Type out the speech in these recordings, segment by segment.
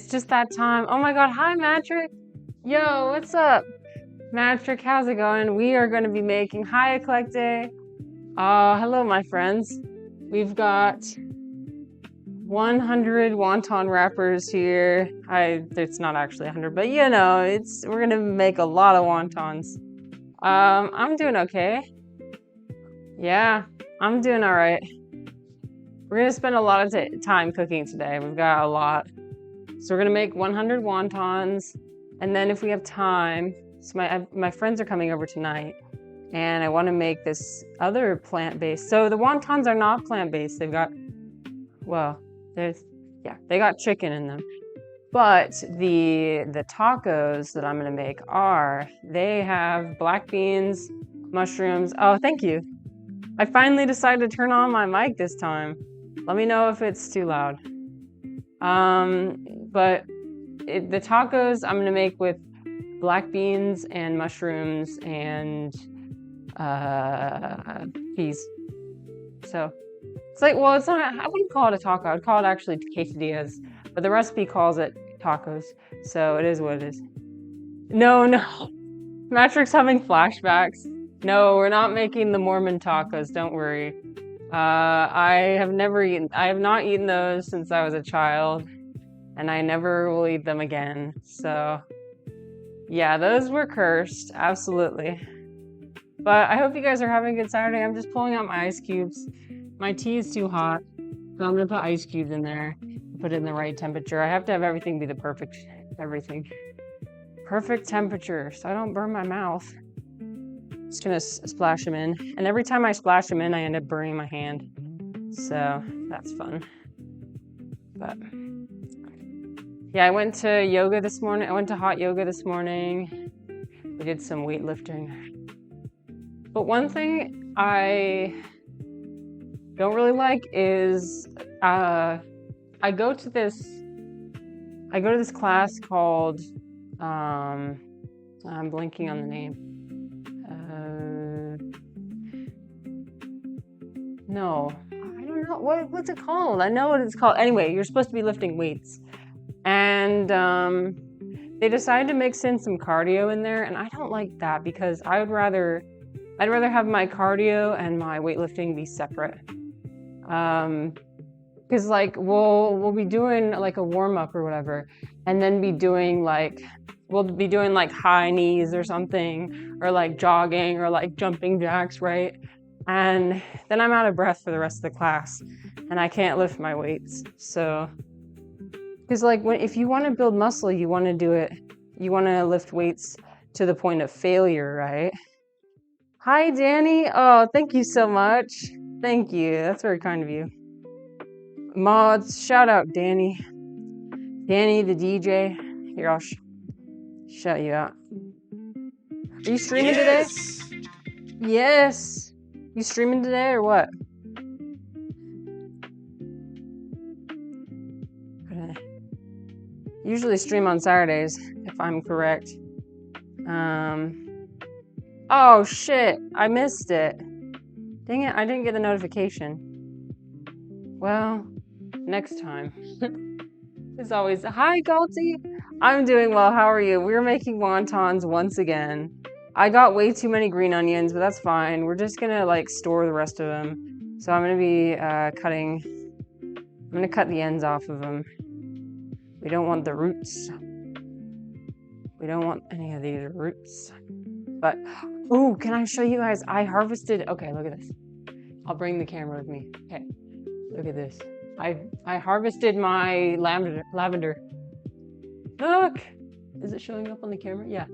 just that time. Oh my God, hi Matrick. Yo, what's up? Matrick, how's it going? We are going to be making, hi Eclectic. Hello my friends. We've got 100 wonton wrappers here. It's not actually 100, but you know, we're going to make a lot of wontons. I'm doing okay. Yeah, I'm doing all right. We're going to spend a lot of time cooking today. We've got a lot. So we're going to make 100 wontons. And then if we have time, so my friends are coming over tonight. And I want to make this other plant-based. So the wontons are not plant-based. They've got, well, they got chicken in them. But the tacos that I'm going to make they have black beans, mushrooms. Oh, thank you. I finally decided to turn on my mic this time. Let me know if it's too loud. But the tacos I'm gonna make with black beans and mushrooms and peas. So it's like, well, it's not. I wouldn't call it a taco. I would call it actually quesadillas. But the recipe calls it tacos, so it is what it is. No. Matrix having flashbacks. No, we're not making the Mormon tacos. Don't worry. I have not eaten those since I was a child, and I never will eat them again. So, yeah, those were cursed, absolutely. But I hope you guys are having a good Saturday. I'm just pulling out my ice cubes. My tea is too hot, so I'm gonna put ice cubes in there, put it in the right temperature. I have to have everything be the perfect temperature, so I don't burn my mouth. Just gonna splash them in, and every time I splash them in, I end up burning my hand. So that's fun. But yeah, I went to yoga this morning. I went to hot yoga this morning. We did some weightlifting. But one thing I don't really like is I go to this class called I'm blanking on the name. No, I don't know. What's it called? I know what it's called. Anyway, you're supposed to be lifting weights. And they decided to mix in some cardio in there, and I don't like that because I'd rather have my cardio and my weightlifting be separate. Because like we'll be doing like a warm-up or whatever, and then we'll be doing like high knees or something, or like jogging or like jumping jacks, right? And then I'm out of breath for the rest of the class, and I can't lift my weights. So, because like if you want to build muscle, you want to lift weights to the point of failure, right? Hi, Danny. Oh, thank you so much. Thank you. That's very kind of you. Mods, shout out Danny. Danny, the DJ. Here, I'll shout you out. Are you streaming today? Yes. You streaming today or what? Usually stream on Saturdays, if I'm correct. Oh shit, I missed it. Dang it, I didn't get the notification. Well, next time. As always, hi Galty. I'm doing well, how are you? We're making wontons once again. I got way too many green onions, but that's fine. We're just gonna like store the rest of them. So I'm gonna be I'm gonna cut the ends off of them. We don't want the roots. We don't want any of these roots. But, oh, can I show you guys? I harvested, okay, look at this. I'll bring the camera with me. Okay, look at this. I harvested my lavender. Look! Is it showing up on the camera? Yeah.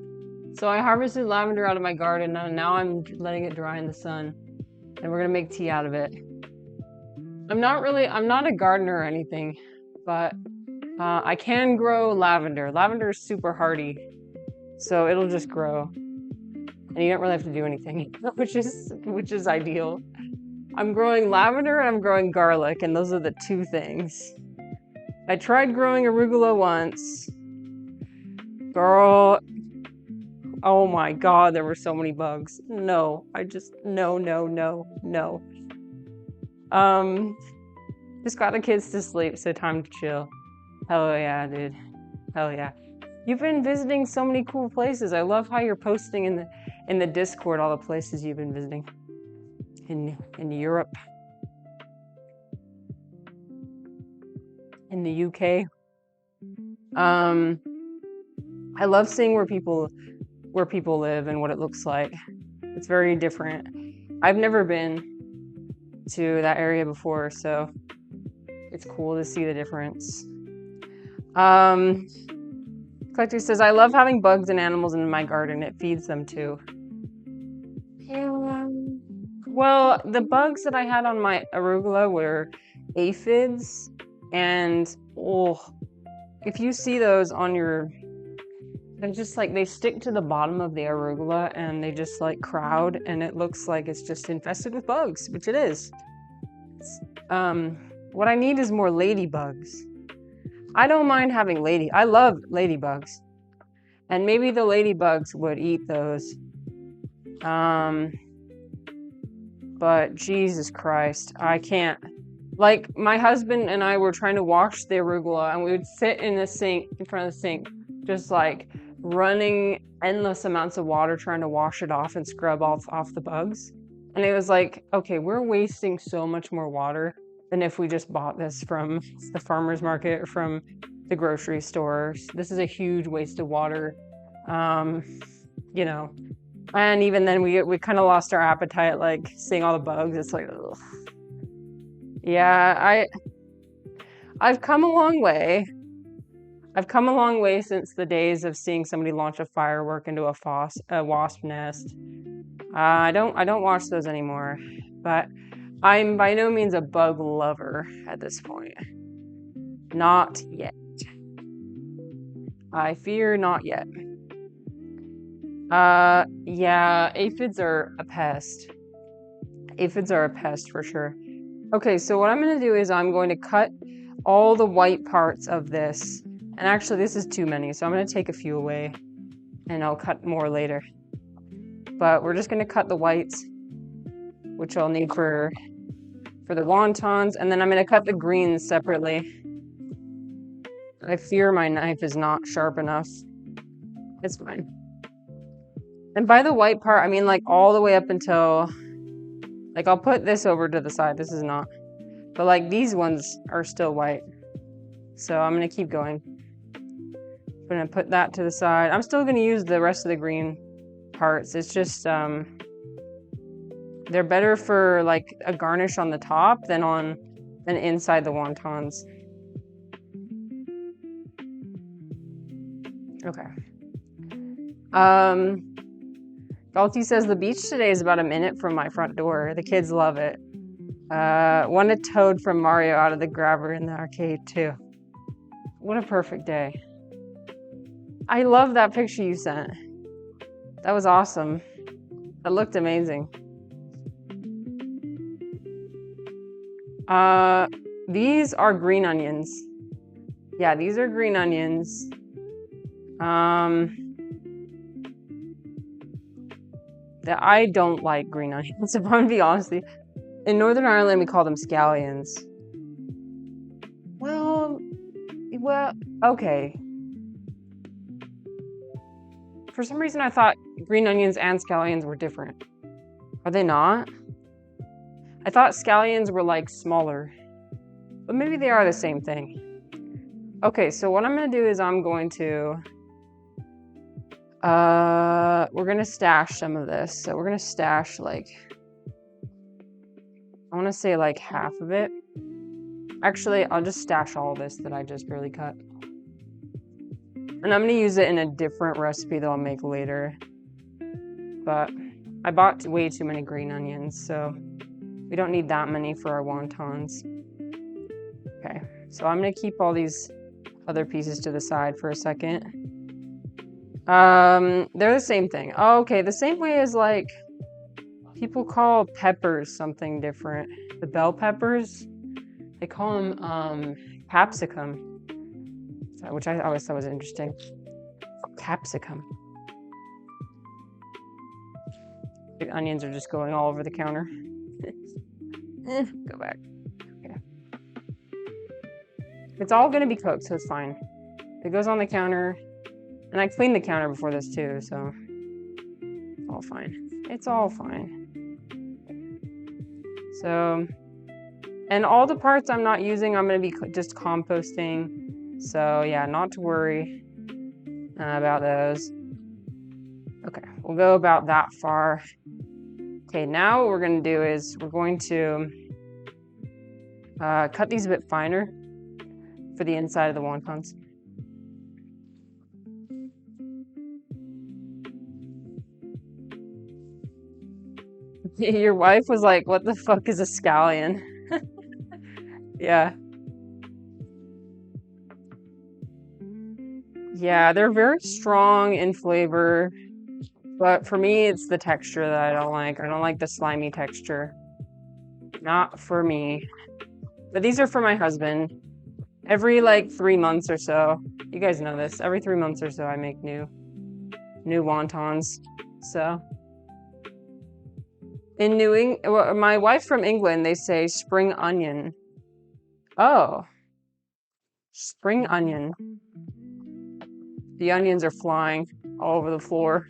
So I harvested lavender out of my garden, and now I'm letting it dry in the sun. And we're gonna make tea out of it. I'm not a gardener or anything, but I can grow lavender. Lavender is super hardy, so it'll just grow. And you don't really have to do anything, which is ideal. I'm growing lavender and I'm growing garlic, and those are the two things. I tried growing arugula once. Girl, oh my God, there were so many bugs. No. Just got the kids to sleep, so time to chill. Hell yeah, dude. Hell yeah. You've been visiting so many cool places. I love how you're posting in the Discord all the places you've been visiting in Europe, in the UK. I love seeing where people live and what it looks like. It's very different. I've never been to that area before, so it's cool to see the difference. Collector says, I love having bugs and animals in my garden. It feeds them too. Well, the bugs that I had on my arugula were aphids, and if you see those on your, they're just like, they stick to the bottom of the arugula and they just like crowd, and it looks like it's just infested with bugs, which it is. What I need is more ladybugs. I don't mind having I love ladybugs. And maybe the ladybugs would eat those. But Jesus Christ, I can't. Like, my husband and I were trying to wash the arugula, and we would sit in the sink, in front of the sink, just like running endless amounts of water trying to wash it off and scrub off the bugs. And it was like, okay, we're wasting so much more water than if we just bought this from the farmer's market or from the grocery store. This is a huge waste of water, you know. And even then, we kind of lost our appetite, like seeing all the bugs. It's like, ugh. Yeah, I've come a long way. I've come a long way since the days of seeing somebody launch a firework into a wasp nest. I don't watch those anymore, but I'm by no means a bug lover at this point. Not yet. I fear not yet. Yeah, aphids are a pest. Aphids are a pest for sure. Okay, so what I'm going to do is I'm going to cut all the white parts of this. And actually, this is too many, so I'm going to take a few away, and I'll cut more later. But we're just going to cut the whites, which I'll need for the wontons, and then I'm going to cut the greens separately. I fear my knife is not sharp enough. It's fine. And by the white part, I mean like all the way up until, like, I'll put this over to the side. This is not. But like these ones are still white. So I'm going to keep going. I'm going to put that to the side. I'm still going to use the rest of the green parts. It's just, they're better for like a garnish on the top than inside the wontons. Okay. Galti says the beach today is about a minute from my front door. The kids love it. Won a toad from Mario out of the grabber in the arcade too. What a perfect day. I love that picture you sent. That was awesome. That looked amazing. These are green onions. Yeah, these are green onions. I don't like green onions, if I'm gonna be honest with you. In Northern Ireland, we call them scallions. Well, okay. For some reason, I thought green onions and scallions were different. Are they not? I thought scallions were like smaller, but maybe they are the same thing. Okay, so what I'm gonna do is I'm going to, we're gonna stash some of this. So we're gonna stash like, I wanna say like half of it. Actually, I'll just stash all this that I just barely cut. And I'm gonna use it in a different recipe that I'll make later. But I bought way too many green onions, so we don't need that many for our wontons. Okay, so I'm gonna keep all these other pieces to the side for a second. They're the same thing. Oh, okay, the same way as like people call peppers something different. The bell peppers, they call them capsicum, which I always thought was interesting. Capsicum. The onions are just going all over the counter. Go back. Okay. It's all gonna be cooked, so it's fine. It goes on the counter. And I cleaned the counter before this too, so it's all fine. It's all fine. So, and all the parts I'm not using, I'm going to be just composting. So yeah, not to worry about those. Okay, we'll go about that far. Okay, now what we're going to do is we're going to cut these a bit finer for the inside of the wontons. Your wife was like, what the fuck is a scallion? Yeah. Yeah, they're very strong in flavor, but for me, it's the texture that I don't like. I don't like the slimy texture. Not for me. But these are for my husband. Every like 3 months or so, you guys know this, every 3 months or so I make new wontons. So in my wife from England, they say spring onion. Oh, spring onion. The onions are flying all over the floor.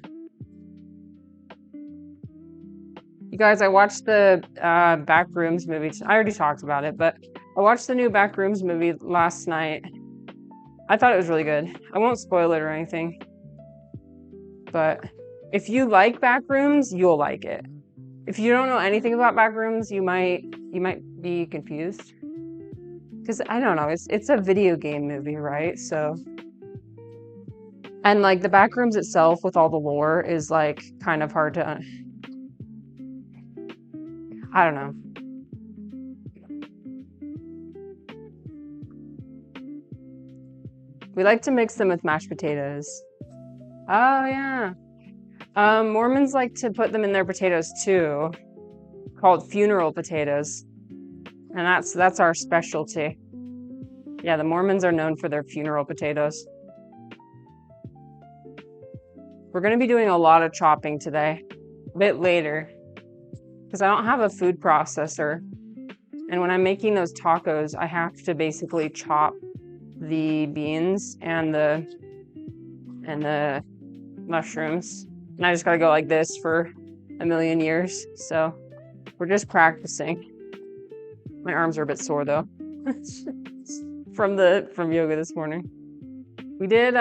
You guys, I watched the Backrooms movie. I already talked about it, but I watched the new Backrooms movie last night. I thought it was really good. I won't spoil it or anything. But if you like Backrooms, you'll like it. If you don't know anything about Backrooms, you might be confused. Because I don't know, it's a video game movie, right? So, and like the Backrooms itself with all the lore is like kind of hard to, I don't know. We like to mix them with mashed potatoes. Oh yeah. Mormons like to put them in their potatoes too, called funeral potatoes. And that's our specialty. Yeah, the Mormons are known for their funeral potatoes. We're going to be doing a lot of chopping today, a bit later, because I don't have a food processor. And when I'm making those tacos, I have to basically chop the beans and the mushrooms. And I just got to go like this for a million years. So we're just practicing. My arms are a bit sore though. from yoga this morning. We did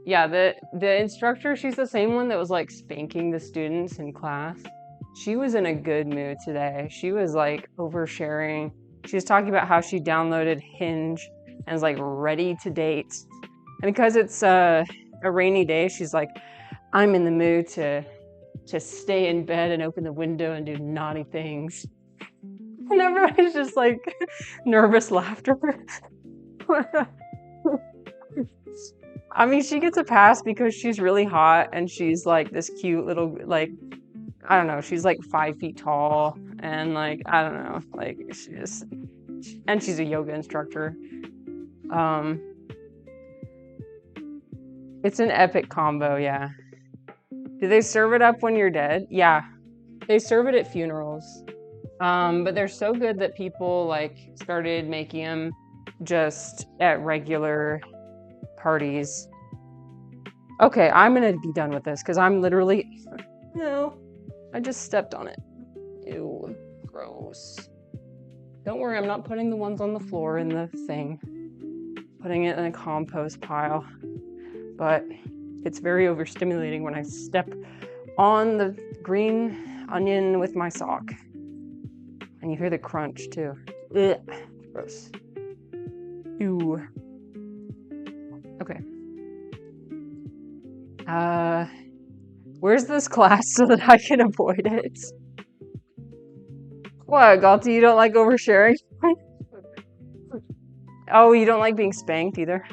yeah, the instructor, she's the same one that was like spanking the students in class. She was in a good mood today. She was like oversharing. She was talking about how she downloaded Hinge and is like ready to date. And because it's a rainy day, she's like, I'm in the mood to stay in bed and open the window and do naughty things. And everybody's just like nervous laughter. I mean, she gets a pass because she's really hot and she's like this cute little, like, I don't know, she's like 5 feet tall and like, I don't know, like and she's a yoga instructor. It's an epic combo, yeah. Do they serve it up when you're dead? Yeah, they serve it at funerals. But they're so good that people like started making them just at regular parties. Okay, I'm gonna be done with this because I'm literally, no, I just stepped on it. Ew, gross. Don't worry, I'm not putting the ones on the floor in the thing. Putting it in a compost pile. But it's very overstimulating when I step on the green onion with my sock. And you hear the crunch too. Ugh, gross. Ew. Okay. Where's this class so that I can avoid it? What, Galti, you don't like oversharing? Oh, you don't like being spanked either?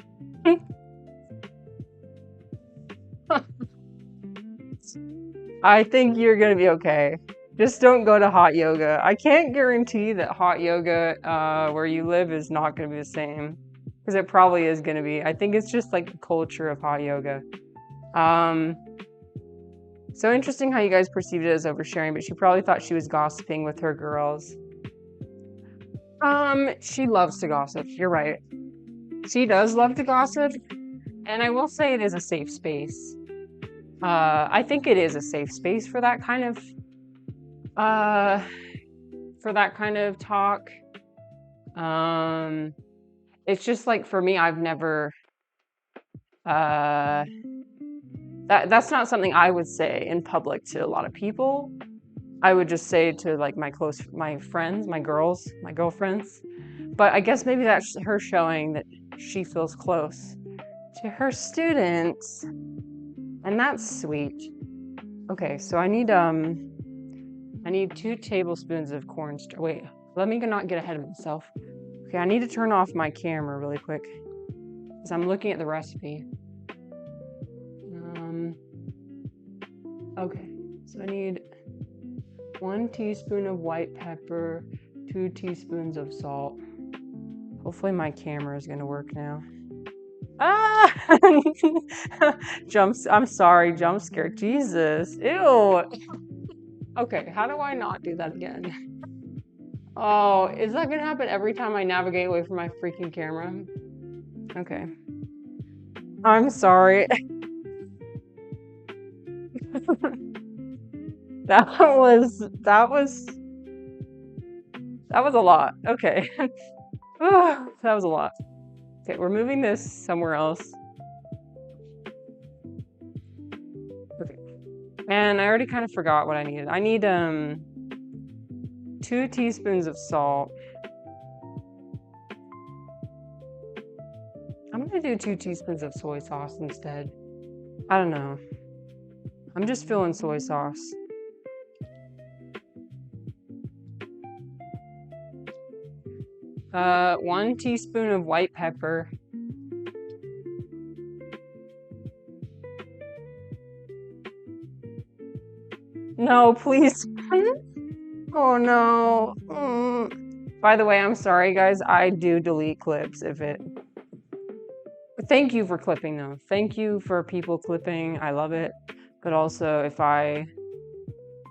I think you're gonna be okay. Just don't go to hot yoga. I can't guarantee that hot yoga where you live is not gonna be the same. Because it probably is gonna be. I think it's just like the culture of hot yoga. So interesting how you guys perceived it as oversharing, but she probably thought she was gossiping with her girls. She loves to gossip. You're right. She does love to gossip, and I will say it is a safe space. I think it is a safe space for that kind of talk. It's just like for me, I've never that's not something I would say in public to a lot of people. I would just say to like my friends, my girlfriends. But I guess maybe that's her showing that she feels close to her students. And that's sweet. Okay, so I need 2 tablespoons of cornstarch. Wait, let me not get ahead of myself. Okay, I need to turn off my camera really quick because I'm looking at the recipe. Okay, so I need 1 teaspoon of white pepper, 2 teaspoons of salt. Hopefully my camera is gonna work now. Ah! I'm sorry, jump scare. Jesus, ew. Okay, how do I not do that again? Oh, is that gonna happen every time I navigate away from my freaking camera? Okay. I'm sorry. That was a lot. Okay. That was a lot. Okay, we're moving this somewhere else. Okay. And I already kind of forgot what I needed. I need 2 teaspoons of salt. I'm gonna do 2 teaspoons of soy sauce instead. I don't know. I'm just feeling soy sauce. Uh, 1 teaspoon of white pepper. No, please. Oh no. By the way, I'm sorry guys. I do delete clips if it. Thank you for clipping though. Thank you for people clipping. I love it. But also, if I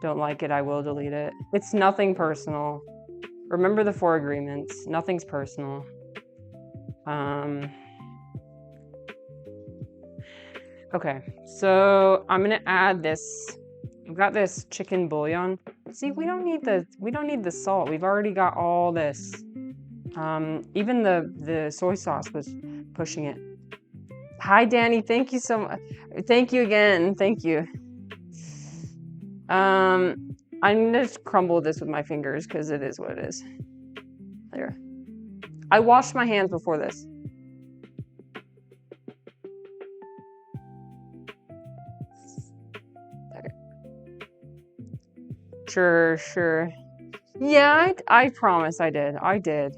don't like it, I will delete it. It's nothing personal. Remember the 4 agreements. Nothing's personal. Okay, so I'm gonna add this. I've got this chicken bouillon. See, we don't need the salt. We've already got all this. Even the soy sauce was pushing it. Hi, Danny. Thank you so much. Thank you again. Thank you. I'm gonna just crumble this with my fingers because it is what it is. There. I washed my hands before this. Okay. Sure. Yeah, I promise I did. I did.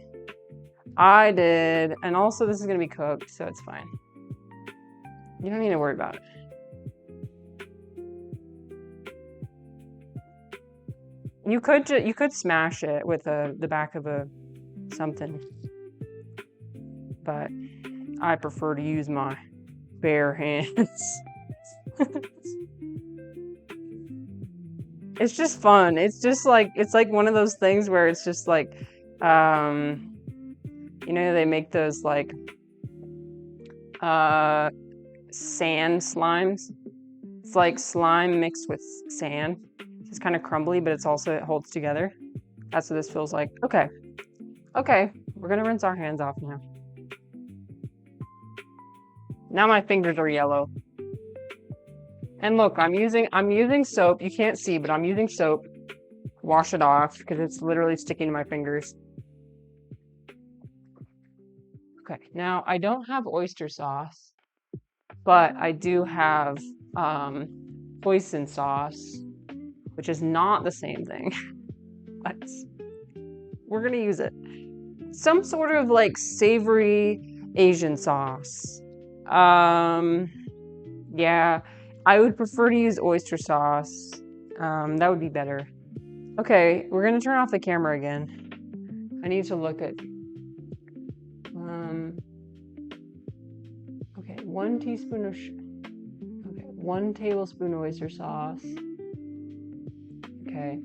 And also this is gonna be cooked, so it's fine. You don't need to worry about it. You could smash it with the back of something, but I prefer to use my bare hands. It's just fun. It's like one of those things where it's just like, they make those like sand slimes. It's like slime mixed with sand. It's kind of crumbly, but it holds together. That's what this feels like. Okay, we're gonna rinse our hands off now. Now my fingers are yellow. And look, I'm using soap. You can't see, but I'm using soap. Wash it off because it's literally sticking to my fingers. Okay, now I don't have oyster sauce, but I do have hoisin sauce, which is not the same thing. But we're gonna use it. Some sort of like savory Asian sauce. Yeah, I would prefer to use oyster sauce. That would be better. Okay, we're gonna turn off the camera again. I need to look at. Okay, 1 teaspoon of. Okay, 1 tablespoon oyster sauce. Okay.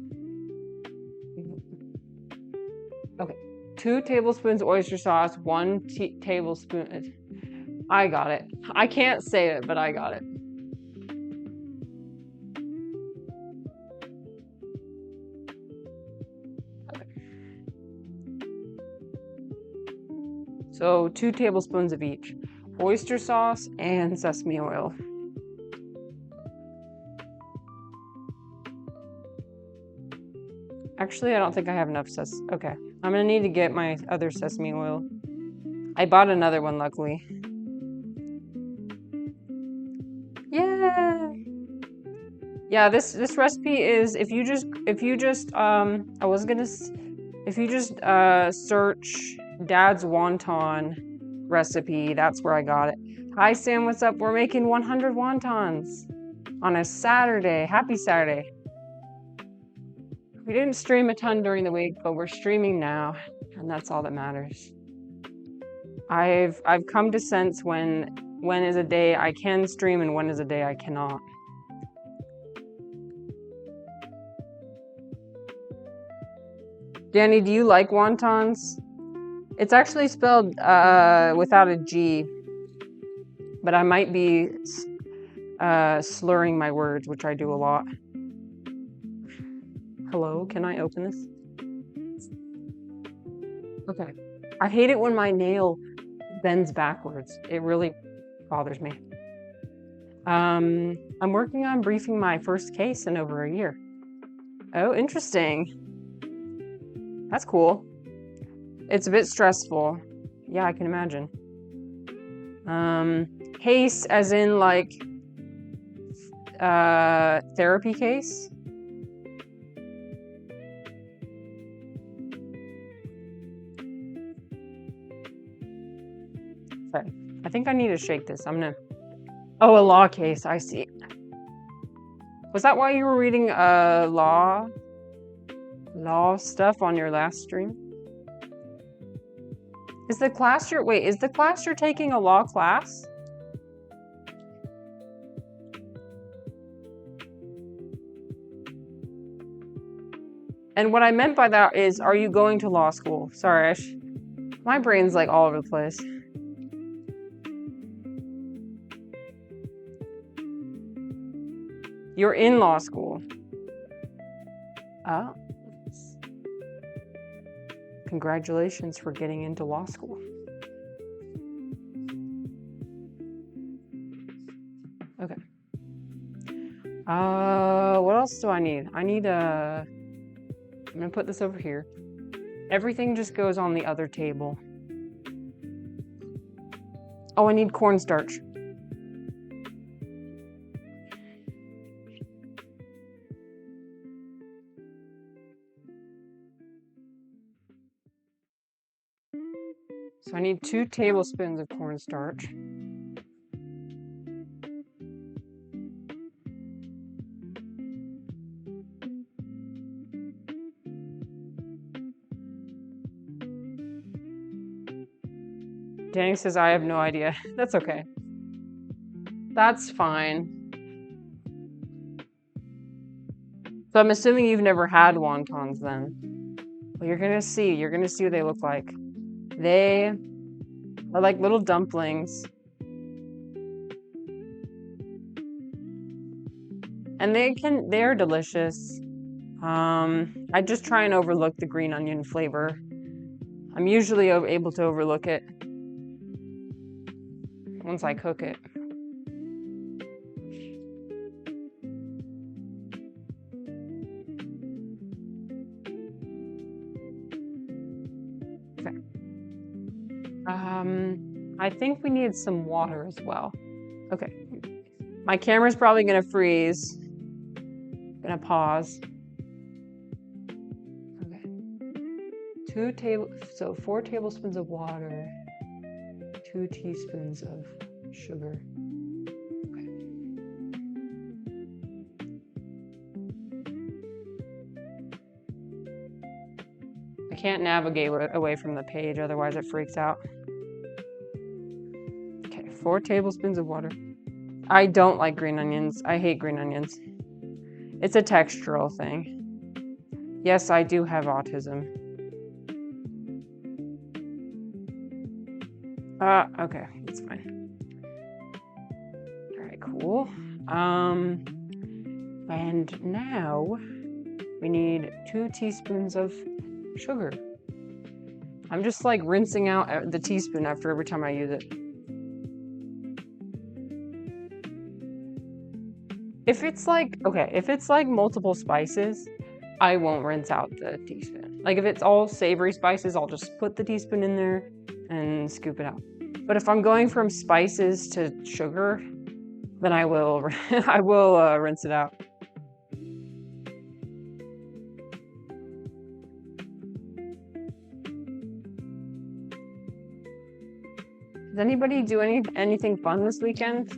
Okay, 2 tablespoons oyster sauce, 1 tablespoon. I got it. I can't say it, but I got it. Okay. So 2 tablespoons of each. Oyster sauce and sesame oil. Actually, I don't think I have enough okay, I'm gonna need to get my other sesame oil. I bought another one, luckily. Yeah. Yeah, this recipe is if you just search Dad's wonton recipe, that's where I got it. Hi Sam, what's up? We're making 100 wontons on a Saturday. Happy Saturday. We didn't stream a ton during the week, but we're streaming now, and that's all that matters. I've come to sense when is a day I can stream and when is a day I cannot. Danny, do you like wontons? It's actually spelled without a G, but I might be slurring my words, which I do a lot. Hello, can I open this? Okay. I hate it when my nail bends backwards. It really bothers me. I'm working on briefing my first case in over a year. Oh, interesting. That's cool. It's a bit stressful. Yeah, I can imagine. Case as in like therapy case? Okay. I think I need to shake this. Oh, a law case. I see. Was that why you were reading law stuff on your last stream? Is the class you're taking a law class? And what I meant by that is, are you going to law school? Sorry, my brain's like all over the place. You're in law school. Oh. Congratulations for getting into law school. Okay. What else do I need? I'm gonna put this over here. Everything just goes on the other table. Oh, I need cornstarch. So I need 2 tablespoons of cornstarch. Danny says, I have no idea. That's okay. That's fine. So I'm assuming you've never had wontons then. Well, you're gonna see what they look like. They are like little dumplings. And they're delicious. I just try and overlook the green onion flavor. I'm usually able to overlook it once I cook it. Okay. I think we need some water as well. Okay. My camera's probably gonna freeze. Gonna pause. Okay. 4 tablespoons of water, 2 teaspoons of sugar. Okay. I can't navigate away from the page, otherwise it freaks out. Okay, 4 tablespoons of water. I don't like green onions. I hate green onions. It's a textural thing. Yes, I do have autism. Okay, that's fine. All right, cool. And now we need 2 teaspoons of sugar. I'm just like rinsing out the teaspoon after every time I use it. If it's like multiple spices, I won't rinse out the teaspoon. Like if it's all savory spices, I'll just put the teaspoon in there and scoop it out. But if I'm going from spices to sugar, then I will rinse it out. Does anybody do anything fun this weekend?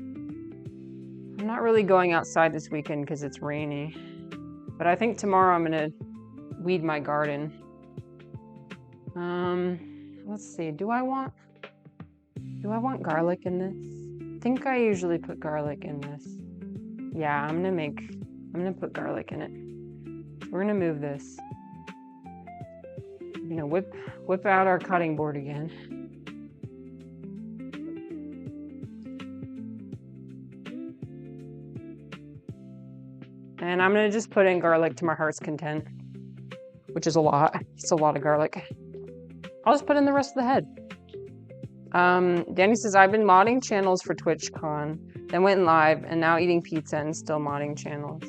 I'm not really going outside this weekend because it's rainy. But I think tomorrow I'm gonna weed my garden. Let's see. Do I want garlic in this? I think I usually put garlic in this. Yeah, I'm gonna put garlic in it. We're gonna move this. I'm gonna whip out our cutting board again. And I'm gonna just put in garlic to my heart's content, which is a lot. It's a lot of garlic. I'll just put in the rest of the head. Danny says, I've been modding channels for TwitchCon, then went live, and now eating pizza and still modding channels.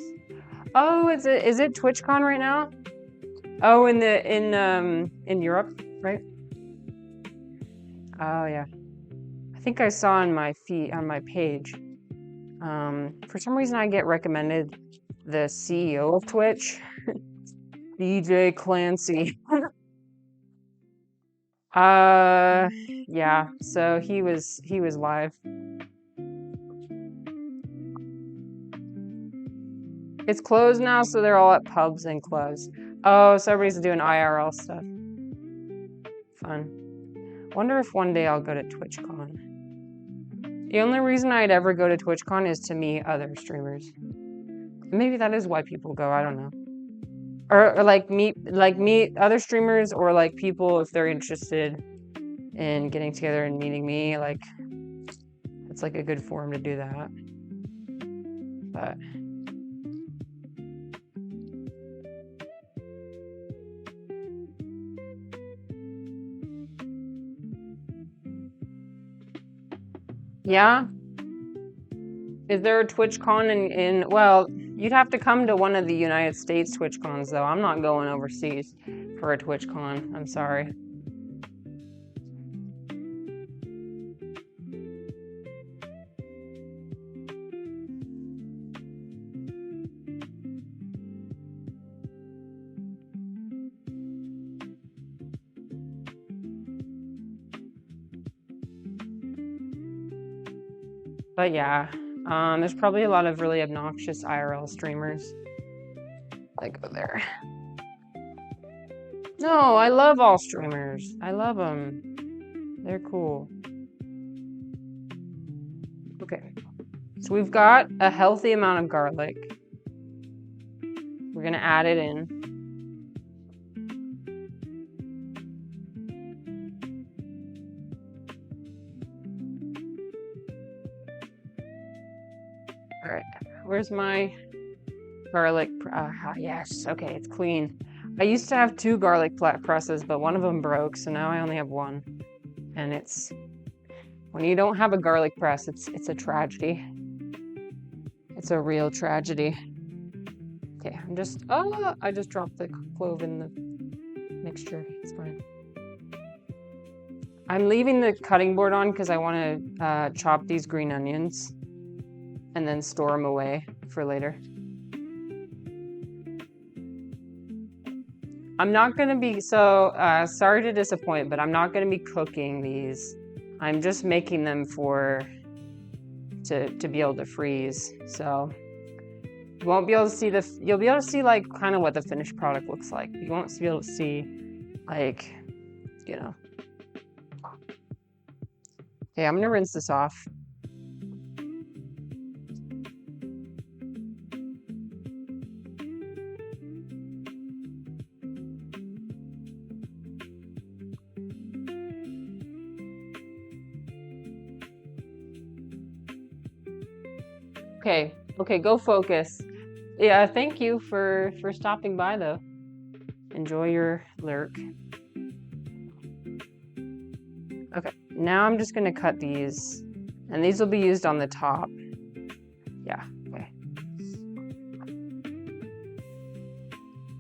Oh, is it TwitchCon right now? Oh, in Europe, right? Oh yeah. I think I saw on my feed on my page. For some reason I get recommended the CEO of Twitch, DJ Clancy. Yeah, so he was live. It's closed now, so they're all at pubs and clubs. Oh, so everybody's doing IRL stuff. Fun. Wonder if one day I'll go to TwitchCon. The only reason I'd ever go to TwitchCon is to meet other streamers. Maybe that is why people go, I don't know. Or like meet other streamers, or like people if they're interested in getting together and meeting me, like it's like a good forum to do that. But yeah. Is there a TwitchCon in well, you'd have to come to one of the United States TwitchCons though. I'm not going overseas for a TwitchCon. I'm sorry. But yeah, there's probably a lot of really obnoxious IRL streamers. Like go there. No, I love all streamers. I love them. They're cool. Okay, so we've got a healthy amount of garlic. We're gonna add it in. All right, where's my garlic? Yes, okay, it's clean. I used to have 2 garlic presses, but one of them broke, so now I only have 1. And it's when you don't have a garlic press, it's a tragedy. It's a real tragedy. Okay, I just dropped the clove in the mixture. It's fine. I'm leaving the cutting board on because I want to chop these green onions and then store them away for later. I'm not going to be, sorry to disappoint, but I'm not going to be cooking these. I'm just making them to be able to freeze. So you won't be able to see you'll be able to see like kind of what the finished product looks like. You won't be able to see like, you know. Okay, I'm going to rinse this off. Okay, go focus. Yeah, thank you for stopping by though. Enjoy your lurk. Okay, now I'm just gonna cut these, and these will be used on the top. Yeah, okay.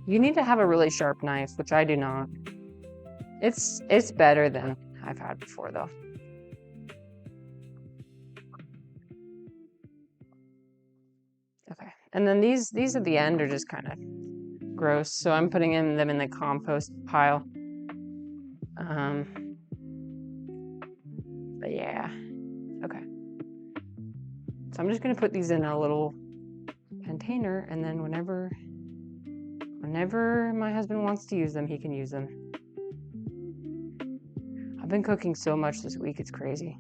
You need to have a really sharp knife, which I do not. It's better than I've had before though. Okay, and then these at the end are just kind of gross, so I'm putting them in the compost pile. But yeah, okay. So I'm just gonna put these in a little container, and then whenever my husband wants to use them, he can use them. I've been cooking so much this week, it's crazy.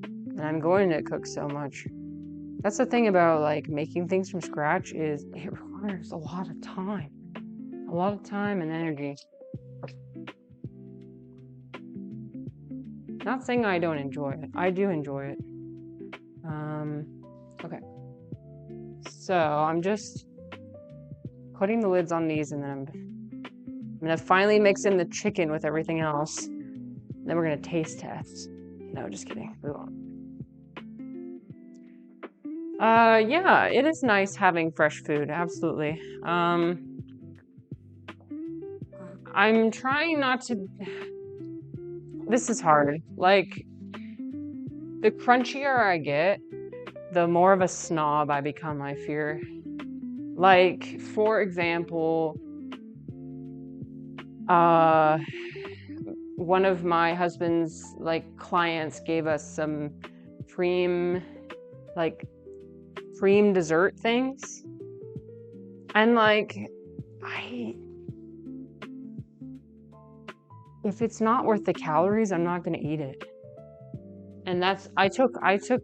And I'm going to cook so much. That's the thing about like making things from scratch, is it requires a lot of time and energy. Not saying I don't enjoy it. I do enjoy it. Okay. So I'm just putting the lids on these, and then I'm gonna finally mix in the chicken with everything else. Then we're gonna taste test. No, just kidding. We won't. Yeah, it is nice having fresh food, absolutely. I'm trying not to... This is hard. Like, the crunchier I get, the more of a snob I become, I fear. Like, for example, one of my husband's, like, clients gave us some cream dessert things. And like, if it's not worth the calories, I'm not gonna eat it. And I took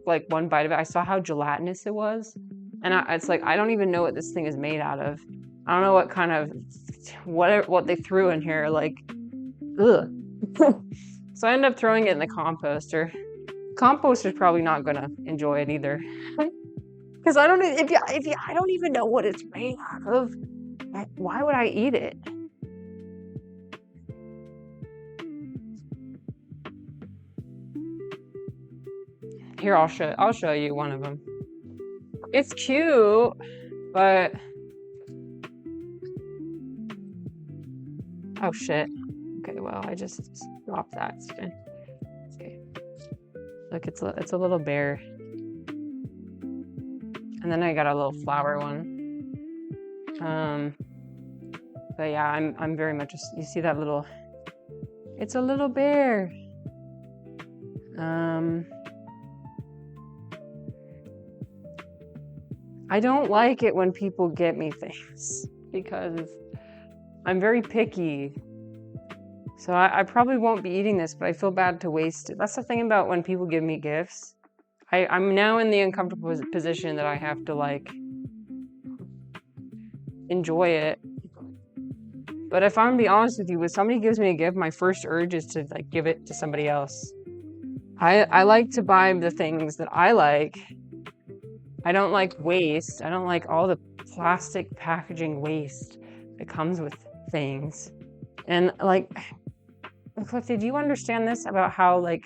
like one bite of it. I saw how gelatinous it was. And it's like, I don't even know what this thing is made out of. I don't know what kind of, what they threw in here, like, ugh. So I ended up throwing it in the composter. Composter's probably not gonna enjoy it either. Because I don't even know what it's made out of, why would I eat it? Here, I'll show you one of them. It's cute, but oh shit. Okay, well, I just dropped that. Okay. Look, it's a little bear. And then I got a little flower one. But yeah, I'm very much you see that little, it's a little bear. I don't like it when people get me things because I'm very picky. So I probably won't be eating this, but I feel bad to waste it. That's the thing about when people give me gifts. I'm now in the uncomfortable position that I have to like enjoy it. But if I'm gonna be honest with you, when somebody gives me a gift, my first urge is to like give it to somebody else. I like to buy the things that I like. I don't like waste. I don't like all the plastic packaging waste that comes with things. And like, do you understand this about how like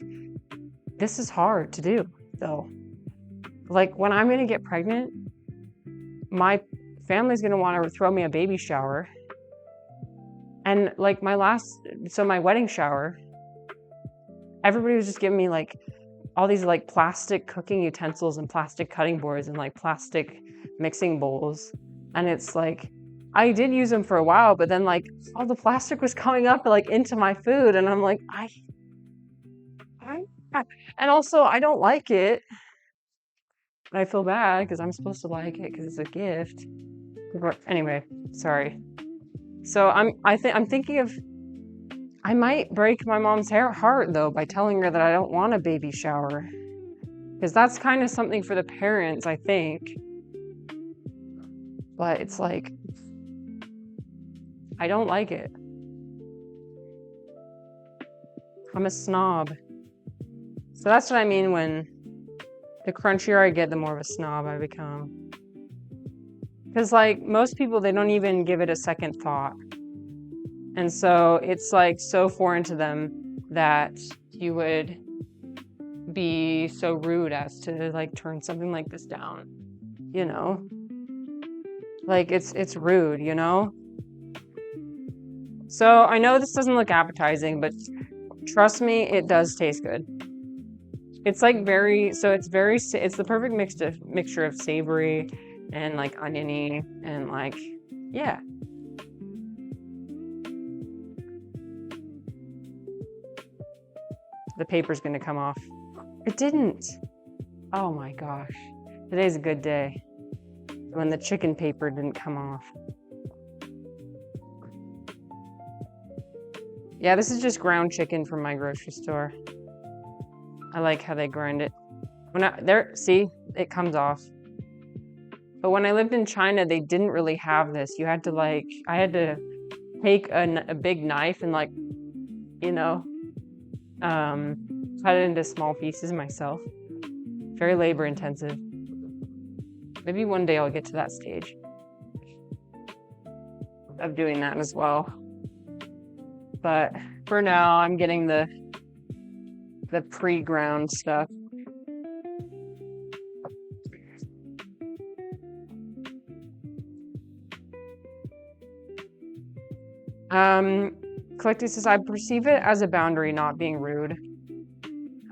this is hard to do though? Like when I'm gonna get pregnant, my family's gonna want to throw me a baby shower. And like my wedding shower, everybody was just giving me like all these like plastic cooking utensils and plastic cutting boards and like plastic mixing bowls. And it's like, I did use them for a while, but then like all the plastic was coming up like into my food. And I'm like, and also I don't like it. But I feel bad because I'm supposed to like it because it's a gift. Anyway, sorry. So I'm thinking of, I might break my mom's heart though by telling her that I don't want a baby shower, because that's kind of something for the parents, I think. But it's like, I don't like it. I'm a snob. So that's what I mean when The crunchier I get, the more of a snob I become. Because, like, most people, they don't even give it a second thought. And so it's, like, so foreign to them that you would be so rude as to, like, turn something like this down, you know? Like, it's rude, you know? So I know this doesn't look appetizing, but trust me, it does taste good. It's like it's the perfect mixture of savory and like oniony and like, yeah. The paper's gonna come off. It didn't. Oh my gosh. Today's a good day. When the chicken paper didn't come off. Yeah, this is just ground chicken from my grocery store. I like how they grind it. See, it comes off. But when I lived in China, they didn't really have this. I had to take a big knife and like, you know, cut it into small pieces myself. Very labor intensive. Maybe one day I'll get to that stage of doing that as well. But for now, I'm getting the pre-ground stuff. Collective says, I perceive it as a boundary, not being rude.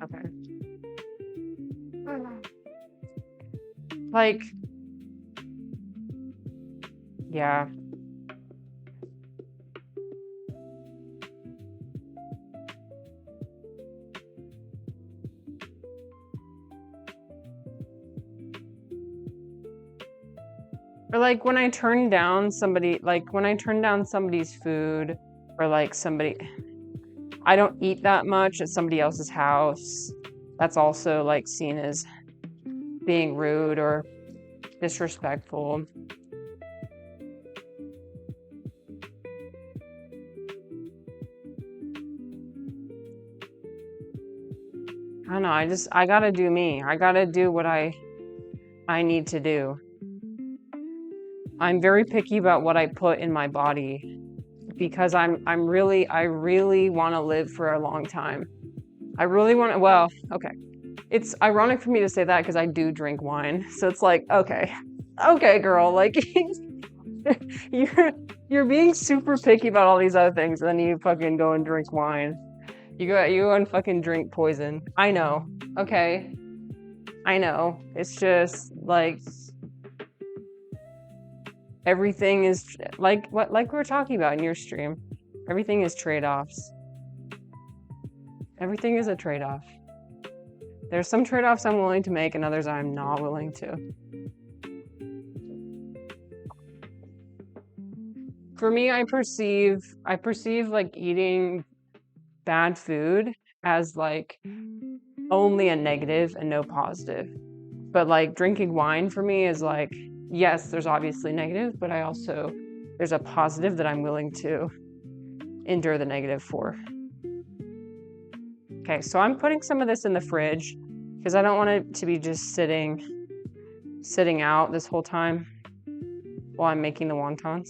Okay. Like, yeah. Or like when I turn down somebody's food, or like I don't eat that much at somebody else's house. That's also like seen as being rude or disrespectful. I don't know, I gotta do me. I gotta do what I need to do. I'm very picky about what I put in my body because I really want to live for a long time. I really want to, well, okay. It's ironic for me to say that because I do drink wine. So it's like, okay, girl, like you're being super picky about all these other things, and then you fucking go and drink wine. You go and fucking drink poison. I know. Okay. I know. It's just like everything is like we were talking about in your stream. Everything is trade-offs. Everything is a trade-off. There's some trade-offs I'm willing to make and others I'm not willing to. For me, I perceive like eating bad food as like only a negative and no positive. But like drinking wine for me is like, yes, there's obviously negative, but there's a positive that I'm willing to endure the negative for. Okay, so I'm putting some of this in the fridge because I don't want it to be just sitting out this whole time while I'm making the wontons.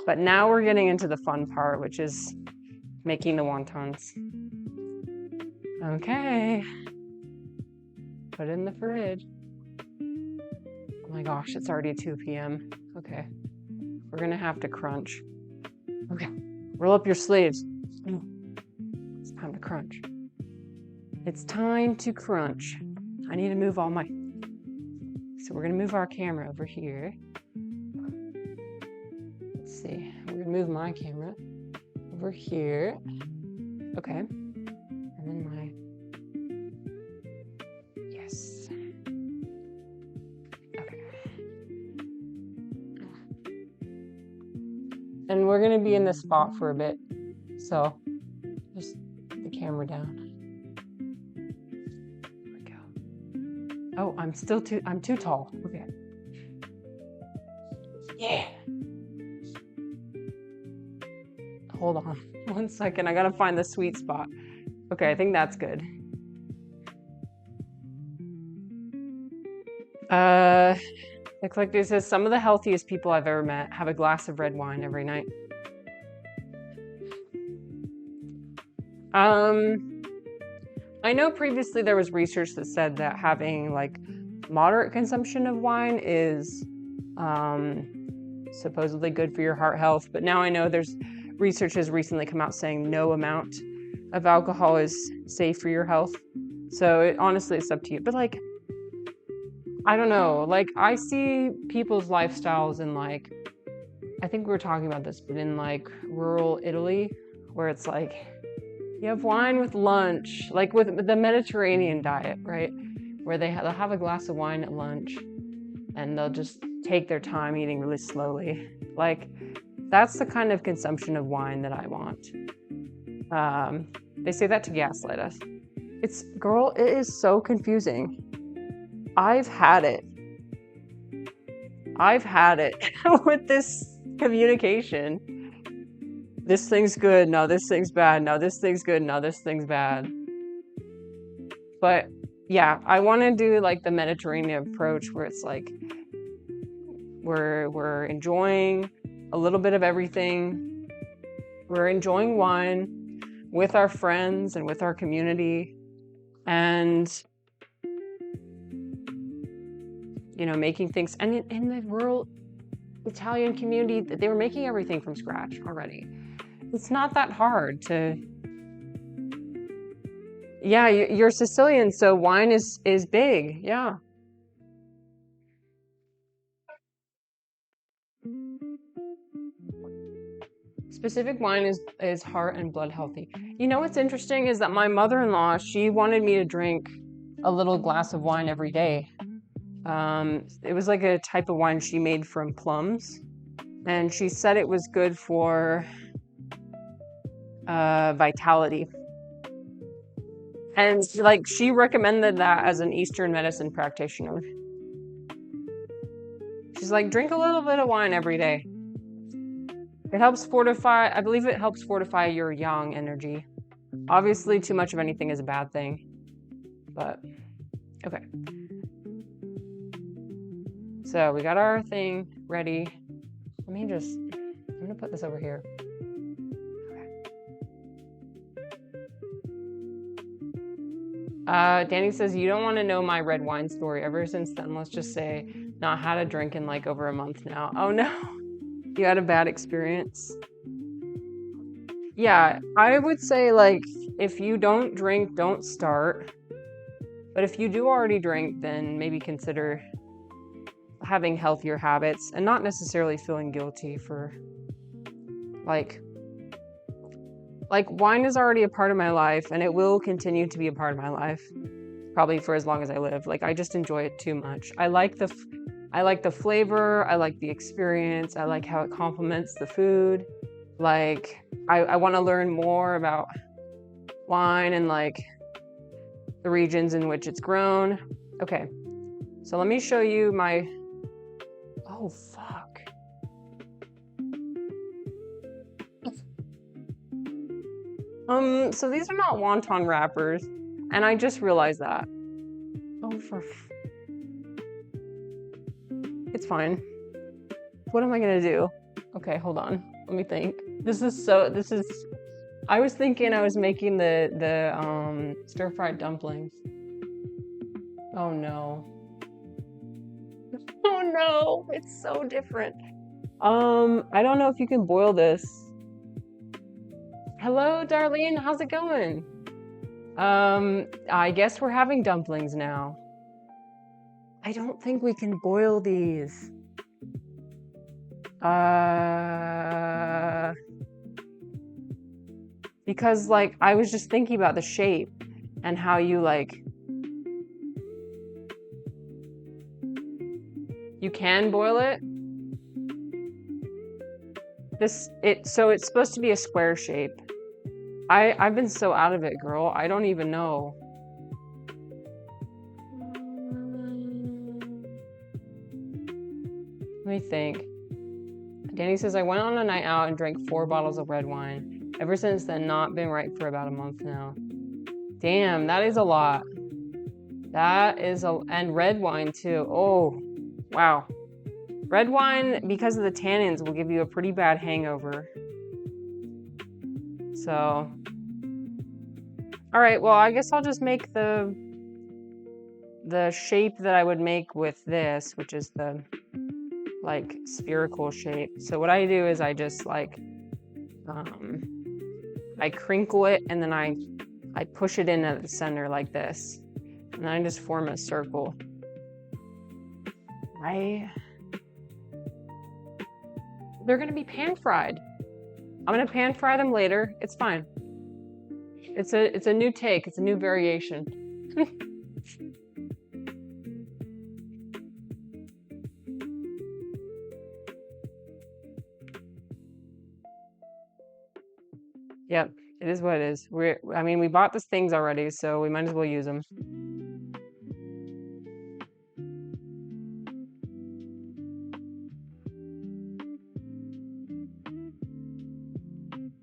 But now we're getting into the fun part, which is making the wontons. Okay. Put it in the fridge. Oh my gosh, it's already 2 p.m. Okay. We're gonna have to crunch. Okay. Roll up your sleeves. It's time to crunch. It's time to crunch. I need to move all my... So we're gonna move our camera over here. Let's see. We're gonna move my camera over here. Okay. And then my... Yes. Okay. And we're gonna be in this spot for a bit. So just put the camera down. There we go. Oh, I'm too tall. Okay. Yeah. Hold on 1 second. I gotta find the sweet spot. Okay, I think that's good. Eclectic says, some of the healthiest people I've ever met have a glass of red wine every night. I know previously there was research that said that having like moderate consumption of wine is supposedly good for your heart health, but now I know there's research has recently come out saying no amount of alcohol is safe for your health. So honestly, it's up to you. But like, I don't know, like I see people's lifestyles in like, I think we were talking about this, but in like rural Italy, where it's like, you have wine with lunch, like with the Mediterranean diet, right? Where they'll have a glass of wine at lunch and they'll just take their time eating really slowly. Like, that's the kind of consumption of wine that I want. They say that to gaslight us. Girl, it is so confusing. I've had it with this communication. This thing's good, no, this thing's bad, no, this thing's good, no, this thing's bad. But yeah, I want to do like the Mediterranean approach where it's like we're enjoying a little bit of everything. We're enjoying wine with our friends and with our community, and making things. And in the rural Italian community, they were making everything from scratch already. It's not that hard to. Yeah, you're Sicilian, so wine is big. Yeah. Specific wine is heart and blood healthy. You know what's interesting is that my mother-in-law, she wanted me to drink a little glass of wine every day. It was like a type of wine she made from plums, and she said it was good for vitality. And like she recommended that as an Eastern medicine practitioner. She's like, drink a little bit of wine every day. It helps fortify, I believe it helps fortify your yang energy. Obviously, too much of anything is a bad thing. But, okay. So, we got our thing ready. I'm going to put this over here. Danny says, you don't want to know my red wine story. Ever since then, let's just say, not had a drink in like over a month now. Oh no. You had a bad experience? Yeah, I would say like if you don't drink, don't start. But if you do already drink, then maybe consider having healthier habits and not necessarily feeling guilty for like wine is already a part of my life and it will continue to be a part of my life probably for as long as I live. Like I just enjoy it too much. I like the flavor, I like the experience, I like how it complements the food. Like, I want to learn more about wine and like the regions in which it's grown. Okay, so let me show you my, oh fuck. So these are not wonton wrappers, and I just realized that. Oh, it's fine. What am I gonna do? Okay, hold on. Let me think. I was thinking I was making the stir-fried dumplings. Oh no. Oh no, it's so different. I don't know if you can boil this. Hello, Darlene, how's it going? I guess we're having dumplings now. I don't think we can boil these. Because like I was just thinking about the shape and how you like you can boil it. So it's supposed to be a square shape. I've been so out of it, girl. I don't even know. Let me think. Danny says, I went on a night out and drank 4 bottles of red wine. Ever since then, not been right for about a month now. Damn, that is a lot. That is and red wine too. Oh, wow. Red wine, because of the tannins, will give you a pretty bad hangover. So, all right, well, I guess I'll just make the shape that I would make with this, which is the like spherical shape. So what I do is I just like I crinkle it and then I push it in at the center like this, and then I just form a circle. Right? They're gonna be pan fried. I'm gonna pan fry them later. It's fine. It's a new take. It's a new variation. Yep, it is what it is. I mean, we bought these things already, so we might as well use them.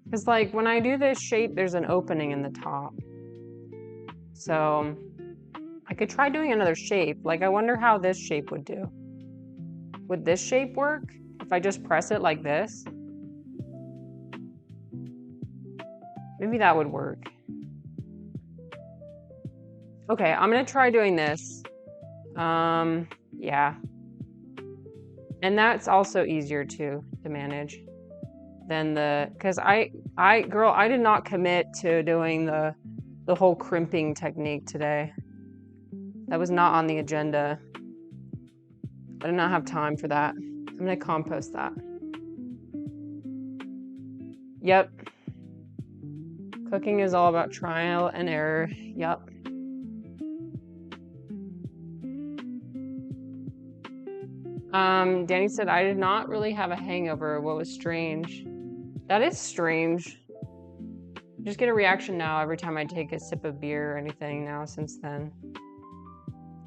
Because like when I do this shape, there's an opening in the top. So I could try doing another shape. Like I wonder how this shape would do. Would this shape work if I just press it like this? Maybe that would work. Okay, I'm gonna try doing this. Yeah. And that's also easier too to manage than because I did not commit to doing the whole crimping technique today. That was not on the agenda. I did not have time for that. I'm gonna compost that. Yep. Cooking is all about trial and error. Yep. Danny said, I did not really have a hangover. What was strange? That is strange. I just get a reaction now every time I take a sip of beer or anything now since then.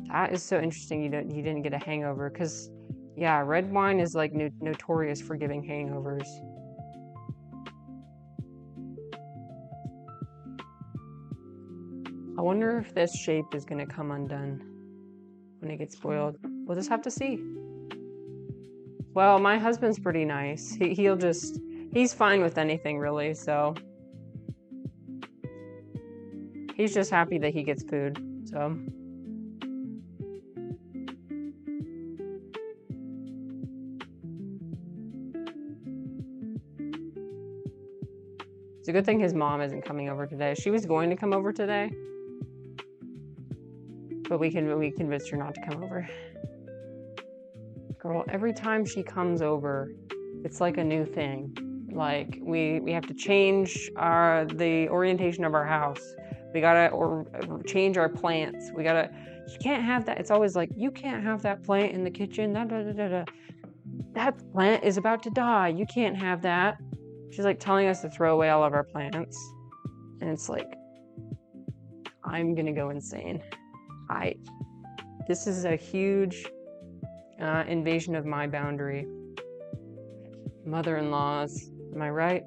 That is so interesting you didn't get a hangover, because yeah, red wine is like notorious for giving hangovers. I wonder if this shape is gonna come undone when it gets boiled. We'll just have to see. Well, my husband's pretty nice. He's fine with anything really, so he's just happy that he gets food, so. It's a good thing his mom isn't coming over today. She was going to come over today, but we convinced her not to come over. Girl, every time she comes over, it's like a new thing. Like we have to change the orientation of our house. We gotta change our plants. You can't have that. It's always like, you can't have that plant in the kitchen. That plant is about to die. You can't have that. She's like telling us to throw away all of our plants. And it's like, I'm gonna go insane. This is a huge invasion of my boundary. Mother-in-laws, am I right?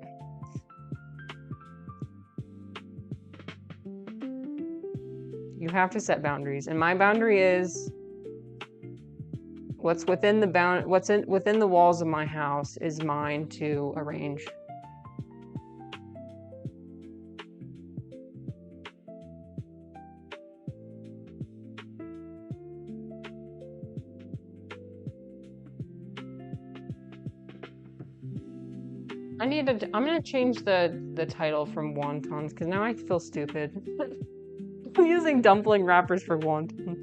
You have to set boundaries, and my boundary is what's within the walls of my house is mine to arrange. I'm gonna change the title from Wontons, because now I feel stupid. I'm using dumpling wrappers for wontons.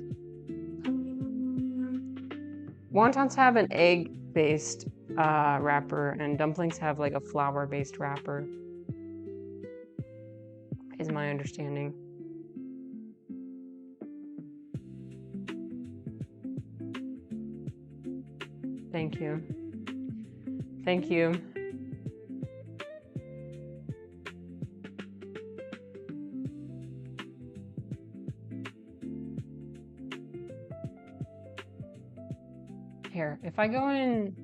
Wontons have an egg-based wrapper, and dumplings have like a flour-based wrapper, is my understanding. Thank you. Thank you. Here, if I go in,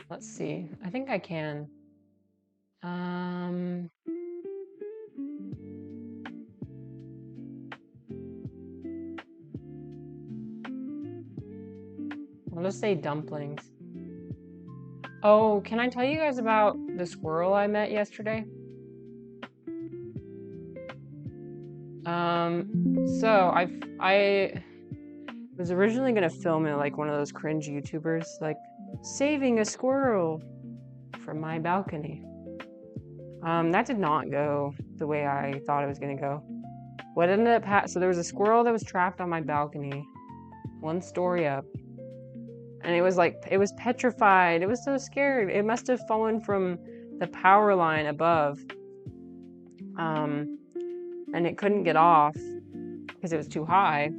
let's see, I think I can. I'll just say dumplings. Oh, can I tell you guys about the squirrel I met yesterday? So I was originally gonna film it like one of those cringe YouTubers, like saving a squirrel from my balcony. That did not go the way I thought it was gonna go. What ended up so there was a squirrel that was trapped on my balcony, 1 story up. And it was petrified. It was so scared. It must have fallen from the power line above. And it couldn't get off because it was too high.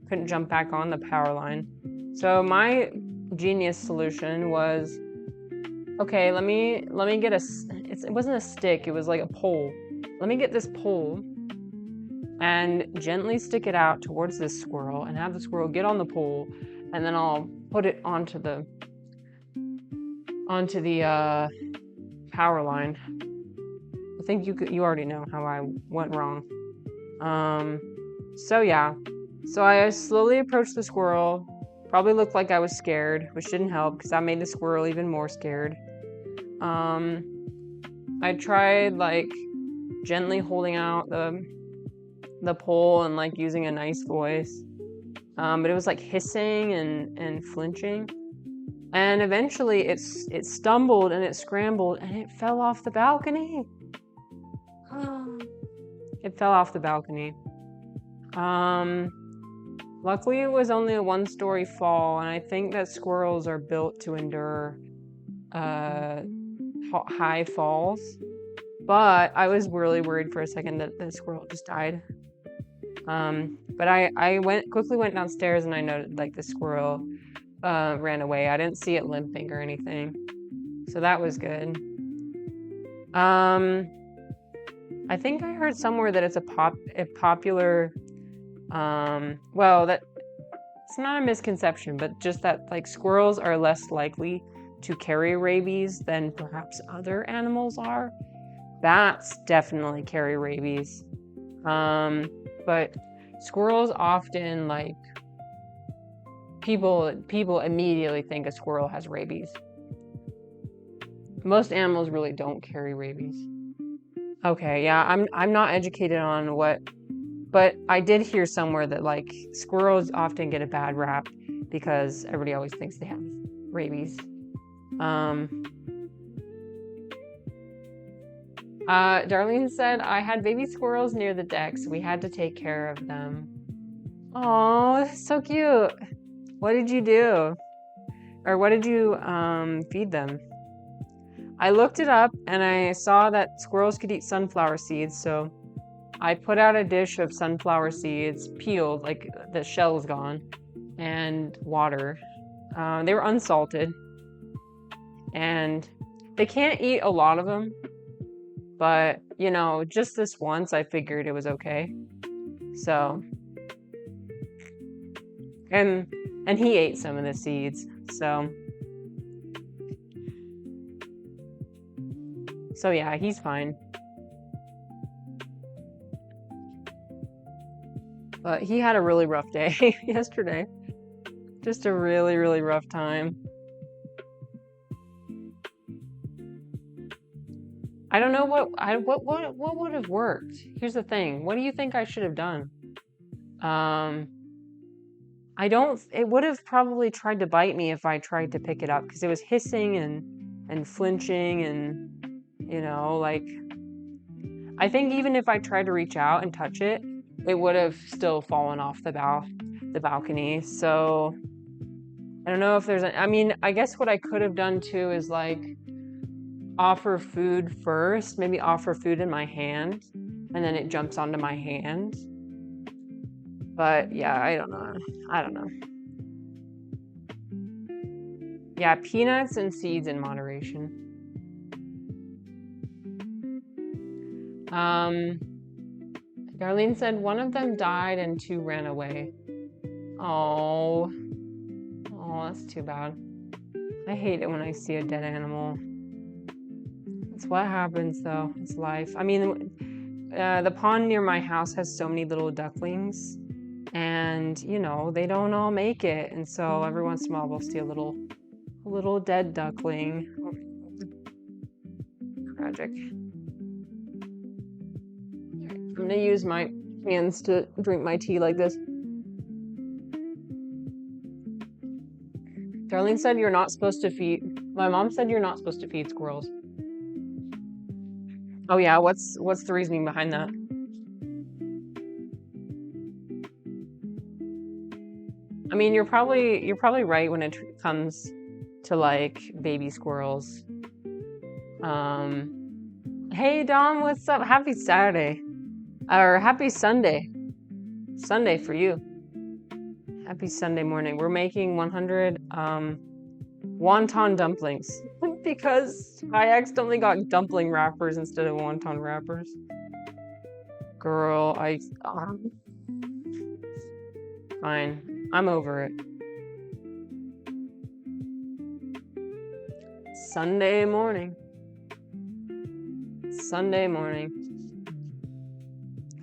Couldn't jump back on the power line. So my genius solution was, okay, let me get it wasn't a stick, it was like a pole. Let me get this pole and gently stick it out towards this squirrel and have the squirrel get on the pole, and then I'll put it onto the power line. I think you already know how I went wrong. So yeah. So I slowly approached the squirrel. Probably looked like I was scared, which didn't help because that made the squirrel even more scared. I tried like gently holding out the pole and like using a nice voice. But it was like hissing and flinching. And eventually it stumbled and it scrambled and it fell off the balcony. It fell off the balcony. Luckily it was only a 1-story fall, and I think that squirrels are built to endure high falls. But I was really worried for a second that the squirrel just died. But I quickly went downstairs and I noted like the squirrel ran away. I didn't see it limping or anything. So that was good. I think I heard somewhere that it's a popular, that it's not a misconception, but just that like squirrels are less likely to carry rabies than perhaps other animals are. Bats definitely carry rabies. But squirrels often, like, people immediately think a squirrel has rabies. Most animals really don't carry rabies. Okay, yeah, I'm not educated on but I did hear somewhere that like squirrels often get a bad rap because everybody always thinks they have rabies. Darlene said, I had baby squirrels near the deck, so we had to take care of them. Oh, that's so cute. What did you do? Or what did you feed them? I looked it up and I saw that squirrels could eat sunflower seeds, so I put out a dish of sunflower seeds, peeled, like the shell's gone, and water. They were unsalted. And they can't eat a lot of them, but, just this once I figured it was okay. So, and he ate some of the seeds, so yeah, he's fine. But he had a really rough day yesterday. Just a really, really rough time. I don't know what would have worked. Here's the thing. What do you think I should have done? It would have probably tried to bite me if I tried to pick it up because it was hissing and flinching and, I think even if I tried to reach out and touch it, it would have still fallen off the balcony. So I don't know if I guess what I could have done too is like offer food first, maybe offer food in my hand, and then it jumps onto my hand. But yeah, I don't know. Yeah, peanuts and seeds in moderation. Darlene said 1 of them died and 2 ran away. Oh, that's too bad. I hate it when I see a dead animal. It's what happens though. It's life. I mean, the pond near my house has so many little ducklings, and you know, they don't all make it, and so every once in a while we'll see a little dead duckling. Tragic. I'm gonna use my hands to drink my tea like this. Darlene said you're not supposed to feed. My mom said you're not supposed to feed squirrels. Oh yeah, what's the reasoning behind that? I mean, you're probably right when it comes to like baby squirrels. Hey Dom, what's up? Happy Saturday. Or happy Sunday. Sunday for you. Happy Sunday morning. We're making 100 wonton dumplings because I accidentally got dumpling wrappers instead of wonton wrappers. Girl, fine. I'm over it. Sunday morning. Sunday morning.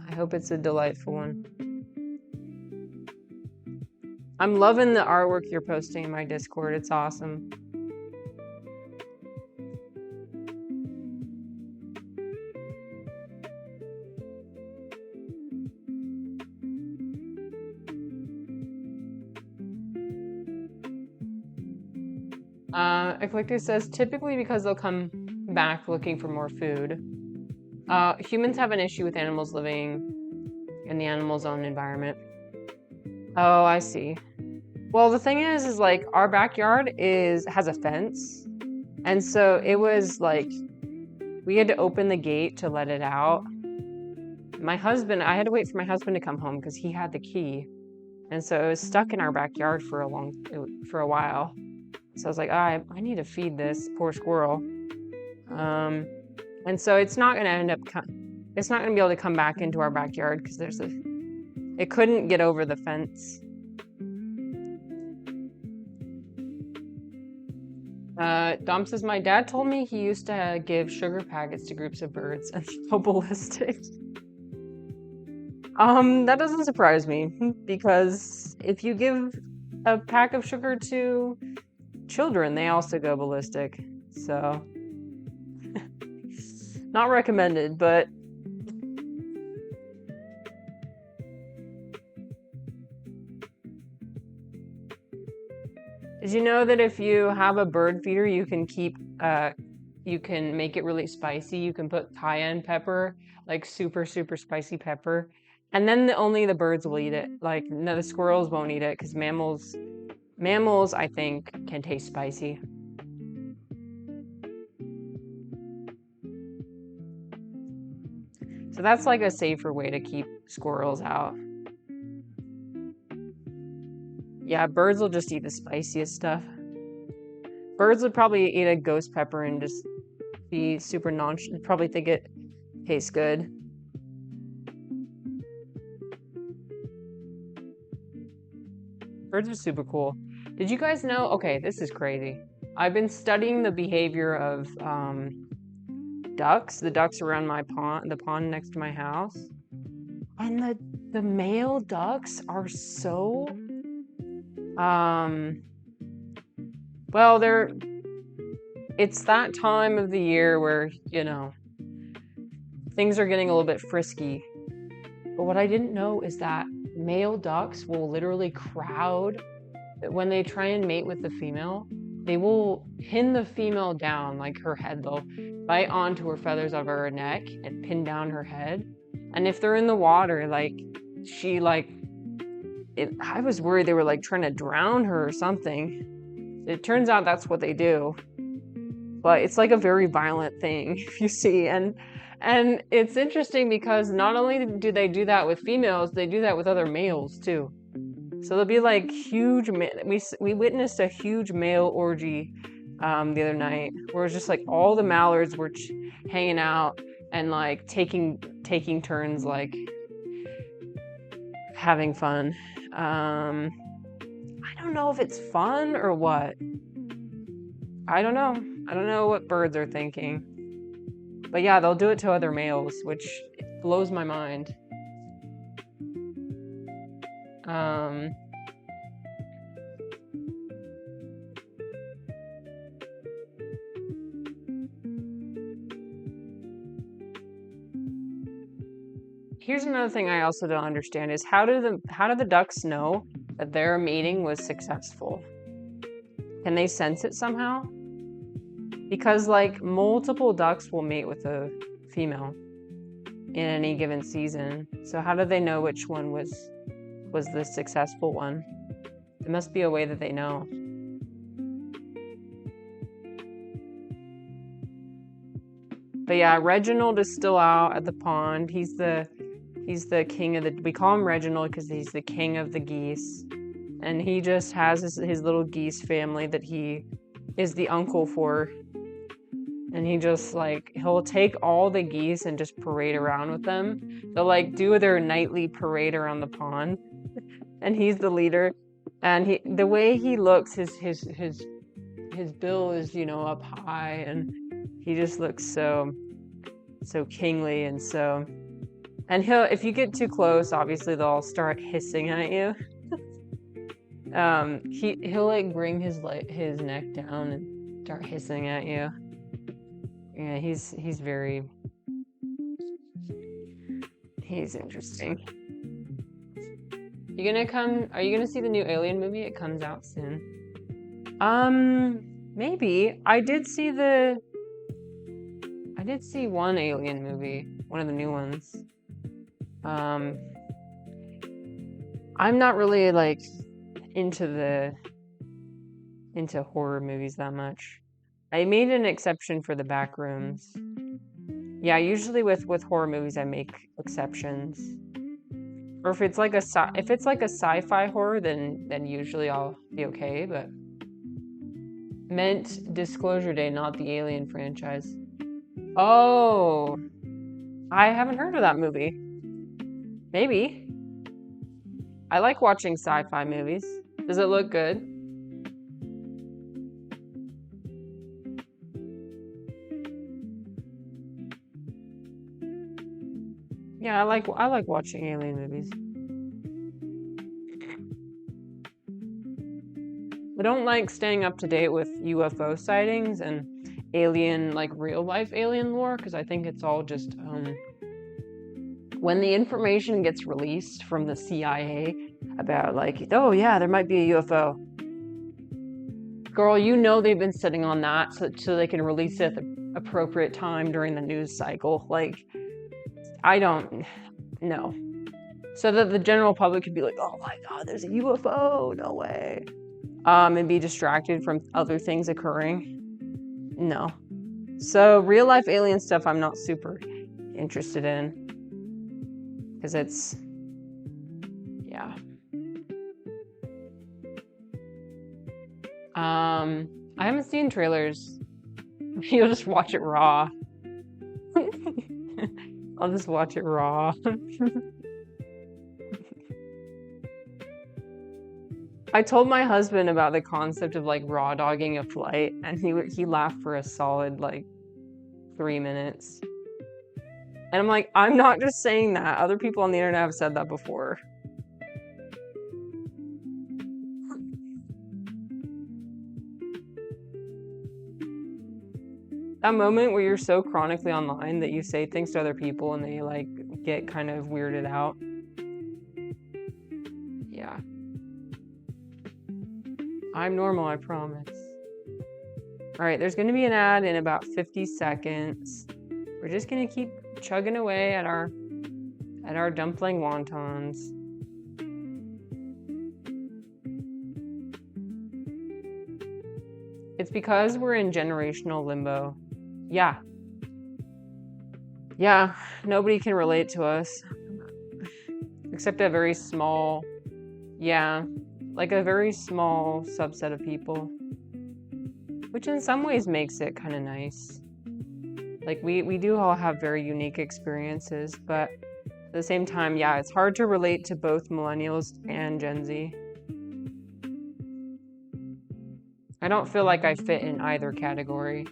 I hope it's a delightful one. I'm loving the artwork you're posting in my Discord. It's awesome. Eclectic says, typically because they'll come back looking for more food. Humans have an issue with animals living in the animal's own environment. Oh, I see. Well, the thing is like our backyard has a fence. And so it was like, we had to open the gate to let it out. I had to wait for my husband to come home because he had the key. And so it was stuck in our backyard for a while. So I was like, I need to feed this poor squirrel. And so it's not going to be able to come back into our backyard because it couldn't get over the fence. Dom says, my dad told me he used to give sugar packets to groups of birds and go ballistic. That doesn't surprise me because if you give a pack of sugar to children, they also go ballistic. So, not recommended, but did you know that if you have a bird feeder, you can make it really spicy. You can put cayenne pepper, like super, super spicy pepper. And then only the birds will eat it. Like, no, the squirrels won't eat it because mammals, I think, can taste spicy. So that's like a safer way to keep squirrels out. Yeah, birds will just eat the spiciest stuff. Birds would probably eat a ghost pepper and just be super nonchalant, probably think it tastes good. Birds are super cool. Did you guys know? Okay, this is crazy. I've been studying the behavior of ducks. The ducks around the pond next to my house, and the male ducks are so well, it's that time of the year where, you know, things are getting a little bit frisky. But what I didn't know is that male ducks will literally crowd. When they try and mate with the female, they will pin the female down, like her head. They'll bite onto her feathers of her neck and pin down her head. And if they're in the water, I was worried they were like trying to drown her or something. It turns out that's what they do. But it's like a very violent thing, if you see. And it's interesting because not only do they do that with females, they do that with other males too. So there'll be like huge. We witnessed a huge male orgy the other night, where it's just like all the mallards were hanging out and like taking turns like having fun. I don't know if it's fun or what. I don't know what birds are thinking. But yeah, they'll do it to other males, which blows my mind. Um, Here's another thing I also don't understand is how do the ducks know that their mating was successful? Can they sense it somehow? Because like multiple ducks will mate with a female in any given season. So how do they know which one was the successful one? There must be a way that they know. But yeah, Reginald is still out at the pond. He's the king of we call him Reginald because he's the king of the geese. And he just has his little geese family that he is the uncle for. And he just like, he'll take all the geese and just parade around with them. They'll like do their nightly parade around the pond. And he's the leader. And the way he looks, his bill is, up high, and he just looks so kingly and so. And if you get too close, obviously they'll all start hissing at you. He'll like bring his neck down and start hissing at you. Yeah, he's interesting. Are you gonna see the new Alien movie? It comes out soon. Maybe. I did see one Alien movie, one of the new ones. I'm not really like into horror movies that much. I made an exception for the Backrooms. Yeah, usually with horror movies I make exceptions. Or if it's like a sci-fi horror, then usually I'll be okay. But meant Disclosure Day, not the Alien franchise. Oh, I haven't heard of that movie. Maybe. I like watching sci-fi movies. Does it look good? Yeah, I like watching alien movies. I don't like staying up to date with UFO sightings and alien, like real life alien lore, because I think it's all just when the information gets released from the CIA about like, oh yeah, there might be a UFO. Girl, they've been sitting on that so they can release it at the appropriate time during the news cycle. Like, I don't know. So that the general public could be like, oh my God, there's a UFO, no way. And be distracted from other things occurring. No. So real life alien stuff I'm not super interested in. Because it's, yeah. I haven't seen trailers. You'll just watch it raw. I'll just watch it raw. I told my husband about the concept of like raw dogging a flight, and he laughed for a solid like 3 minutes. And I'm like, I'm not just saying that. Other people on the internet have said that before. That moment where you're so chronically online that you say things to other people and they like get kind of weirded out. Yeah. I'm normal, I promise. All right, there's going to be an ad in about 50 seconds. We're just going to keep chugging away at our dumpling wontons. It's because we're in generational limbo. Yeah, nobody can relate to us. Except a very small, like a very small subset of people. Which in some ways makes it kind of nice. Like, we do all have very unique experiences, but at the same time, it's hard to relate to both millennials and Gen Z. I don't feel like I fit in either category.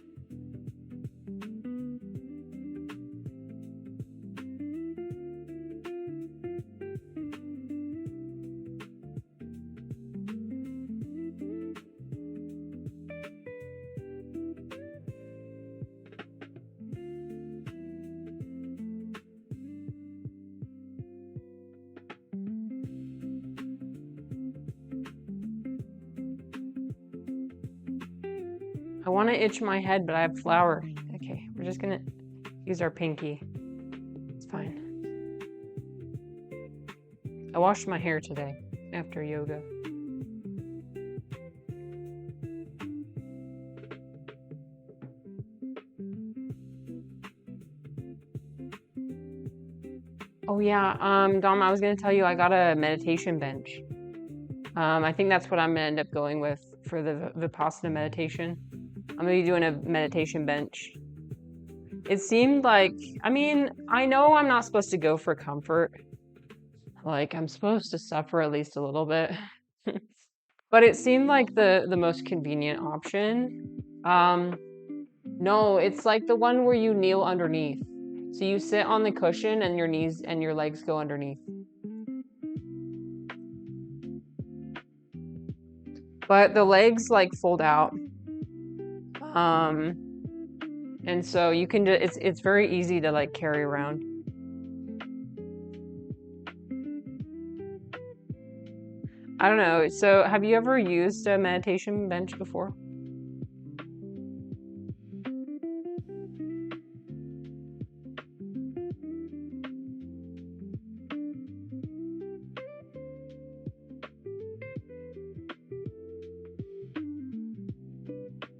I want to itch my head, but I have flour. Okay, we're just gonna use our pinky. It's fine. I washed my hair today after yoga. Oh yeah, Dom, I was gonna tell you I got a meditation bench. I think that's what I'm gonna end up going with for the vipassana meditation. I'm gonna be doing a meditation bench. It seemed like, I mean, I know I'm not supposed to go for comfort. Like, I'm supposed to suffer at least a little bit. But it seemed like the most convenient option. No, it's like the one where you kneel underneath. So you sit on the cushion and your knees and your legs go underneath. But the legs like fold out. And so you can just, it's very easy to like carry around. I don't know. So have you ever used a meditation bench before?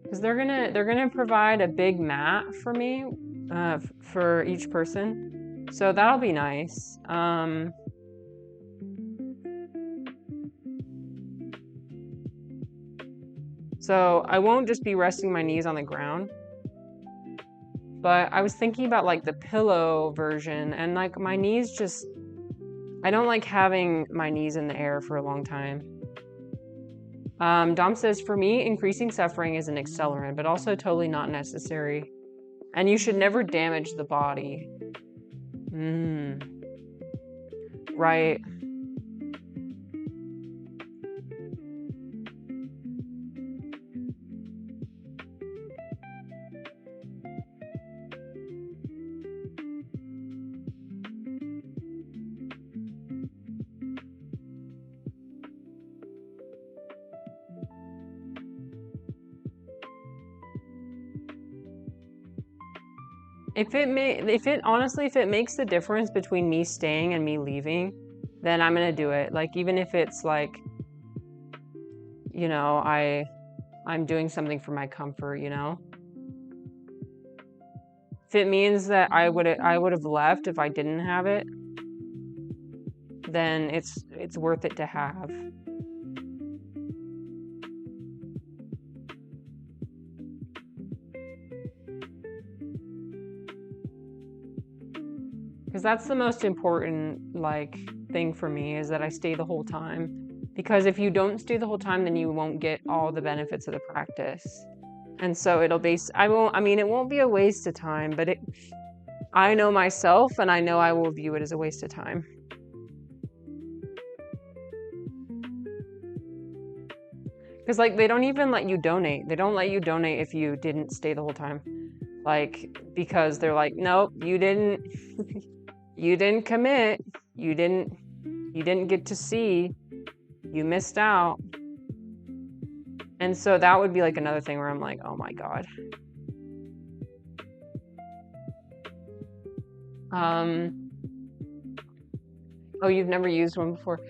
Because they're gonna provide a big mat for me, for each person, so that'll be nice. So I won't just be resting my knees on the ground, but I was thinking about like the pillow version, and like my knees just, I don't like having my knees in the air for a long time. Dom says, for me, increasing suffering is an accelerant, but also totally not necessary. And you should never damage the body. Right. If it makes the difference between me staying and me leaving, then I'm gonna do it. Like, even if it's like, you know, I'm doing something for my comfort, you know? If it means that I would have left if I didn't have it, then it's worth it to have. Because that's the most important like thing for me, is that I stay the whole time. Because if you don't stay the whole time, then you won't get all the benefits of the practice. And so it won't be a waste of time, but I know myself, and I know I will view it as a waste of time. Because like they don't even let you donate. They don't let you donate if you didn't stay the whole time. Like, because they're like, nope, you didn't commit. You didn't get to see. You missed out. And so that would be like another thing where I'm like, oh my God. Oh, you've never used one before?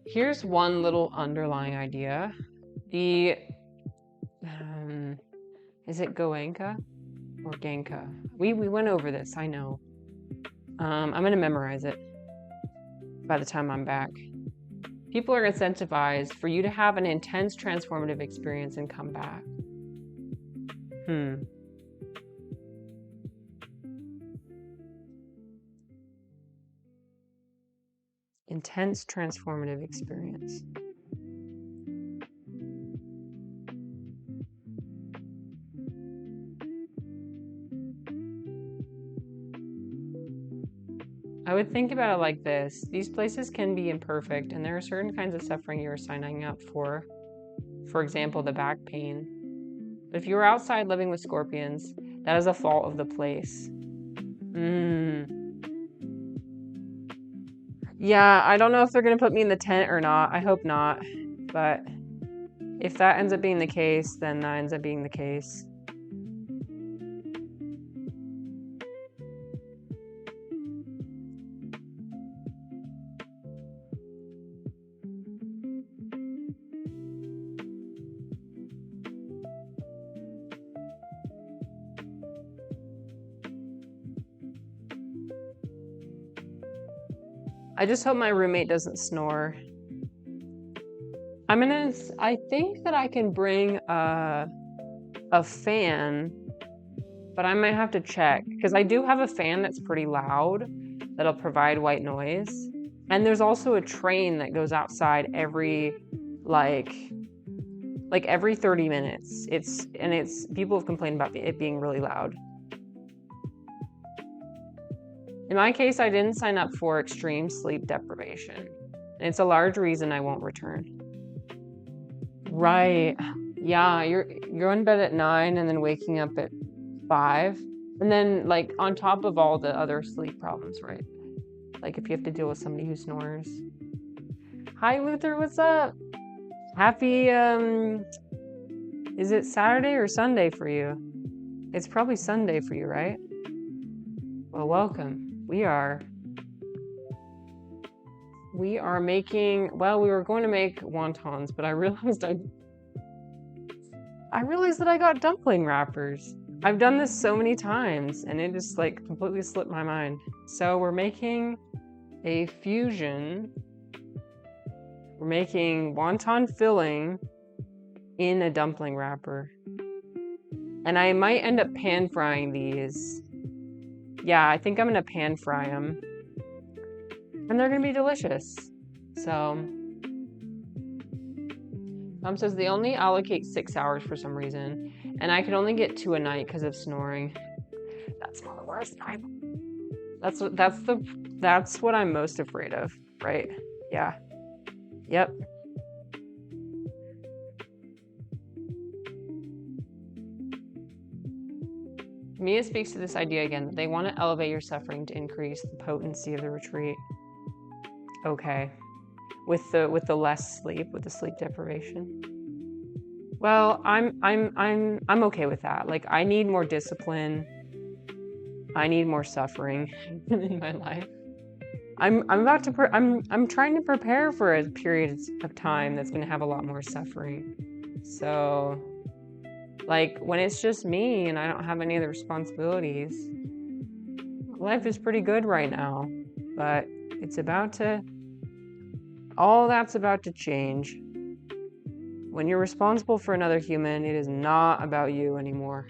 Here's one little underlying idea. Is it Goenka or Genka? We went over this, I know. I'm gonna memorize it by the time I'm back. People are incentivized for you to have an intense transformative experience and come back. Intense transformative experience. I would think about it like this. These places can be imperfect, and there are certain kinds of suffering you are signing up for. For example, the back pain. But if you were outside living with scorpions, that is a fault of the place. Yeah, I don't know if they're going to put me in the tent or not. I hope not. But if that ends up being the case, then that ends up being the case. I just hope my roommate doesn't snore. I think that I can bring a fan, but I might have to check because I do have a fan that's pretty loud that'll provide white noise. And there's also a train that goes outside every like every 30 minutes. It's people have complained about it being really loud. In my case, I didn't sign up for extreme sleep deprivation. And it's a large reason I won't return. Right. Yeah, you're going to bed at 9 and then waking up at 5. And then like on top of all the other sleep problems, right? Like if you have to deal with somebody who snores. Hi Luther, what's up? Happy is it Saturday or Sunday for you? It's probably Sunday for you, right? Well, welcome. We are making, well, we were going to make wontons, but I realized that I got dumpling wrappers. I've done this so many times and it just like completely slipped my mind. So we're making a fusion. We're making wonton filling in a dumpling wrapper. And I might end up pan frying these. Yeah, I think I'm gonna pan fry them. And they're gonna be delicious. So, Mom says they only allocate 6 hours for some reason. And I could only get 2 a night because of snoring. That's the worst time. That's what I'm most afraid of, right? Yeah. Yep. Mia speaks to this idea again that they want to elevate your suffering to increase the potency of the retreat. Okay. With the less sleep, with the sleep deprivation. Well, I'm okay with that. Like I need more discipline. I need more suffering in my life. I'm trying to prepare for a period of time that's going to have a lot more suffering. So like when it's just me and I don't have any other responsibilities, life is pretty good right now, but all that's about to change. When you're responsible for another human, it is not about you anymore.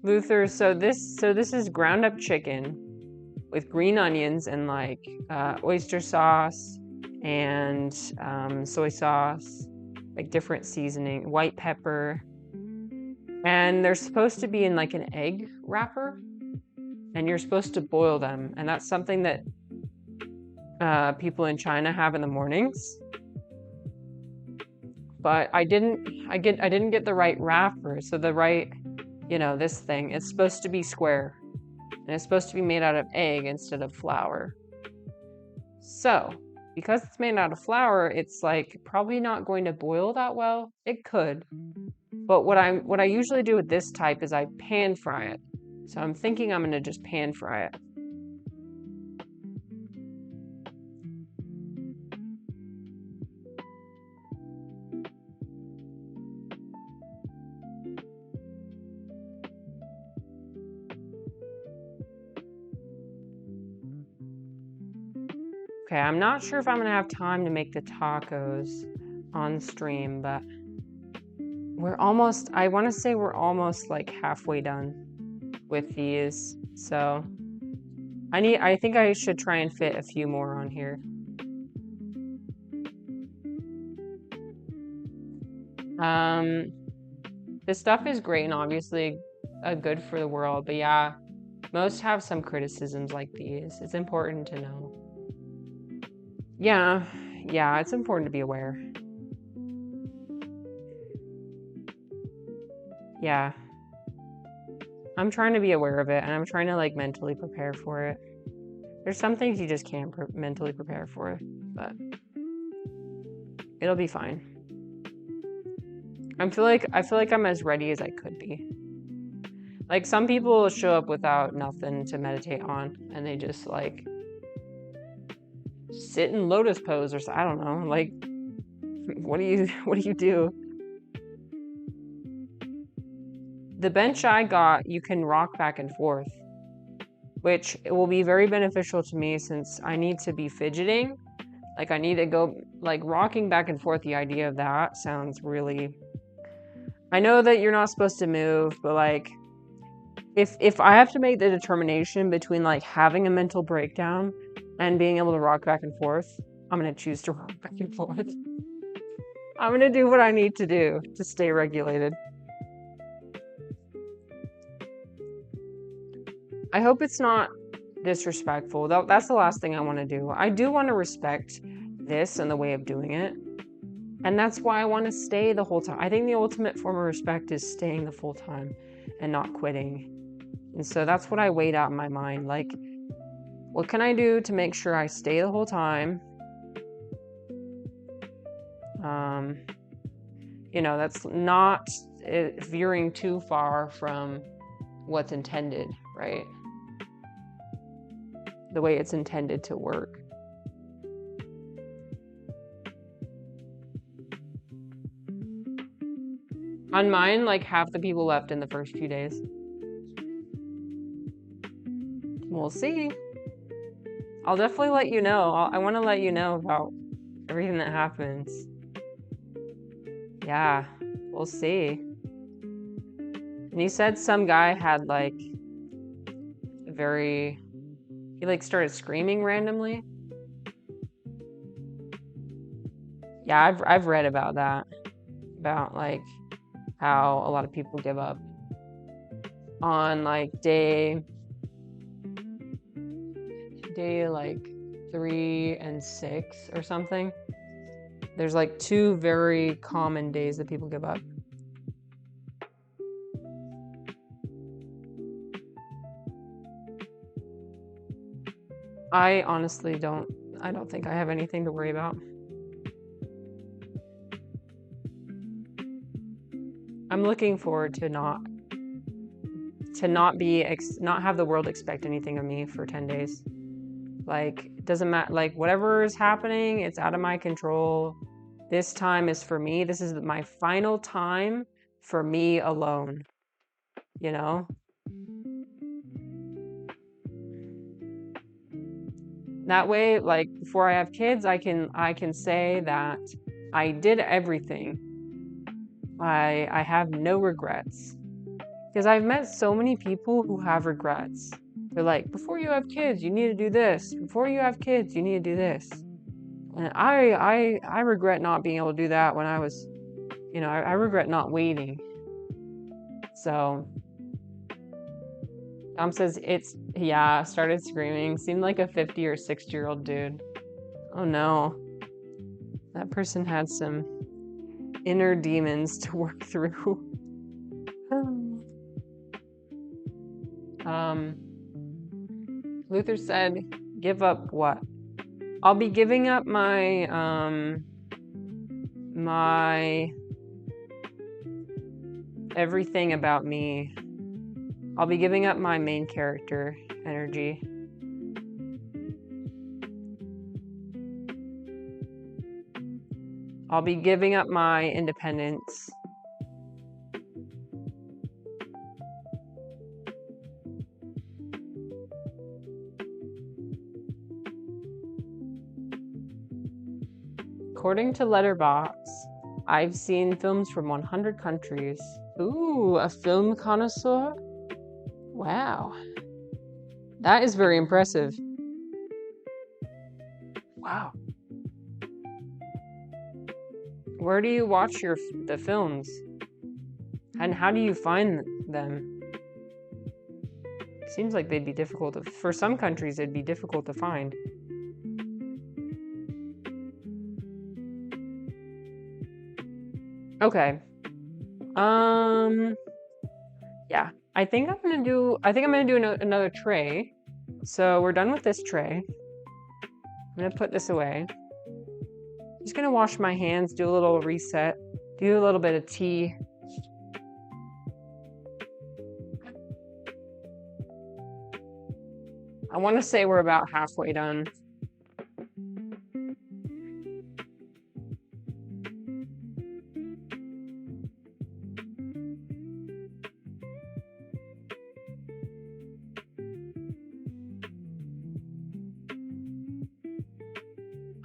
Luther, so this is ground up chicken with green onions and like oyster sauce and soy sauce, like different seasoning, white pepper. And they're supposed to be in like an egg wrapper and you're supposed to boil them. And that's something that people in China have in the mornings. But I didn't get the right wrapper. So the right, this thing, it's supposed to be square and it's supposed to be made out of egg instead of flour. So because it's made out of flour, it's like probably not going to boil that well. It could, but what I usually do with this type is I pan fry it. So I'm thinking I'm gonna just pan fry it. Okay, I'm not sure if I'm gonna have time to make the tacos on stream, but I wanna say we're almost like halfway done with these. So I think I should try and fit a few more on here. This stuff is great and obviously good for the world, but yeah, most have some criticisms like these. It's important to know. Yeah, it's important to be aware. Yeah. I'm trying to be aware of it, and I'm trying to, like, mentally prepare for it. There's some things you just can't mentally prepare for, but it'll be fine. I feel like I'm as ready as I could be. Like, some people show up without nothing to meditate on, and they just, like, sit in lotus pose or I don't know. Like, what do you do? the bench I got, you can rock back and forth, which will be very beneficial to me since I need to be fidgeting. Like I need to go, like rocking back and forth, the idea of that sounds really, I know that you're not supposed to move, but like, if I have to make the determination between like having a mental breakdown and being able to rock back and forth, I'm going to choose to rock back and forth. I'm going to do what I need to do to stay regulated. I hope it's not disrespectful. That's the last thing I want to do. I do want to respect this and the way of doing it. And that's why I want to stay the whole time. I think the ultimate form of respect is staying the full time and not quitting. And so that's what I weighed out in my mind. Like, what can I do to make sure I stay the whole time? That's not veering too far from what's intended, right? The way it's intended to work. On mine, like half the people left in the first few days. We'll see. I'll definitely let you know. I want to let you know about everything that happens. Yeah, we'll see. And he said some guy had like he like started screaming randomly. Yeah, I've read about that. About like how a lot of people give up on like day like 3 and 6 or something. There's like 2 very common days that people give up. I honestly don't think I have anything to worry about. I'm looking forward to not have the world expect anything of me for 10 days. Like, it doesn't matter, like whatever is happening, it's out of my control. This time is for me. This is my final time for me alone. You know? That way, like before I have kids, I can say that I did everything. I have no regrets. Because I've met so many people who have regrets. They're like, before you have kids, you need to do this. Before you have kids, you need to do this. And I regret not being able to do that when I was, I regret not waiting. So, says started screaming. Seemed like a 50 or 60-year-old dude. Oh no. That person had some inner demons to work through. Luther said, give up what? I'll be giving up my everything about me. I'll be giving up my main character energy. I'll be giving up my independence. According to Letterboxd, I've seen films from 100 countries. Ooh, a film connoisseur? Wow. That is very impressive. Wow. Where do you watch the films? And how do you find them? Seems like they'd be difficult for some countries it'd be difficult to find. Okay. Yeah. I think I'm gonna do another tray. So we're done with this tray. I'm gonna put this away. Just gonna wash my hands, do a little reset, do a little bit of tea. I want to say we're about halfway done.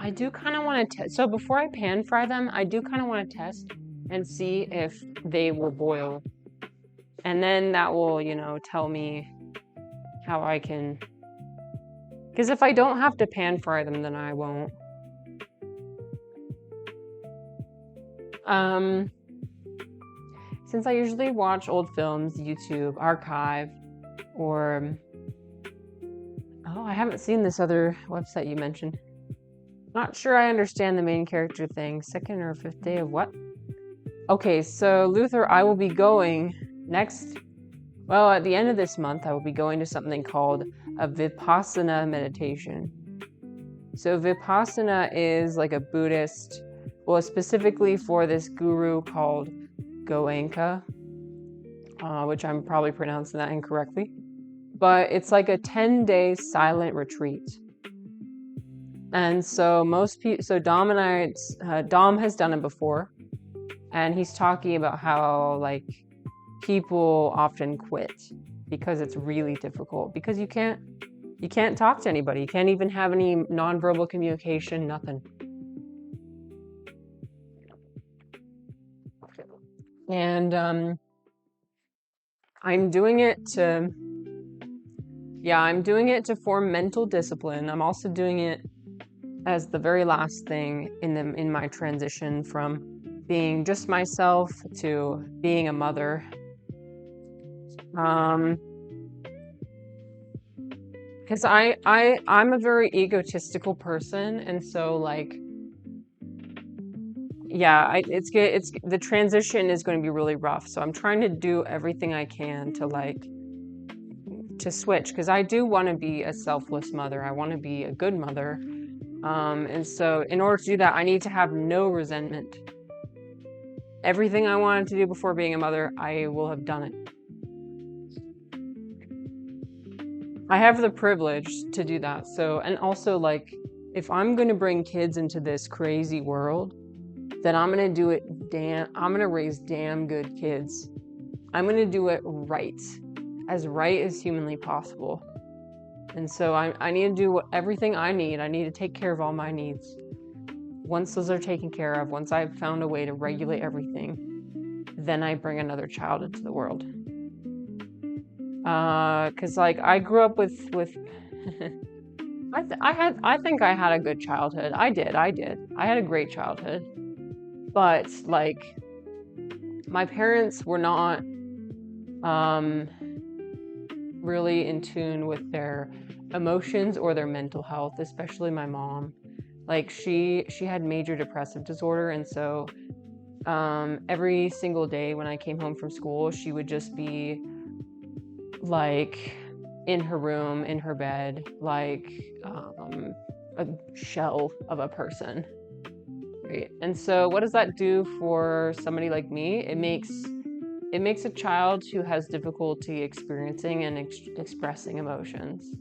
I do kind of want to test. So before I pan fry them, I do kind of want to test and see if they will boil. And then that will, tell me how I can. Because if I don't have to pan fry them, then I won't. Since I usually watch old films, YouTube, Archive, or I haven't seen this other website you mentioned. Not sure I understand the main character thing. Second or fifth day of what? Okay, so Luther, I will be going at the end of this month, I will be going to something called a vipassana meditation. So vipassana is like a Buddhist, specifically for this guru called Goenka, which I'm probably pronouncing that incorrectly. But it's like a 10-day silent retreat. And so Dom has done it before, and he's talking about how like people often quit because it's really difficult, because you can't talk to anybody. You can't even have any nonverbal communication, nothing. And I'm doing it to form mental discipline. I'm also doing it as the very last thing in my transition from being just myself to being a mother. Because I'm a very egotistical person, and so like, yeah, the transition is going to be really rough. So I'm trying to do everything I can to switch, because I do want to be a selfless mother. I want to be a good mother. And so in order to do that, I need to have no resentment. Everything I wanted to do before being a mother, I will have done it. I have the privilege to do that. So, and also like, if I'm going to bring kids into this crazy world, then I'm going to raise damn good kids. I'm going to do it right as humanly possible. And so I need to do everything I need. I need to take care of all my needs. Once those are taken care of, once I've found a way to regulate everything, then I bring another child into the world. Cause like I grew up with I think I had a good childhood. I did. I had a great childhood. But like my parents were not really in tune with their emotions or their mental health, especially my mom. Like she had major depressive disorder, and so every single day when I came home from school, she would just be like in her room, in her bed, like a shell of a person. Right? And so what does that do for somebody like me? It makes a child who has difficulty experiencing and expressing emotions.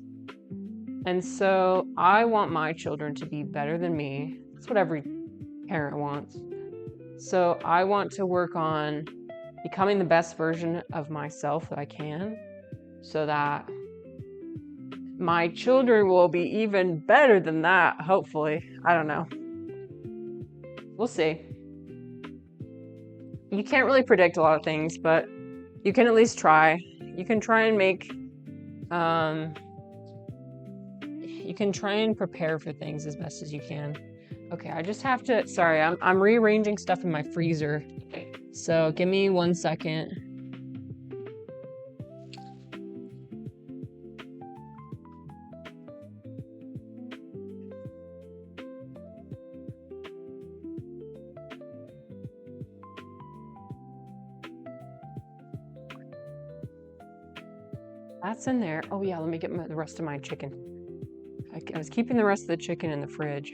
And so I want my children to be better than me. That's what every parent wants. So I want to work on becoming the best version of myself that I can, so that my children will be even better than that, hopefully. I don't know. We'll see. You can't really predict a lot of things, but you can at least try. You can try and you can try and prepare for things as best as you can. Okay, I just have to, sorry, I'm rearranging stuff in my freezer. So give me 1 second. That's in there. Oh yeah, let me get the rest of my chicken. I was keeping the rest of the chicken in the fridge.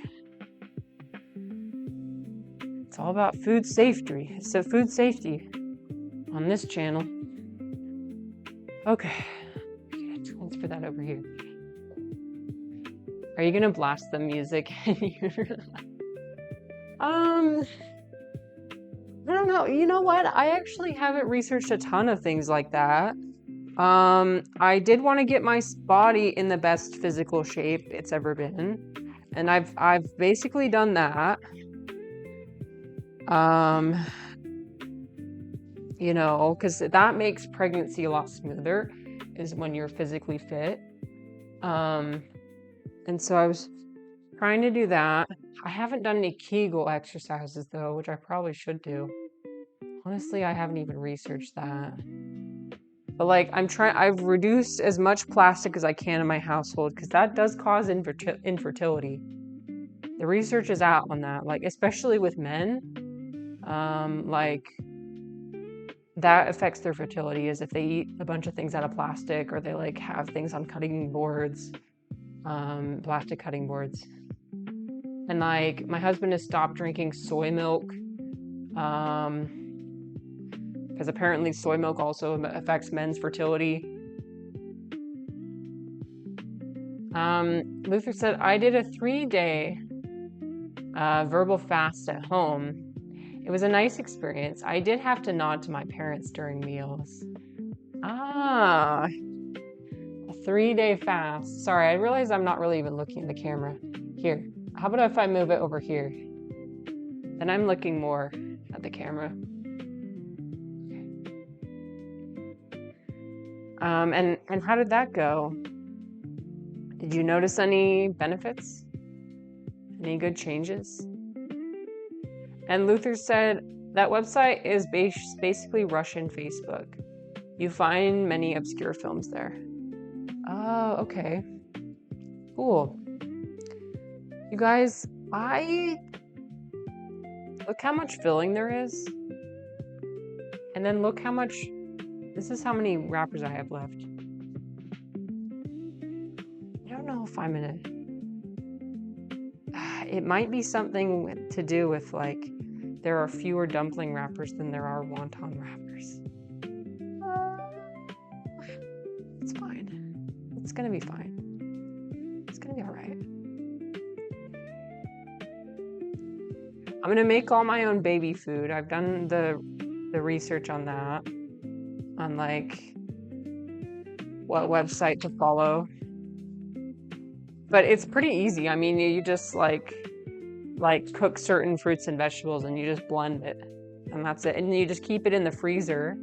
It's all about food safety. So food safety on this channel. Okay, transfer that over here. Are you gonna blast the music? I don't know. You know what? I actually haven't researched a ton of things like that. I did want to get my body in the best physical shape it's ever been. And I've basically done that. Because that makes pregnancy a lot smoother, is when you're physically fit. And so I was trying to do that. I haven't done any Kegel exercises though, which I probably should do. Honestly, I haven't even researched that. But like I've reduced as much plastic as I can in my household, because that does cause infertility. The research is out on that, like especially with men. Like that affects their fertility, is if they eat a bunch of things out of plastic, or they like have things on cutting boards, plastic cutting boards. And like my husband has stopped drinking soy milk, because apparently soy milk also affects men's fertility. Luther said, I did a 3-day verbal fast at home. It was a nice experience. I did have to nod to my parents during meals. A 3-day fast. Sorry, I realize I'm not really even looking at the camera. Here, how about if I move it over here? Then I'm looking more at the camera. And how did that go? Did you notice any benefits? Any good changes? And Luther said that website is basically Russian Facebook. You find many obscure films there. Oh, okay. Cool. You guys, look how much filling there is. And then look how much, this is how many wrappers I have left. I don't know if I'm gonna, it might be something to do with like, there are fewer dumpling wrappers than there are wonton wrappers. It's fine. It's gonna be fine. It's gonna be all right. I'm gonna make all my own baby food. I've done the research on that, on like what website to follow. But it's pretty easy. I mean, you just like cook certain fruits and vegetables and you just blend it, and that's it. And you just keep it in the freezer.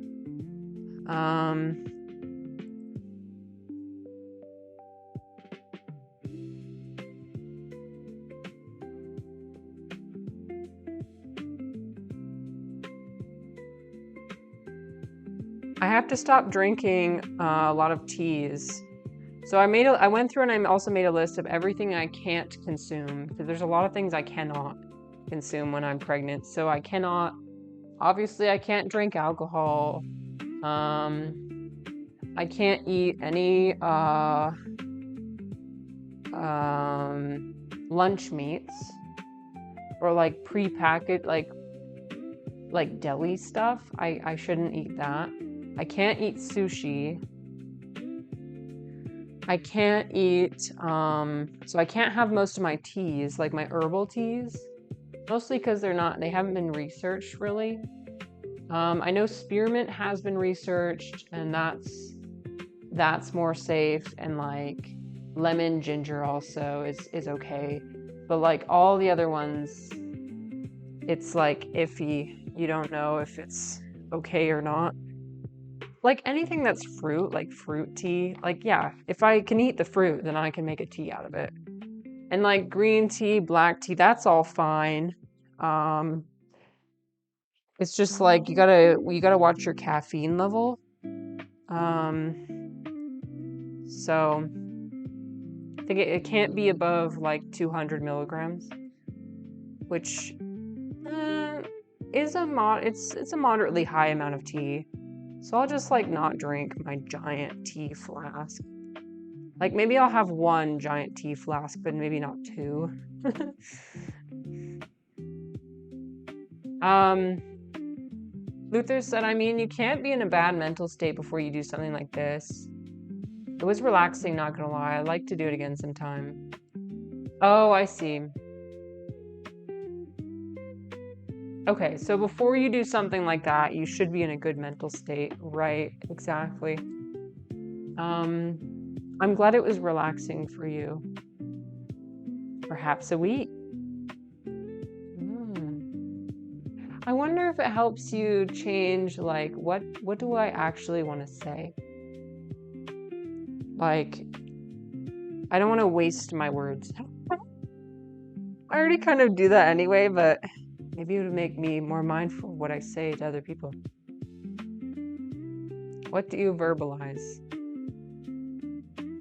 I have to stop drinking a lot of teas. So I went through and I also made a list of everything I can't consume, because there's a lot of things I cannot consume when I'm pregnant. So obviously I can't drink alcohol. I can't eat any lunch meats or like prepackaged like deli stuff. I shouldn't eat that. I can't eat sushi. I can't eat, so I can't have most of my teas, like my herbal teas, mostly because they haven't been researched really. I know spearmint has been researched, and that's more safe, and like lemon ginger also is okay. But like all the other ones, it's like iffy. You don't know if it's okay or not. Like anything that's fruit, like fruit tea, like yeah, if I can eat the fruit, then I can make a tea out of it. And like green tea, black tea, that's all fine. It's just like you gotta watch your caffeine level. So I think it can't be above like 200 milligrams, which is it's a moderately high amount of tea. So I'll just like not drink my giant tea flask. Like maybe I'll have one giant tea flask, but maybe not two. Luther said, I mean, you can't be in a bad mental state before you do something like this. It was relaxing, not gonna lie. I'd like to do it again sometime. Oh, I see. Okay, so before you do something like that, you should be in a good mental state. Right, exactly. I'm glad it was relaxing for you. perhaps a week. I wonder if it helps you change, like, what do I actually want to say? Like, I don't want to waste my words. I already kind of do that anyway, but maybe it would make me more mindful of what I say to other people. What do you verbalize?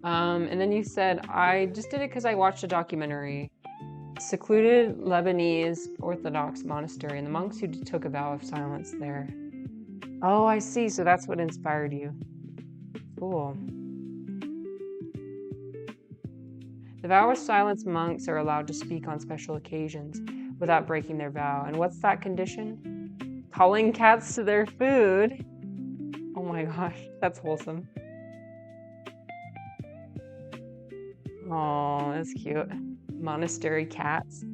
And then you said, I just did it because I watched a documentary. Secluded Lebanese Orthodox monastery, and the monks who took a vow of silence there. Oh, I see. So that's what inspired you. Cool. The vow of silence monks are allowed to speak on special occasions without breaking their vow. And what's that condition? Calling cats to their food. Oh my gosh, that's wholesome. Oh, that's cute. Monastery cats.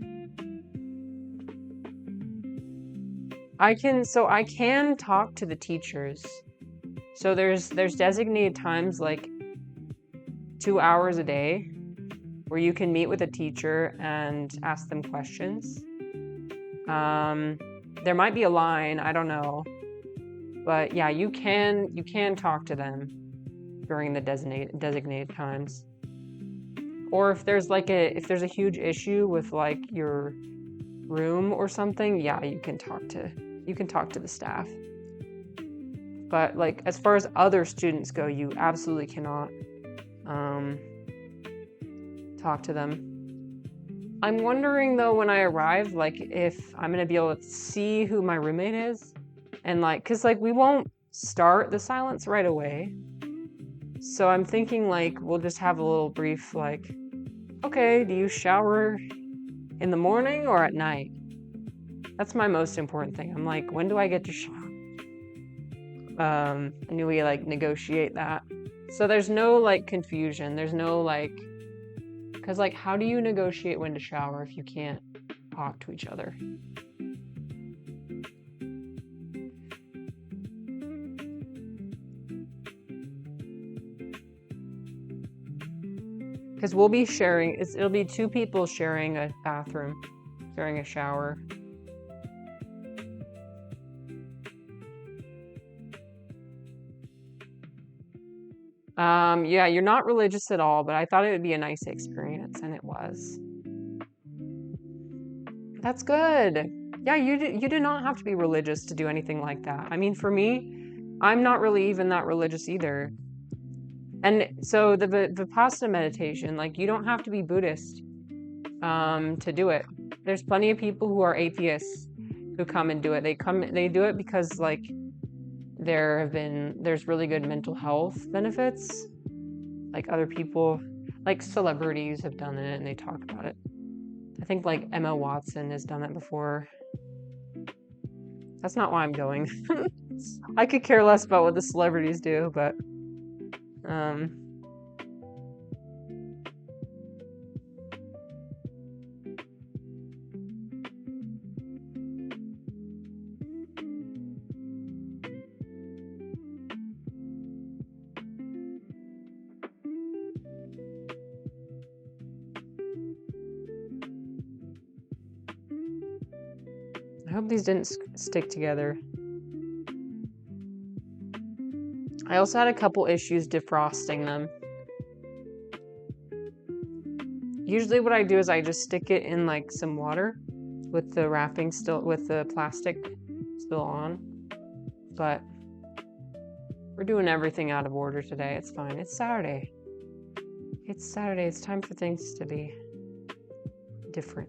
I can talk to the teachers. So there's designated times, like 2 hours a day, where you can meet with a teacher and ask them questions. There might be a line, I don't know. But yeah, you can talk to them during the designated times. Or if there's a huge issue with like your room or something, yeah, you can talk to the staff. But like as far as other students go, you absolutely cannot talk to them. I'm wondering though when I arrive, like if I'm gonna be able to see who my roommate is, and like, cause like we won't start the silence right away. So I'm thinking like we'll just have a little brief like, okay, do you shower in the morning or at night? That's my most important thing. I'm like, when do I get to shower? And we like negotiate that. So there's no like confusion. There's no like, cause like how do you negotiate when to shower if you can't talk to each other? Because we'll be sharing, it'll be 2 people sharing a bathroom, sharing a shower. Yeah, you're not religious at all, but I thought it would be a nice experience, and it was. That's good. Yeah, you do not have to be religious to do anything like that. I mean, for me, I'm not really even that religious either. And so the vipassana meditation, like you don't have to be Buddhist to do it. There's plenty of people who are atheists who come and do it. They do it because like there's really good mental health benefits. Like other people, like celebrities have done it and they talk about it. I think like Emma Watson has done it before. That's not why I'm going. I could care less about what the celebrities do, but I hope these didn't stick together. I also had a couple issues defrosting them. Usually what I do is I just stick it in like some water with the wrapping still, with the plastic still on. But we're doing everything out of order today. It's fine. It's Saturday. It's Saturday. It's time for things to be different.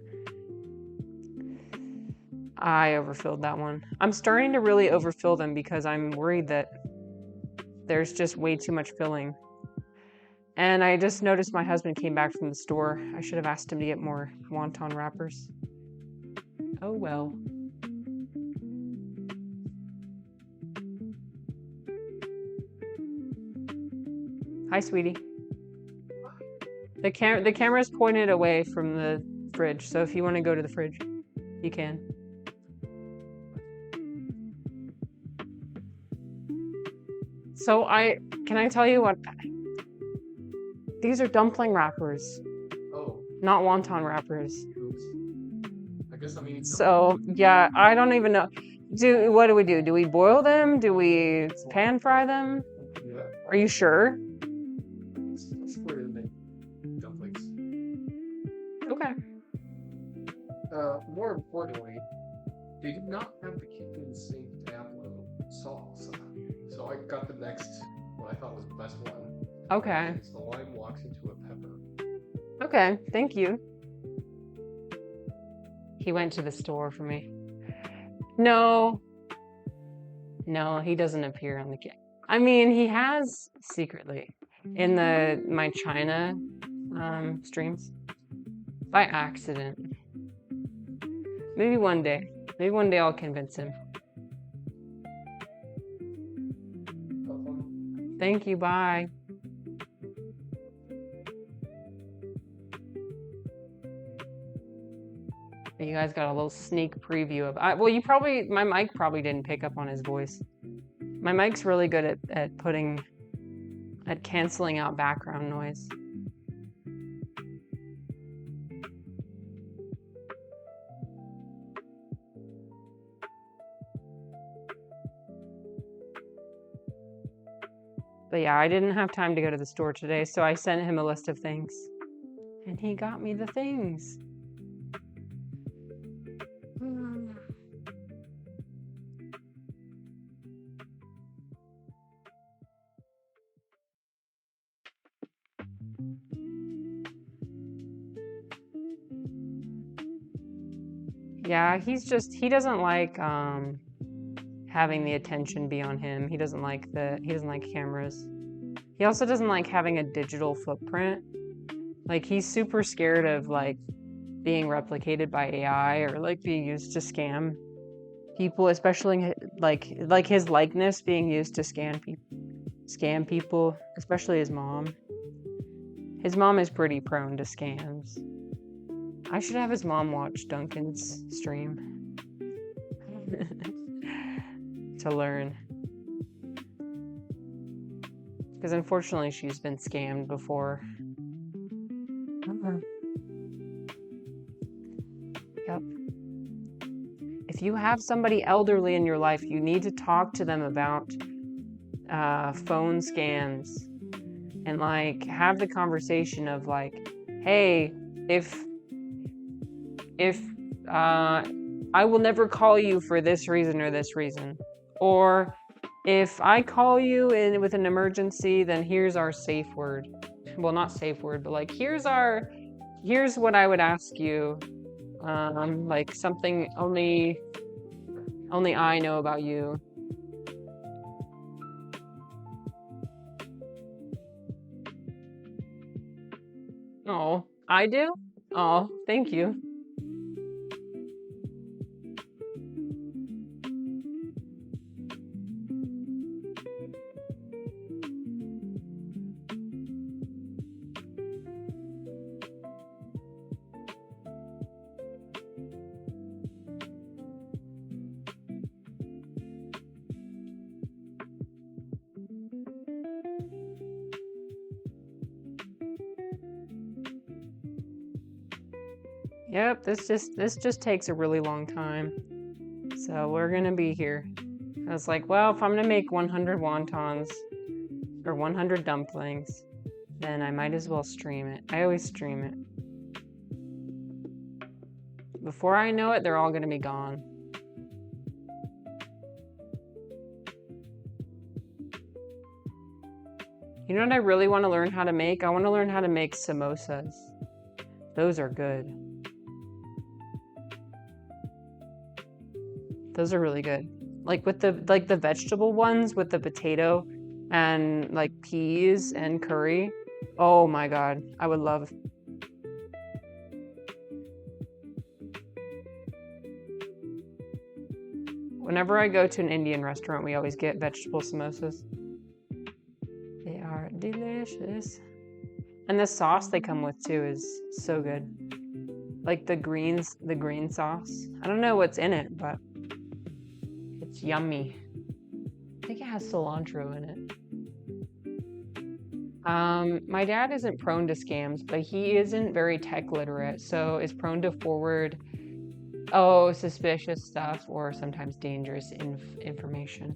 I overfilled that one. I'm starting to really overfill them because I'm worried that there's just way too much filling. And I just noticed my husband came back from the store. I should have asked him to get more wonton wrappers. Oh well. Hi, sweetie. The camera's pointed away from the fridge, so if you want to go to the fridge, you can. So can I tell you what? These are dumpling wrappers. Oh. not wonton wrappers. Oops. I guess I'm eating So yeah, I don't even know. What do we do? Do we boil them? Do we pan fry them? Yeah. Are you sure? Let's put it in the dumplings. Okay. More importantly, they did not have the kitchen sink tableau sauce. So I got the next, what I thought was the best one. Okay. It's the lime walks into a pepper. Okay. Thank you. He went to the store for me. No, he doesn't appear on the kit. I mean, he has secretly in my China streams by accident. Maybe one day I'll convince him. Thank you. Bye. You guys got a little sneak preview of. My mic probably didn't pick up on his voice. My mic's really good at canceling out background noise. But yeah, I didn't have time to go to the store today, so I sent him a list of things. And he got me the things. Yeah, he doesn't like having the attention be on him. He doesn't like cameras. He also doesn't like having a digital footprint. Like, he's super scared of like being replicated by AI or like being used to scam people, especially like his likeness being used to scam people, especially his mom. His mom is pretty prone to scams. I should have his mom watch Duncan's stream to learn. Because unfortunately, she's been scammed before. Yep. If you have somebody elderly in your life, you need to talk to them about phone scams and like have the conversation of like, hey, if I will never call you for this reason or this reason, or if I call you with an emergency, then here's our safe word. Well, not safe word, but like here's what I would ask you. Like something only I know about you. Oh, I do? Oh, thank you. Yep, this just takes a really long time. So we're gonna be here. I was like, well, if I'm gonna make 100 wontons or 100 dumplings, then I might as well stream it. I always stream it. Before I know it, they're all gonna be gone. You know what I really want to learn how to make? I want to learn how to make samosas. Those are good. Those are really good. Like with the vegetable ones with the potato and like peas and curry. Oh my god, I would love. Whenever I go to an Indian restaurant, we always get vegetable samosas. They are delicious. And the sauce they come with too is so good. Like the green sauce. I don't know what's in it, but it's yummy. I think it has cilantro in it. My dad isn't prone to scams, but he isn't very tech literate, so is prone to forward, suspicious stuff or sometimes dangerous information.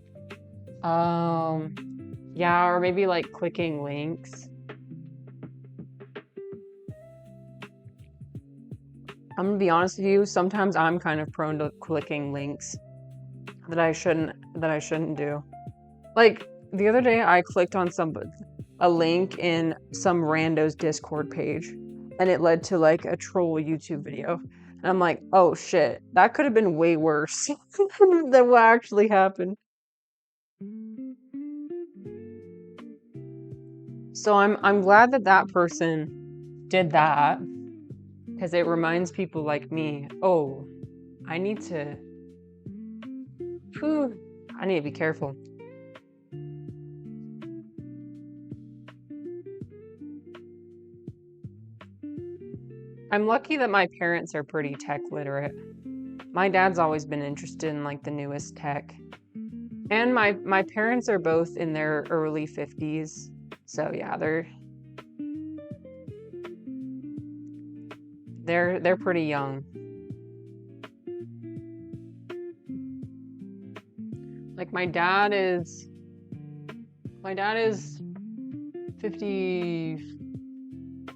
Yeah, or maybe like clicking links. I'm gonna be honest with you, sometimes I'm kind of prone to clicking links that I shouldn't do. Like the other day I clicked on a link in some rando's Discord page and it led to like a troll YouTube video. And I'm like, oh shit, that could have been way worse than what actually happened. So I'm glad that person did that, because it reminds people like me, oh, I need to be careful. I'm lucky that my parents are pretty tech literate. My dad's always been interested in like the newest tech. And my parents are both in their early 50s. So yeah, they're pretty young. Like my dad is 50, I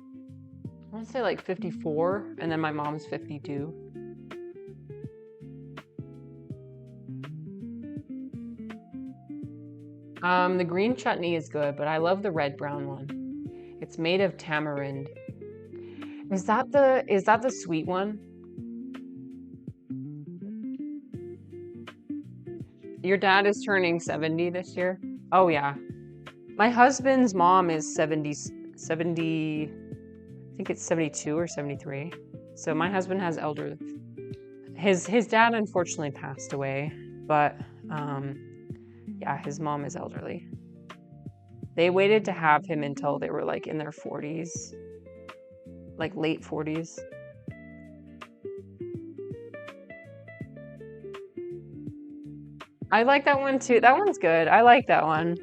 want to say like 54, and then my mom's 52. The green chutney is good, but I love the red brown one. It's made of tamarind. Is that the sweet one? Your dad is turning 70 this year? Oh yeah. My husband's mom is 70, I think it's 72 or 73. So my husband has his dad unfortunately passed away, but yeah, his mom is elderly. They waited to have him until they were like in their 40s, like late 40s. I like that one too. That one's good. I like that one.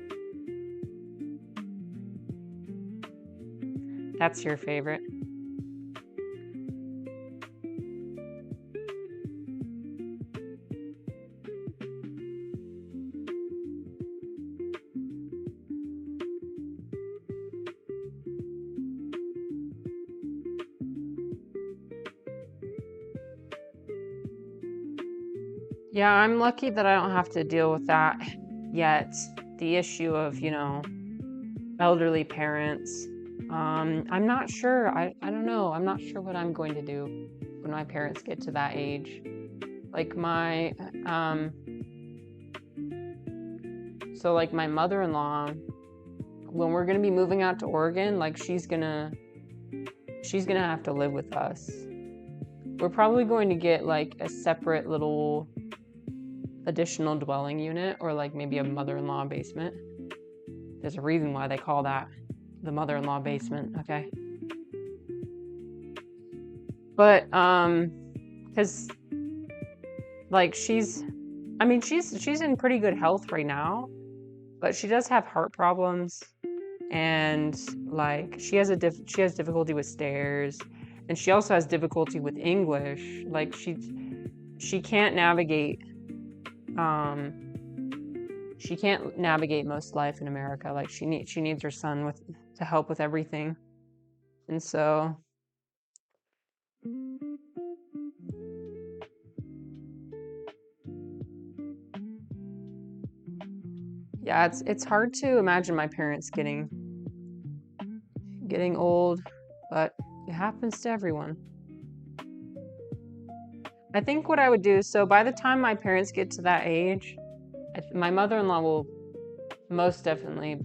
That's your favorite. Yeah, I'm lucky that I don't have to deal with that yet. The issue of, elderly parents. I'm not sure. I don't know. I'm not sure what I'm going to do when my parents get to that age. Like my mother-in-law, when we're gonna be moving out to Oregon, like she's gonna have to live with us. We're probably going to get like a separate little additional dwelling unit, or like maybe a mother-in-law basement. There's a reason why they call that the mother-in-law basement, okay? But because like she's in pretty good health right now, but she does have heart problems, and like she has difficulty with stairs, and she also has difficulty with English. Like she can't navigate most life in America. Like she needs her son to help with everything. And so yeah, it's hard to imagine my parents getting old, but it happens to everyone. I think what I would do, so by the time my parents get to that age, my mother-in-law will most definitely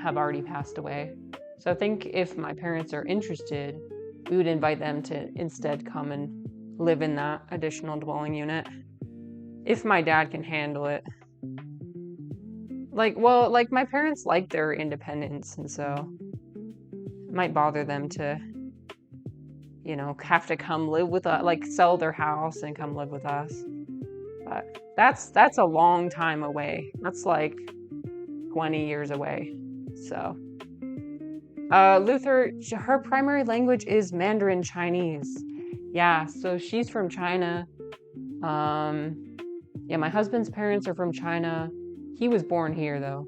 have already passed away. So I think if my parents are interested, we would invite them to instead come and live in that additional dwelling unit, if my dad can handle it. Like my parents like their independence, and so it might bother them to, have to come live with us, like sell their house and come live with us. But that's a long time away. That's like 20 years away. So Luther, her primary language is Mandarin Chinese. Yeah, so she's from China. Yeah, my husband's parents are from China. He was born here though.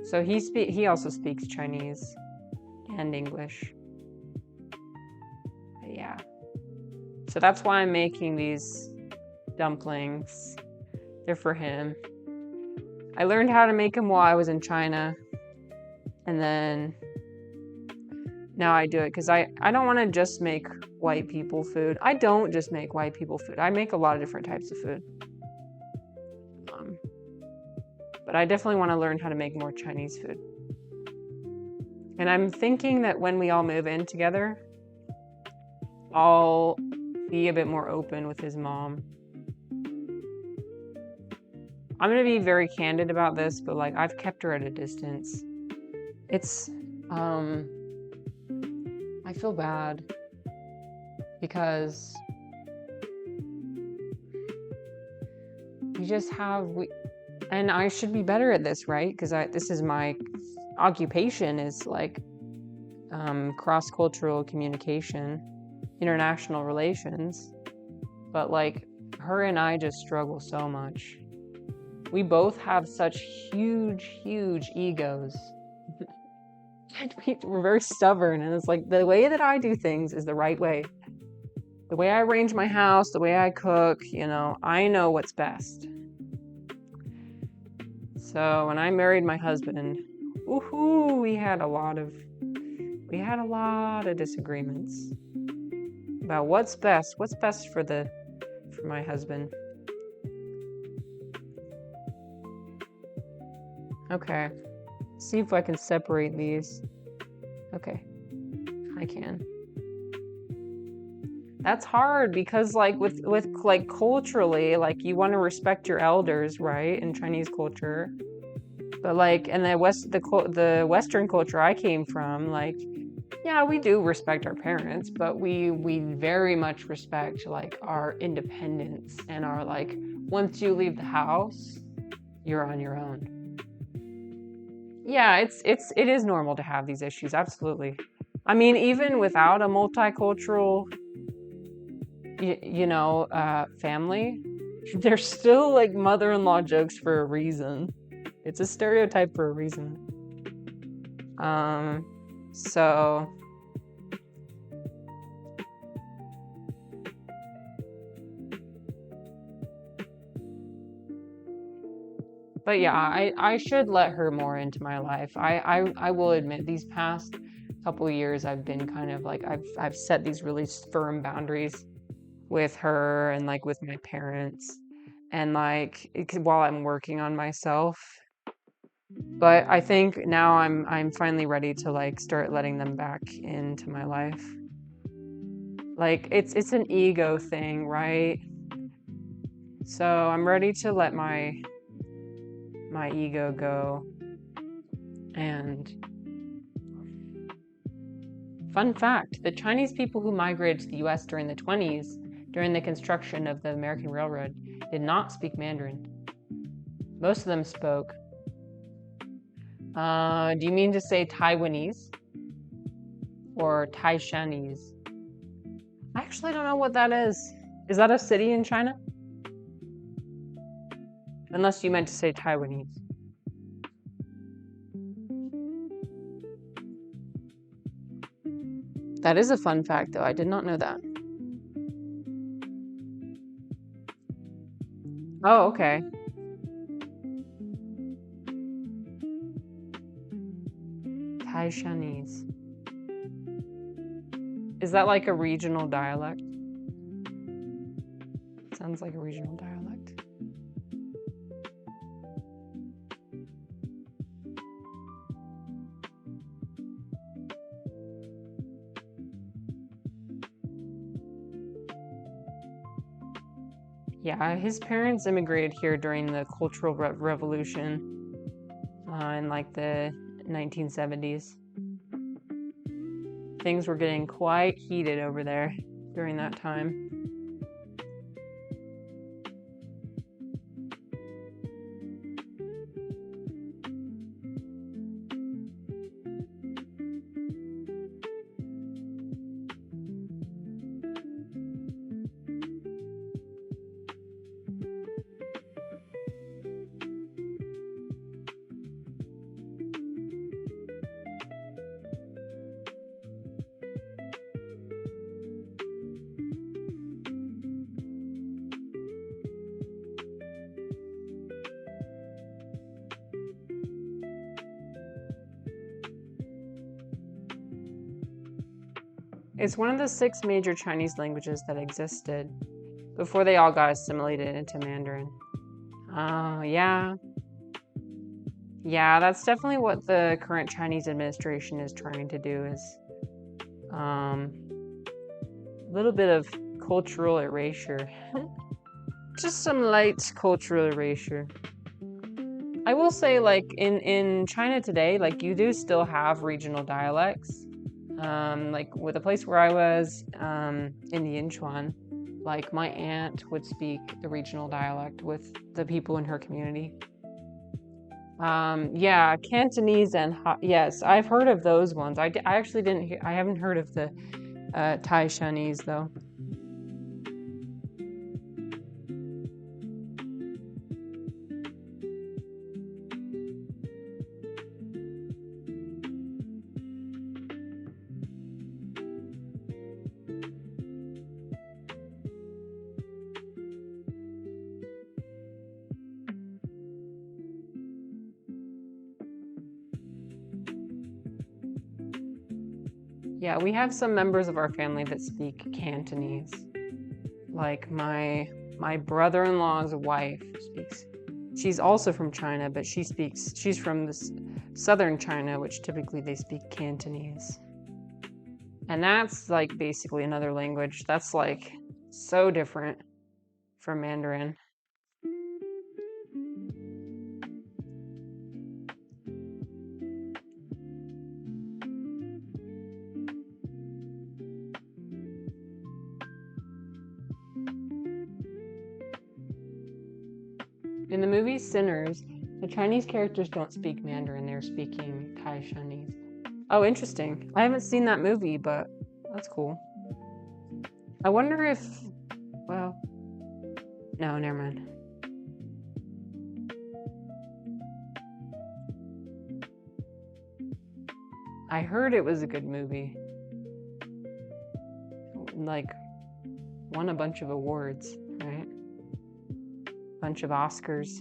So he also speaks Chinese and English. But yeah. So that's why I'm making these dumplings. They're for him. I learned how to make them while I was in China. And then now I do it because I don't want to just make white people food. I don't just make white people food. I make a lot of different types of food. But I definitely want to learn how to make more Chinese food. And I'm thinking that when we all move in together, I'll be a bit more open with his mom. I'm going to be very candid about this, but like I've kept her at a distance. It's, I feel bad because and I should be better at this, right? Because this is my occupation is like cross-cultural communication, international relations. But like her and I just struggle so much. We both have such huge egos. And we're very stubborn, and it's like the way that I do things is the right way. The way I arrange my house, the way I cook, I know what's best. So when I married my husband, we had a lot of disagreements about what's best for my husband. Okay. See if I can separate these. Okay. I can. That's hard because like with like culturally, like you want to respect your elders, right? In Chinese culture. But like in the Western culture I came from, like yeah, we do respect our parents, but we very much respect like our independence and our like once you leave the house, you're on your own. Yeah, it is normal to have these issues, absolutely. I mean, even without a multicultural family, there's still like mother-in-law jokes for a reason. It's a stereotype for a reason. So but yeah, I should let her more into my life. I will admit these past couple of years I've been kind of like I've set these really firm boundaries with her and like with my parents and like while I'm working on myself. But I think now I'm finally ready to like start letting them back into my life. Like it's an ego thing, right? So I'm ready to let my ego go. And fun fact, the Chinese people who migrated to the US during the 20s, during the construction of the American Railroad, did not speak Mandarin. Most of them spoke. Do you mean to say Taiwanese? Or Taishanese? I actually don't know what that is. Is that a city in China? Unless you meant to say Taiwanese. That is a fun fact, though. I did not know that. Oh, okay. Taishanese. Is that like a regional dialect? Sounds like a regional dialect. Yeah, his parents immigrated here during the Cultural Revolution in like the 1970s. Things were getting quite heated over there during that time. It's one of the 6 major Chinese languages that existed before they all got assimilated into Mandarin. Oh, yeah. Yeah, that's definitely what the current Chinese administration is trying to do, is a little bit of cultural erasure. Just some light cultural erasure. I will say, like, in China today, like, you do still have regional dialects. Like, with the place where I was, in the Yinchuan, like, my aunt would speak the regional dialect with the people in her community. Yeah, Cantonese and yes, I've heard of those ones. I actually didn't hear. I haven't heard of the Taishanese though. Yeah, we have some members of our family that speak Cantonese. Like my brother-in-law's wife speaks. She's also from China, but she's from this southern China, which typically they speak Cantonese. And that's like basically another language. That's like so different from Mandarin. In the movie Sinners, the Chinese characters don't speak Mandarin, they're speaking Taishanese. Oh, interesting. I haven't seen that movie, but that's cool. I wonder if, well, no, never mind. I heard it was a good movie. Like, won a bunch of awards, right? Bunch of Oscars.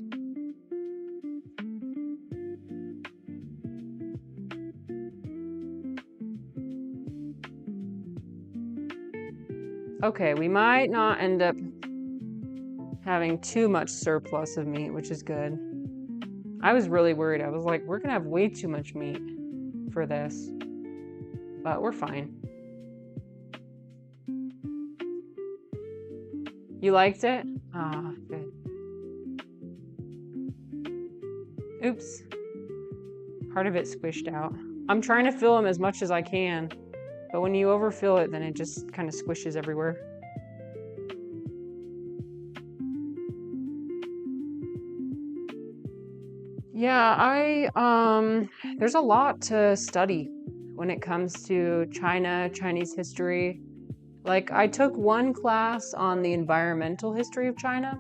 Okay, we might not end up having too much surplus of meat, which is good. I was really worried. I was like, we're gonna have way too much meat for this, but we're fine. You liked it? Ah, good. Oops. Part of it squished out. I'm trying to fill them as much as I can, but when you overfill it, then it just kind of squishes everywhere. Yeah, there's a lot to study when it comes to China, Chinese history. Like, I took one class on the environmental history of China,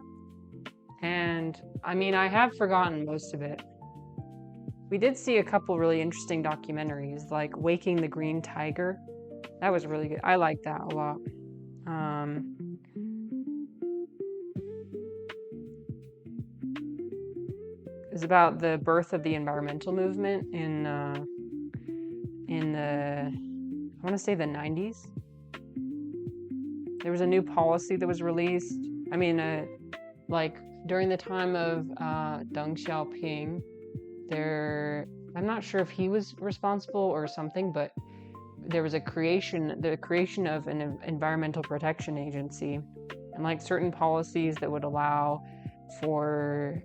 and I mean, I have forgotten most of it. We did see a couple really interesting documentaries, like Waking the Green Tiger. That was really good. I liked that a lot. It was about the birth of the environmental movement in the, I want to say the 90s. There was a new policy that was released. I mean, like during the time of Deng Xiaoping, I'm not sure if he was responsible or something, but there was the creation of an environmental protection agency, and like certain policies that would allow for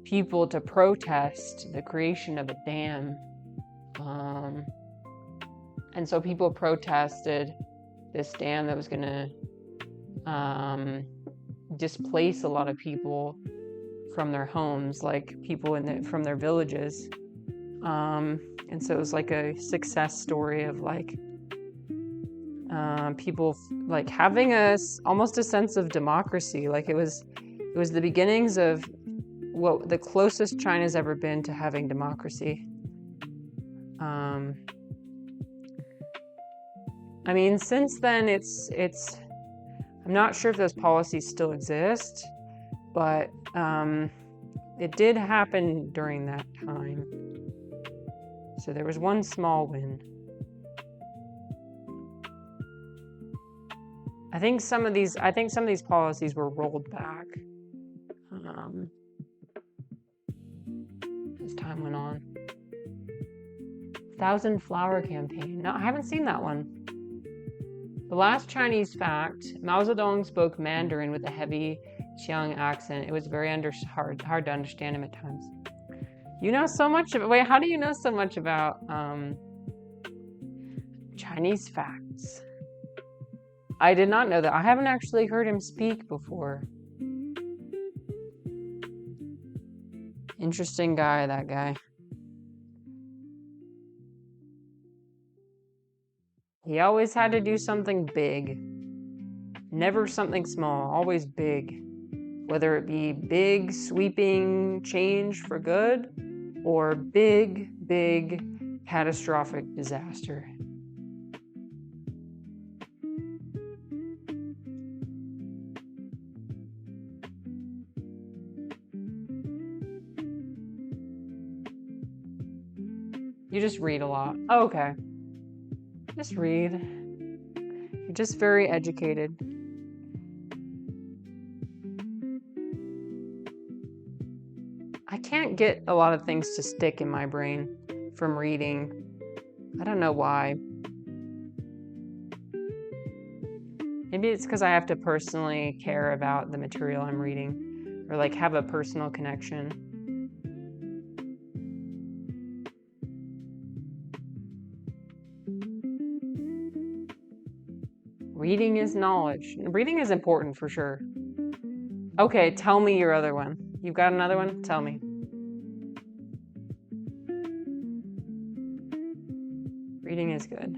people to protest the creation of a dam. And so people protested this dam that was going to displace a lot of people from their homes, like people from their villages. And so it was like a success story of like people like having almost a sense of democracy. Like it was the beginnings of what the closest China's ever been to having democracy. I mean, since then I'm not sure if those policies still exist, but it did happen during that time. So there was one small win. I think some of these policies were rolled back as time went on. 1,000 Flower Campaign. No, I haven't seen that one. The Last Chinese Fact. Mao Zedong spoke Mandarin with a heavy Qiang accent. It was very hard to understand him at times. You know so much about... Wait, how do you know so much about Chinese facts? I did not know that. I haven't actually heard him speak before. Interesting guy, that guy. He always had to do something big. Never something small, always big. Whether it be big, sweeping change for good, or big, catastrophic disaster. You just read a lot. Oh, okay. Just read. You're just very educated. I can't get a lot of things to stick in my brain from reading. I don't know why. Maybe it's because I have to personally care about the material I'm reading, or like have a personal connection. Reading is knowledge. Reading is important for sure. Okay, tell me your other one. You've got another one? Tell me. Reading is good.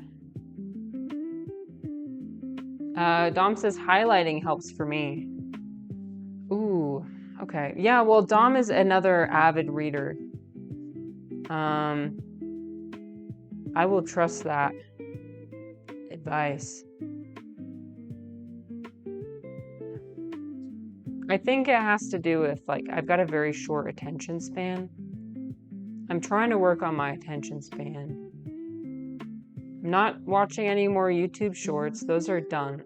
Dom says highlighting helps for me. Ooh, okay. Yeah, well, Dom is another avid reader. I will trust that advice. I think it has to do with, like, I've got a very short attention span. I'm trying to work on my attention span. I'm not watching any more YouTube shorts. Those are done.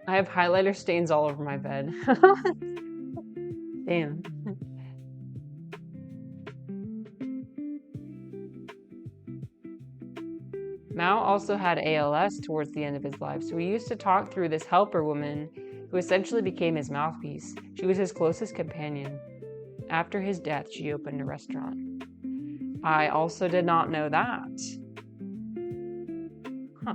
I have highlighter stains all over my bed. Damn. Mao also had ALS towards the end of his life, so he used to talk through this helper woman who essentially became his mouthpiece. She was his closest companion. After his death, she opened a restaurant. I also did not know that. Huh.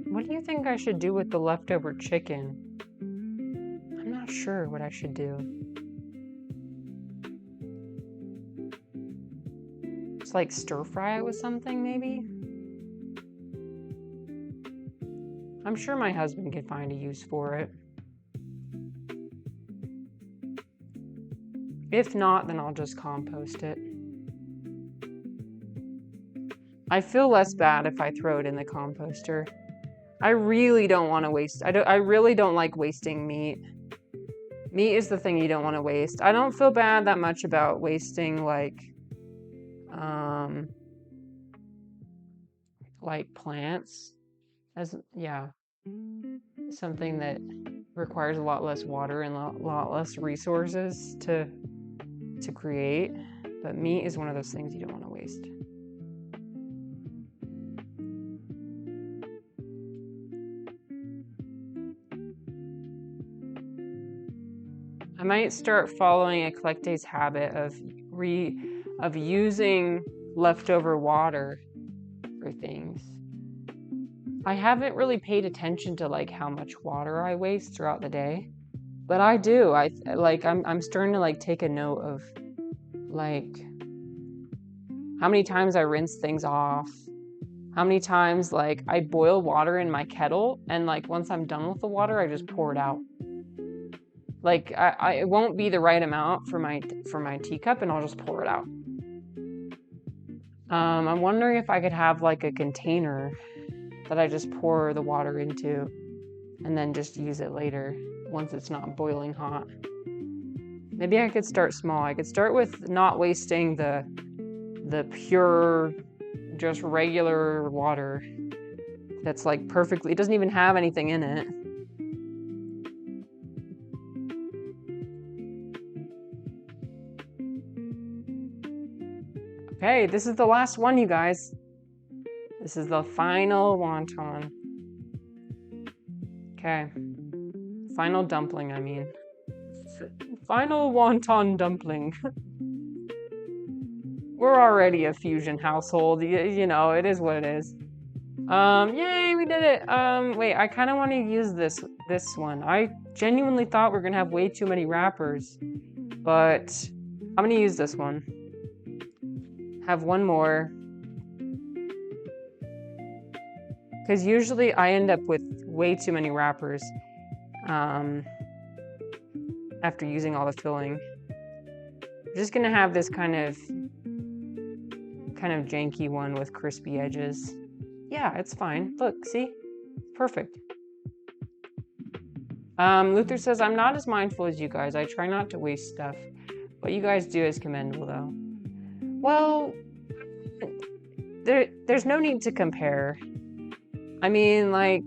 What do you think I should do with the leftover chicken? I'm not sure what I should do. It's like stir fry it with something, maybe? I'm sure my husband could find a use for it. If not, then I'll just compost it. I feel less bad if I throw it in the composter. I really don't want to waste. I really don't like wasting meat. Meat is the thing you don't want to waste. I don't feel bad that much about wasting like plants, something that requires a lot less water and a lot less resources to create. But meat is one of those things you don't want to waste. I might start following Eclecte's habit of using leftover water for things. I haven't really paid attention to like how much water I waste throughout the day, but I do. I'm starting to like take a note of like how many times I rinse things off, how many times like I boil water in my kettle, and like once I'm done with the water, I just pour it out. Like it won't be the right amount for my teacup, and I'll just pour it out. I'm wondering if I could have like a container that I just pour the water into and then just use it later once it's not boiling hot. Maybe I could start small. I could start with not wasting the pure, just regular water that's like perfectly, it doesn't even have anything in it. Okay, this is the last one, you guys. This is the final wonton. Okay. Final dumpling, I mean. Final wonton dumpling. We're already a fusion household. You know, it is what it is. Yay, we did it. Wait, I kind of want to use this one. I genuinely thought we were going to have way too many wrappers. But I'm going to use this one. Have one more. Because usually I end up with way too many wrappers after using all the filling. I'm just gonna have this kind of janky one with crispy edges. Yeah, it's fine. Look, see? Perfect. Luther says, I'm not as mindful as you guys. I try not to waste stuff. What you guys do is commendable, though. Well, there's no need to compare. I mean, like,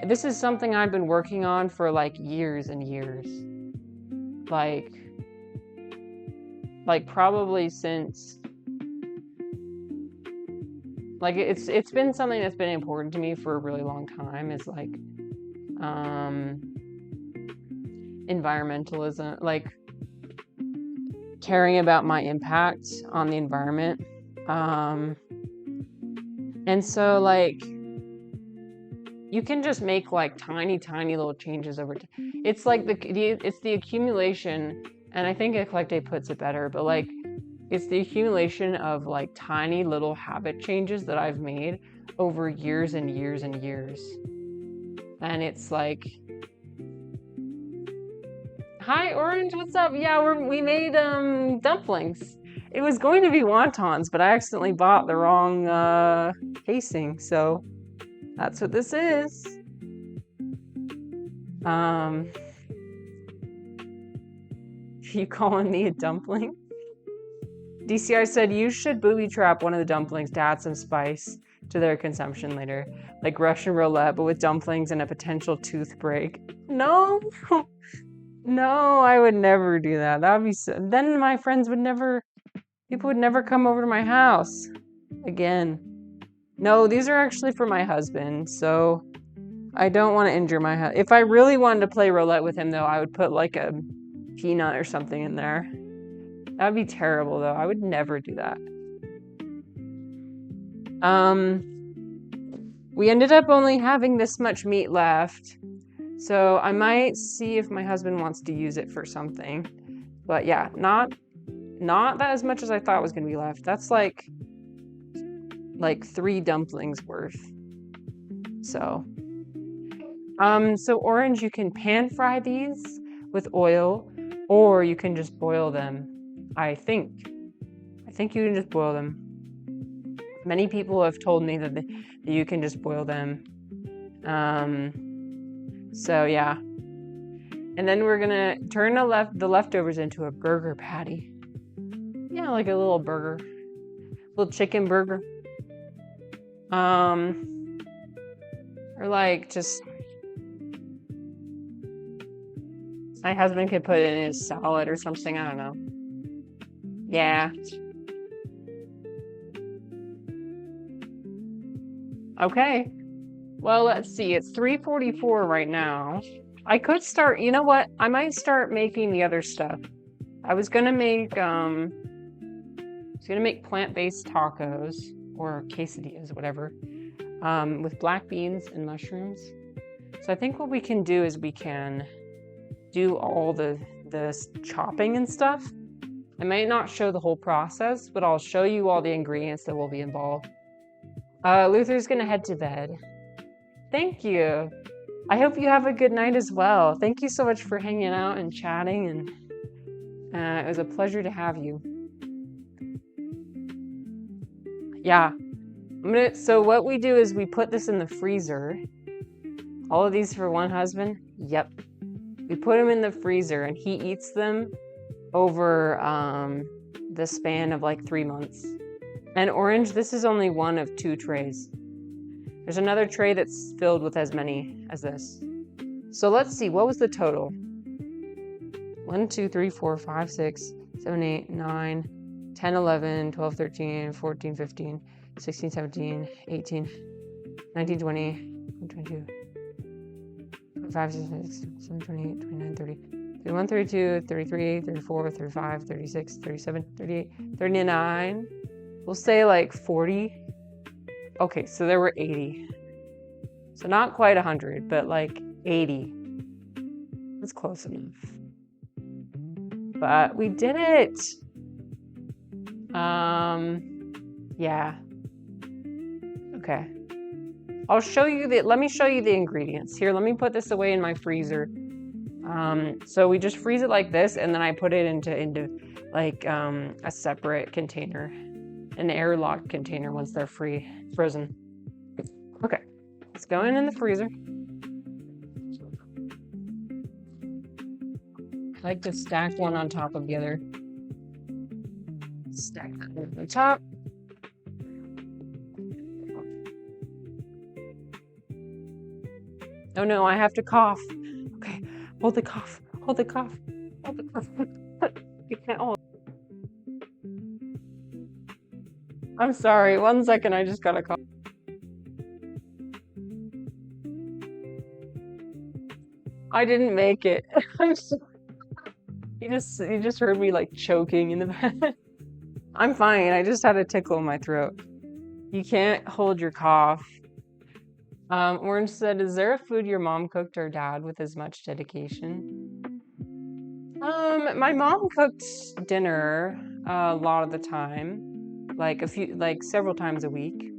this is something I've been working on for, like, years and years. Like probably since, like, it's been something that's been important to me for a really long time, is, like, environmentalism, like, caring about my impact on the environment. And so, like, you can just make, like, tiny little changes over time. It's like it's the accumulation, and I think Eclecte puts it better, but, like, it's the accumulation of, like, tiny little habit changes that I've made over years and years and years. And it's like, hi, Orange, what's up? Yeah, we made dumplings. It was going to be wontons, but I accidentally bought the wrong casing, so that's what this is. You calling me a dumpling? DCI said you should booby trap one of the dumplings to add some spice to their consumption later, like Russian roulette, but with dumplings and a potential tooth break. No, no, I would never do that. That would be so. Then my friends would never. People would never come over to my house again. No, these are actually for my husband, so I don't want to injure my husband. If I really wanted to play roulette with him, though, I would put like a peanut or something in there. That would be terrible, though. I would never do that. We ended up only having this much meat left, so I might see if my husband wants to use it for something. But yeah, not that as much as I thought was going to be left. That's like 3 dumplings worth. So Orange, you can pan fry these with oil, or you can just boil them. I think you can just boil them. Many people have told me that you can just boil them. So yeah. And then we're gonna turn the leftovers into a burger patty. Yeah, like a little burger. Little chicken burger. Or like just, my husband could put it in his salad or something, I don't know. Yeah. Okay. Well, let's see. It's 3:44 right now. I could start, you know what? I might start making the other stuff. I was gonna make plant-based tacos or quesadillas, whatever, with black beans and mushrooms. So I think what we can do is we can do all the chopping and stuff. I might not show the whole process, but I'll show you all the ingredients that will be involved. Luther's gonna head to bed. Thank you. I hope you have a good night as well. Thank you so much for hanging out and chatting, and it was a pleasure to have you. Yeah. So what we do is we put this in the freezer. All of these for one husband? Yep. We put them in the freezer and he eats them over the span of like 3 months. And orange, this is only one of 2 trays. There's another tray that's filled with as many as this. So let's see, what was the total? 1, 2, 3, 4, 5, 6, 7, 8, 9, 10, 11, 12, 13, 14, 15, 16, 17, 18, 19, 20, 22, 25, 26, 27, 28, 29, 30, 31, 32, 33, 34, 35, 36, 37, 38, 39. We'll say like 40. Okay, so there were 80. So not quite 100, but like 80. That's close enough. But we did it. Yeah. Okay. Let me show you the ingredients. Here, let me put this away in my freezer. So we just freeze it like this, and then I put it into like a separate container, an airlock container once they're frozen. Okay, it's going in the freezer. I like to stack one on top of the other. Stack that on the top. Oh no, I have to cough. Okay, hold the cough. Hold the cough. Hold the cough. You can't hold. I'm sorry. 1 second, I just got a cough. I didn't make it. I'm sorry. You just heard me like choking in the back. I'm fine. I just had a tickle in my throat. You can't hold your cough. Orange said, is there a food your mom cooked or dad with as much dedication? My mom cooked dinner a lot of the time, like several times a week.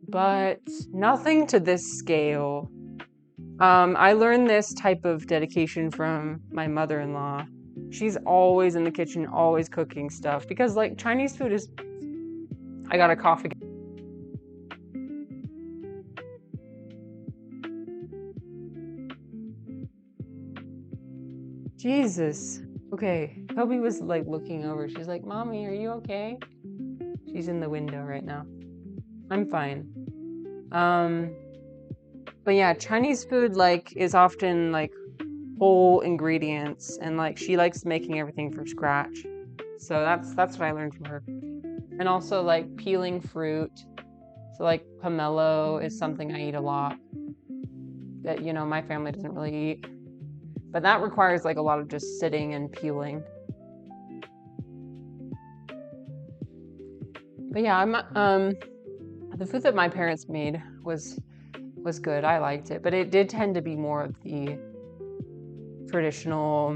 But nothing to this scale. I learned this type of dedication from my mother-in-law. She's always in the kitchen, always cooking stuff, because like Chinese food is... I got a cough again. Jesus. Okay. Toby was like looking over. She's like, Mommy, are you okay? She's in the window right now. I'm fine. But yeah, Chinese food like is often like whole ingredients, and like she likes making everything from scratch. So that's what I learned from her. And also like peeling fruit. So like pomelo is something I eat a lot that, you know, my family doesn't really eat. But that requires like a lot of just sitting and peeling. But yeah, the food that my parents made was good. I liked it, but it did tend to be more of the traditional,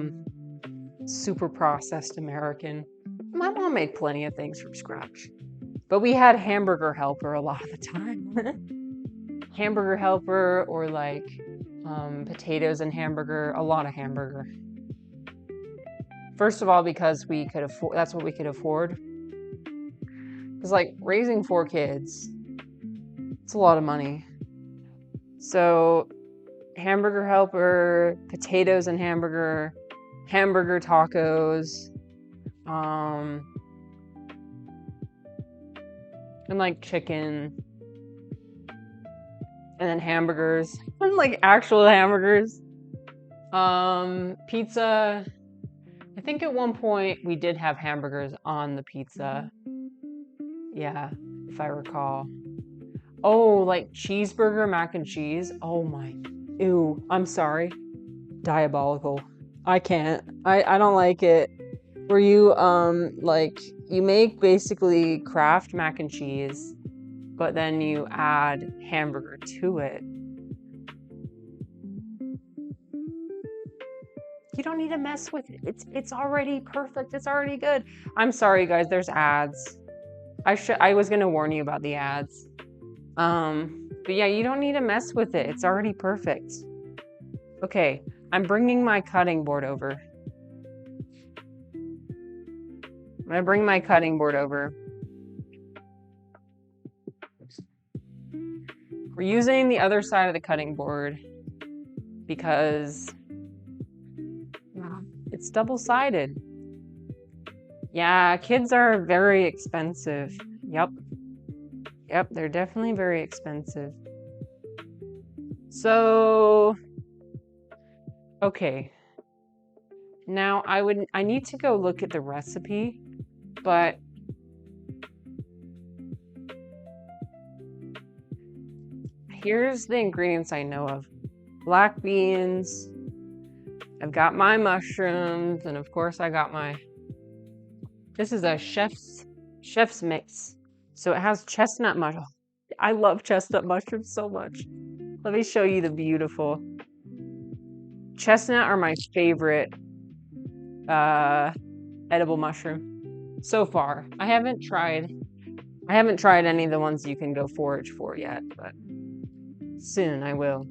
super processed American. My mom made plenty of things from scratch, but we had hamburger helper a lot of the time. Hamburger helper, or like potatoes and hamburger, a lot of hamburger. First of all, because we could afford, that's what we could afford. Because like raising 4 kids, it's a lot of money. So hamburger helper, potatoes and hamburger tacos, and like chicken, and then hamburgers, and like actual hamburgers, pizza. I think at one point we did have hamburgers on the pizza. Yeah, if I recall. Oh, like cheeseburger, mac and cheese. Oh my, ew, I'm sorry. Diabolical. I can't. I don't like it. Where you like you make basically Kraft mac and cheese, but then you add hamburger to it. You don't need to mess with it. It's already perfect. It's already good. I'm sorry guys, there's ads. I was gonna warn you about the ads. But yeah, you don't need to mess with it. It's already perfect. Okay, I'm bringing my cutting board over. I'm gonna bring my cutting board over. We're using the other side of the cutting board because it's double-sided. Yeah, kids are very expensive. Yep, they're definitely very expensive. So, okay. Now I need to go look at the recipe, but here's the ingredients I know of. Black beans, I've got my mushrooms, and of course I got this is a chef's mix. So it has chestnut mushroom. I love chestnut mushrooms so much. Let me show you the beautiful. Chestnut are my favorite edible mushroom so far. I haven't tried any of the ones you can go forage for yet, but soon I will.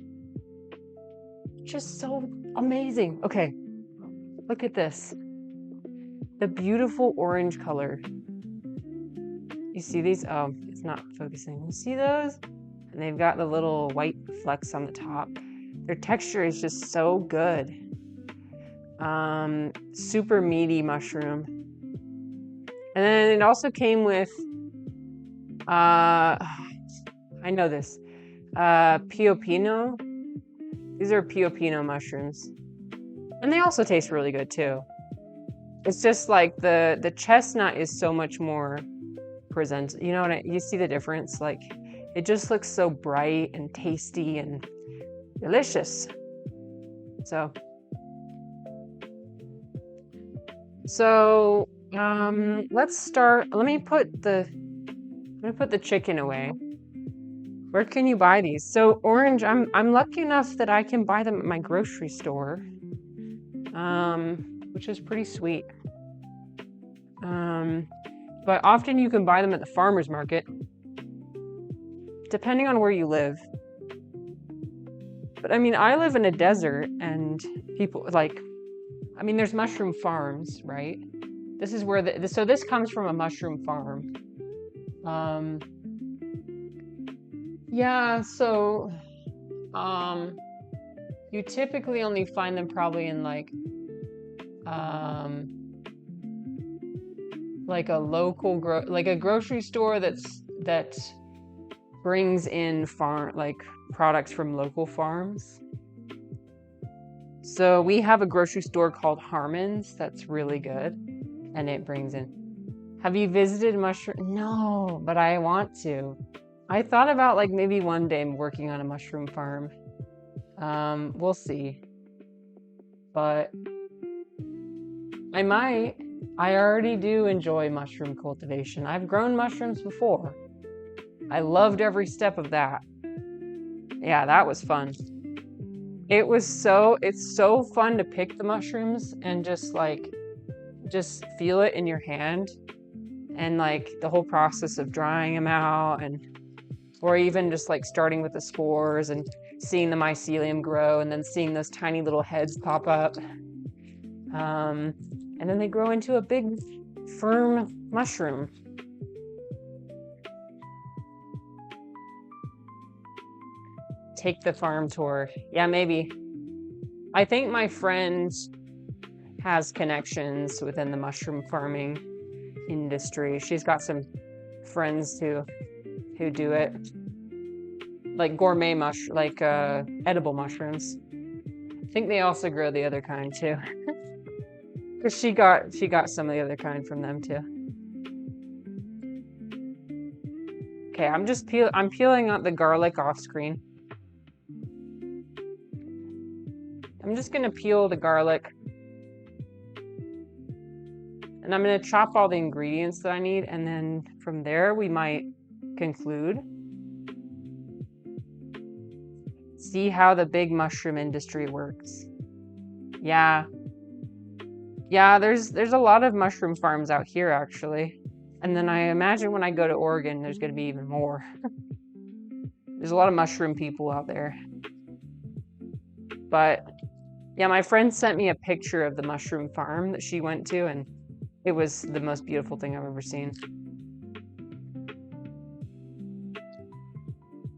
Just so amazing. Okay, look at this. The beautiful orange color. You see these? Oh, it's not focusing. You see those? And they've got the little white flecks on the top. Their texture is just so good. Super meaty mushroom. And then it also came with, I know this, Pio. These are Pio mushrooms. And they also taste really good too. It's just like the chestnut is so much more present. You know what you see the difference? Like it just looks so bright and tasty and delicious. So let's start. Let me put the chicken away. Where can you buy these? So orange, I'm lucky enough that I can buy them at my grocery store, which is pretty sweet. But often you can buy them at the farmer's market, depending on where you live. But I mean, I live in a desert, and people there's mushroom farms, right? This is where so this comes from a mushroom farm. Yeah, so you typically only find them probably in like a local a grocery store that brings in products from local farms. So we have a grocery store called Harmon's that's really good, and it brings in. Have you visited mushroom? No, but I want to. I thought about maybe one day working on a mushroom farm. We'll see. But I might. I already do enjoy mushroom cultivation. I've grown mushrooms before. I loved every step of that. Yeah, that was fun. It's so fun to pick the mushrooms and just feel it in your hand, and the whole process of drying them out, or even just starting with the spores and seeing the mycelium grow and then seeing those tiny little heads pop up. And then they grow into a big, firm mushroom. Take the farm tour. Yeah, maybe. I think my friend has connections within the mushroom farming industry. She's got some friends who do it. Like gourmet edible mushrooms. I think they also grow the other kind too. Because she got some of the other kind from them too. Okay, I'm peeling out the garlic off screen. I'm just gonna peel the garlic And I'm going to chop all the ingredients that I need, and then from there we might conclude. See how the big mushroom industry works. Yeah, there's a lot of mushroom farms out here, actually. And then I imagine when I go to Oregon, there's going to be even more. There's a lot of mushroom people out there. But yeah, my friend sent me a picture of the mushroom farm that she went to, and it was the most beautiful thing I've ever seen.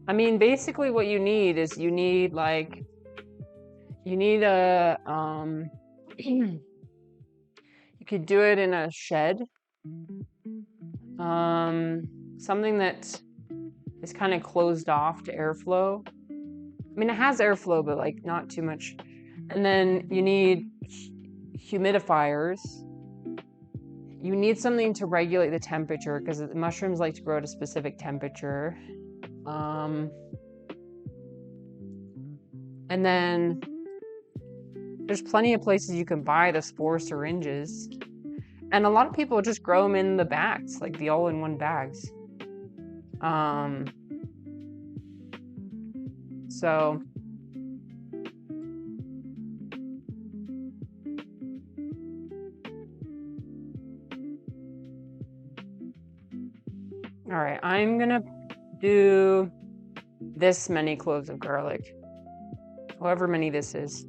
I mean, basically what you need is you need a you could do it in a shed. Something that is kind of closed off to airflow. I mean, it has airflow, but like not too much. And then you need humidifiers. You need something to regulate the temperature because the mushrooms like to grow at a specific temperature. And then there's plenty of places you can buy the spore syringes. And a lot of people just grow them in the bags, like the all-in-one bags. So all right, I'm gonna do this many cloves of garlic, however many this is.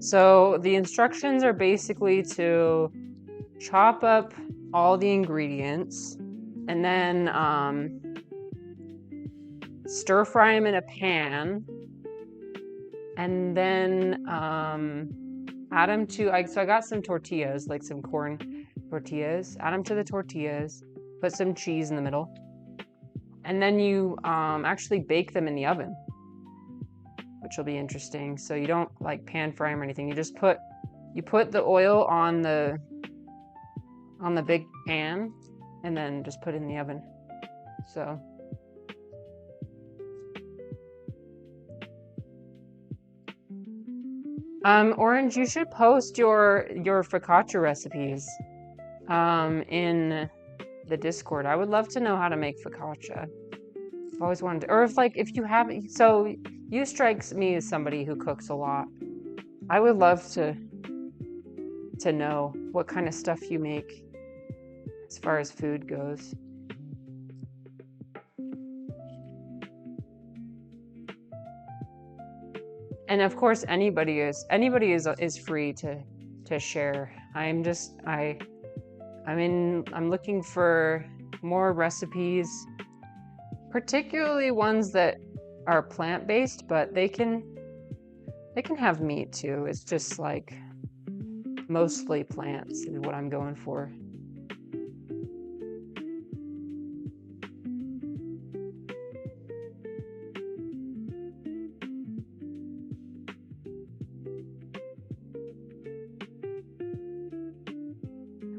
So the instructions are basically to chop up all the ingredients and then stir fry them in a pan, and then add them to, so I got some tortillas, like some corn tortillas, add them to the tortillas, put some cheese in the middle, and then you actually bake them in the oven, which will be interesting. So you don't like pan fry them or anything. You just put the oil on the big pan and then just put it in the oven. So Orange, you should post your focaccia recipes in the Discord. I would love to know how to make focaccia. I've always wanted to, or if you haven't, so you strikes me as somebody who cooks a lot. I would love to know what kind of stuff you make as far as food goes. And of course, anybody is free to share. I'm looking for more recipes, particularly ones that are plant-based, but they can have meat too. It's just like mostly plants is what I'm going for.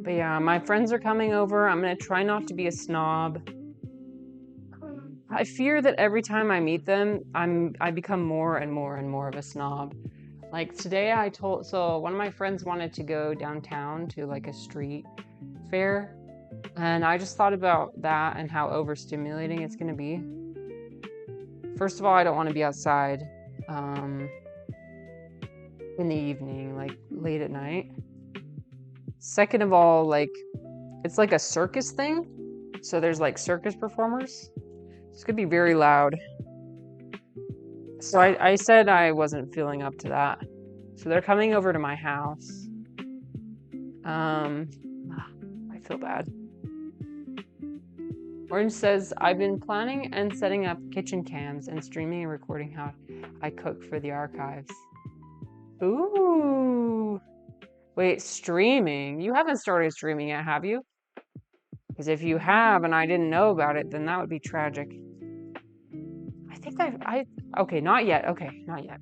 But yeah, my friends are coming over. I'm gonna try not to be a snob. I fear that every time I meet them, I become more and more and more of a snob. Like today so one of my friends wanted to go downtown to like a street fair, and I just thought about that and how overstimulating it's gonna be. First of all, I don't want to be outside in the evening, like late at night. Second of all, like it's like a circus thing, so there's like circus performers. It's gonna be very loud. So I said I wasn't feeling up to that. So they're coming over to my house. I feel bad. Orange says, I've been planning and setting up kitchen cams and streaming and recording how I cook for the archives. Ooh. Wait, streaming? You haven't started streaming yet, have you? Because if you have and I didn't know about it, then that would be tragic. I think okay, not yet. Okay, not yet.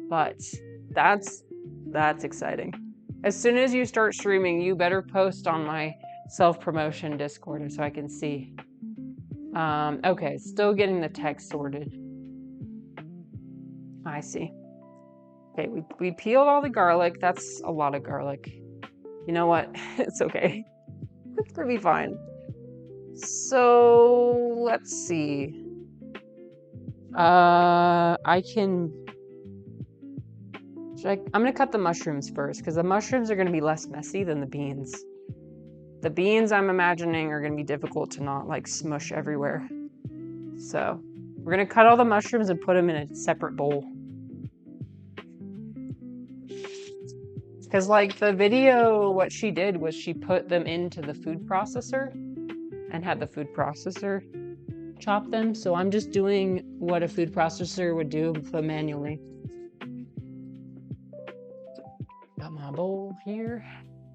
But that's That's exciting. As soon as you start streaming, you better post on my self-promotion Discord so I can see. Okay, still getting the text sorted. I see. Okay, we peeled all the garlic. That's a lot of garlic. You know what? It's okay. It's gonna be fine. So let's see. I'm gonna cut the mushrooms first because the mushrooms are gonna be less messy than the beans. The beans I'm imagining are gonna be difficult to not like smush everywhere. So we're gonna cut all the mushrooms and put them in a separate bowl. Because like the video, what she did was she put them into the food processor and had the food processor chop them. So I'm just doing what a food processor would do, but manually. Got my bowl here.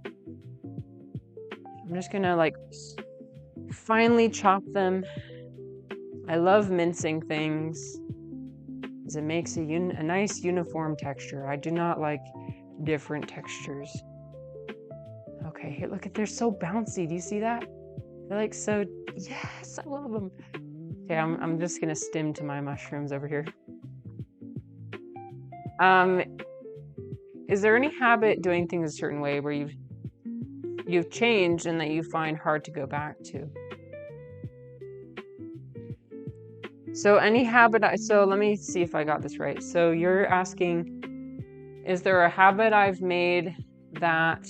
I'm just gonna like finely chop them. I love mincing things because it makes a nice uniform texture. I do not like different textures. Okay, here, look at, they're so bouncy. Do you see that? They're like so, yes, I love them. Okay, I'm just gonna stim to my mushrooms over here. Is there any habit doing things a certain way where you've changed and that you find hard to go back to? So any habit, so let me see if I got this right. So you're asking, is there a habit I've made that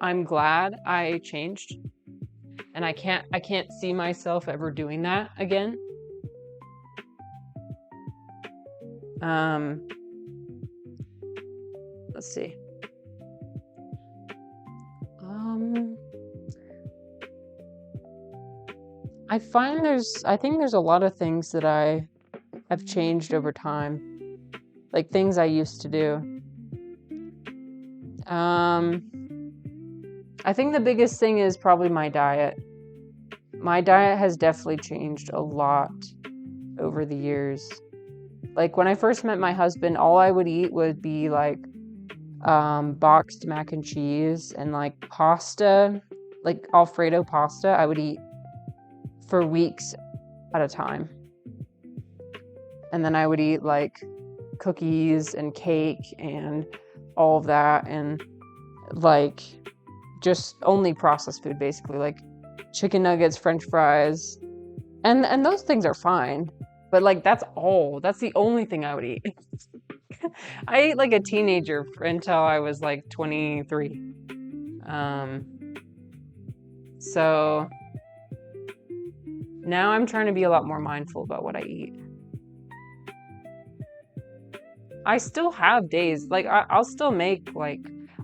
I'm glad I changed? And I can't see myself ever doing that again. Let's see. I think there's a lot of things that I have changed over time, like things I used to do. I think the biggest thing is probably my diet. My diet has definitely changed a lot over the years. Like when I first met my husband, all I would eat would be like boxed mac and cheese and like pasta, like Alfredo pasta. I would eat for weeks at a time. And then I would eat like cookies and cake and all of that, and like just only processed food, basically, like chicken nuggets, French fries, and those things are fine, but like that's the only thing I would eat. I ate like a teenager until I was like 23. So now I'm trying to be a lot more mindful about what I eat. I still have days, like I'll still make like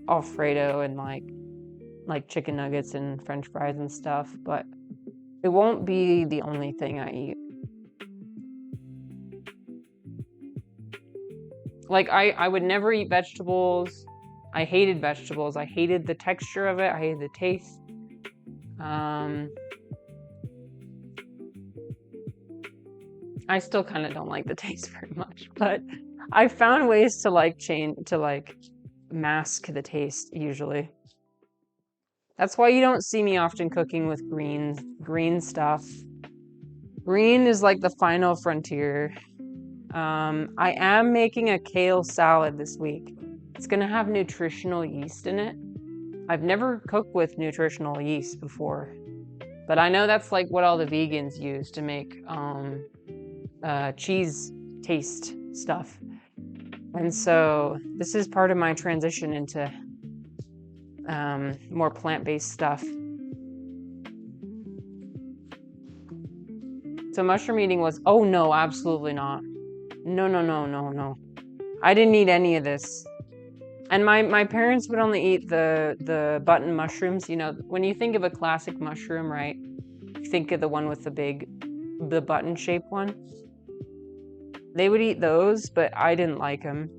Alfredo and like chicken nuggets and French fries and stuff, but it won't be the only thing I eat. Like I would never eat vegetables. I hated vegetables. I hated the texture of it. I hated the taste. I still kind of don't like the taste very much, but I found ways to like mask the taste usually. That's why you don't see me often cooking with green stuff. Green is like the final frontier. I am making a kale salad this week. It's gonna have nutritional yeast in it. I've never cooked with nutritional yeast before, but I know that's like what all the vegans use to make cheese taste stuff. And so this is part of my transition into more plant-based stuff. So mushroom eating was, oh no, absolutely not. No. I didn't eat any of this. And my parents would only eat the button mushrooms. You know, when you think of a classic mushroom, right? You think of the one with the button-shaped one. They would eat those, but I didn't like them.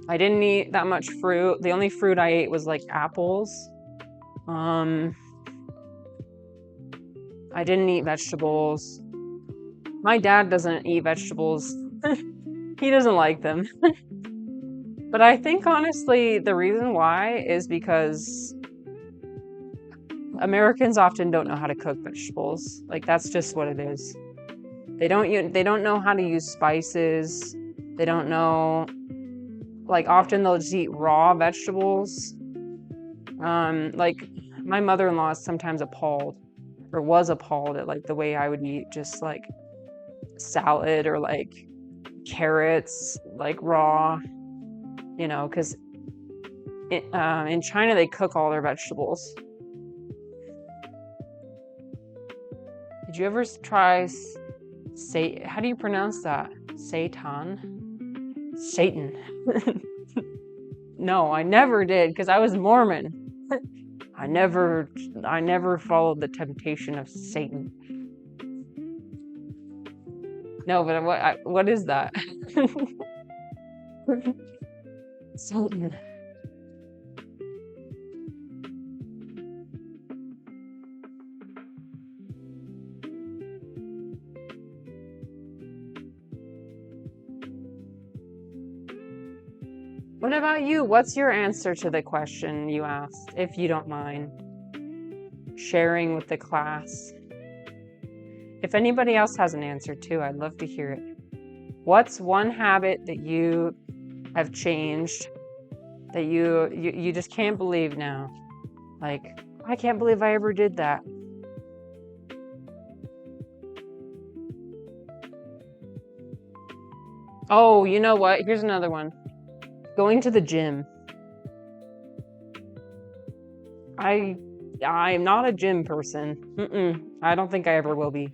I didn't eat that much fruit. The only fruit I ate was like apples. I didn't eat vegetables. My dad doesn't eat vegetables. He doesn't like them. But I think honestly the reason why is because Americans often don't know how to cook vegetables. Like that's just what it is. They don't know how to use spices. They don't know, like often they'll just eat raw vegetables. Like my mother-in-law is sometimes appalled or was appalled at like the way I would eat just like salad or like carrots like raw, you know, because in China they cook all their vegetables. Did you ever try how do you pronounce that? Satan? No, I never did because I was Mormon. I never followed the temptation of Satan. No, but what is that? Satan. What about you? What's your answer to the question you asked, if you don't mind sharing with the class? If anybody else has an answer too, I'd love to hear it. What's one habit that you have changed that you just can't believe now? Like, I can't believe I ever did that. Oh, you know what? Here's another one. Going to the gym. I'm not a gym person. I don't think I ever will be.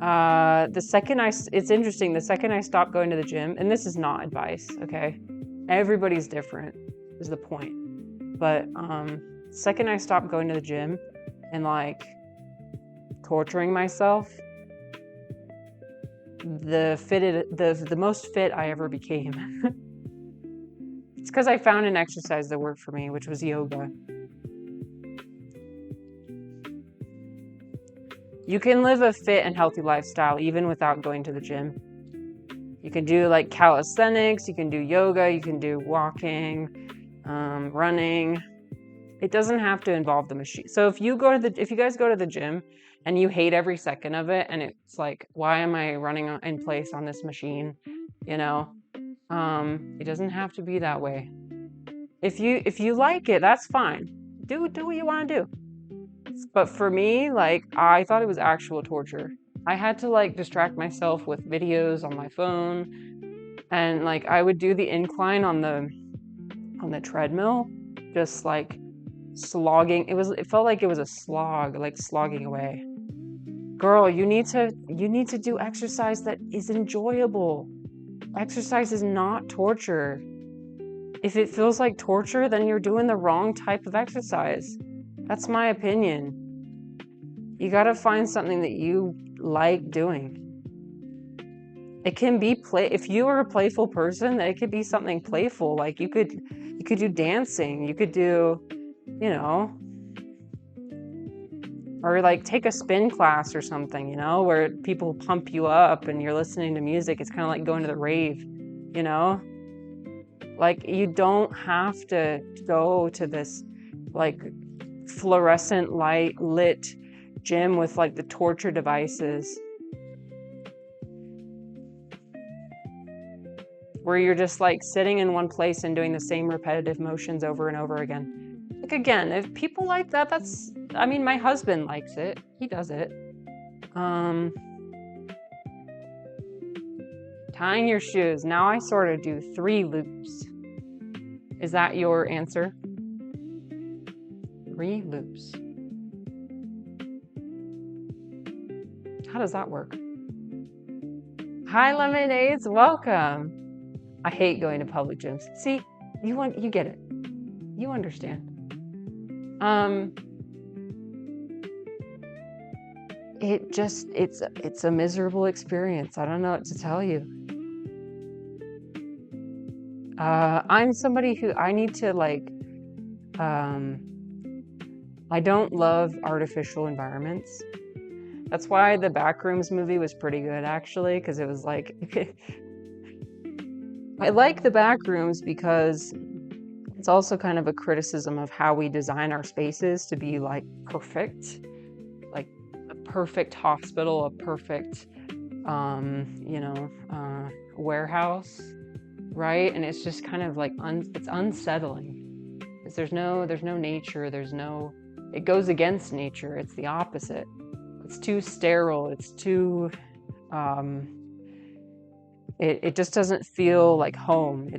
It's interesting, the second I stopped going to the gym, and this is not advice, okay? Everybody's different, is the point. But second I stopped going to the gym and like torturing myself, the most fit I ever became. It's because I found an exercise that worked for me, which was yoga. You can live a fit and healthy lifestyle even without going to the gym. You can do like calisthenics, you can do yoga, you can do walking, running. It doesn't have to involve the machine. So if you guys go to the gym and you hate every second of it, and it's like, why am I running in place on this machine? You know, it doesn't have to be that way. If you like it, that's fine. Do what you want to do. But for me, like, I thought it was actual torture. I had to like distract myself with videos on my phone, and like I would do the incline on the treadmill, just like slogging. It felt like it was a slog, like slogging away. Girl, you need to do exercise that is enjoyable. Exercise is not torture. If it feels like torture, then you're doing the wrong type of exercise. That's my opinion. You gotta find something that you like doing. It can be if you are a playful person, it could be something playful. Like you could do dancing, you could do, you know, or like take a spin class or something, you know, where people pump you up and you're listening to music. It's kind of like going to the rave, you know? Like you don't have to go to this like fluorescent light lit gym with like the torture devices where you're just like sitting in one place and doing the same repetitive motions over and over again. Like again, if people like that, my husband likes it. He does it. Tying your shoes. Now I sort of do 3 loops. Is that your answer? 3 loops. How does that work? Hi, Lemonades. Welcome. I hate going to public gyms. See, you get it. You understand. It's a miserable experience. I don't know what to tell you. I'm somebody who I need to like, I don't love artificial environments. That's why the Backrooms movie was pretty good, actually, because it was like, I like the Backrooms because it's also kind of a criticism of how we design our spaces to be like perfect, like a perfect hospital, a perfect, warehouse, right? And it's just kind of like it's unsettling because there's no nature, it goes against nature. It's the opposite. It's too sterile. It's too, it just doesn't feel like home.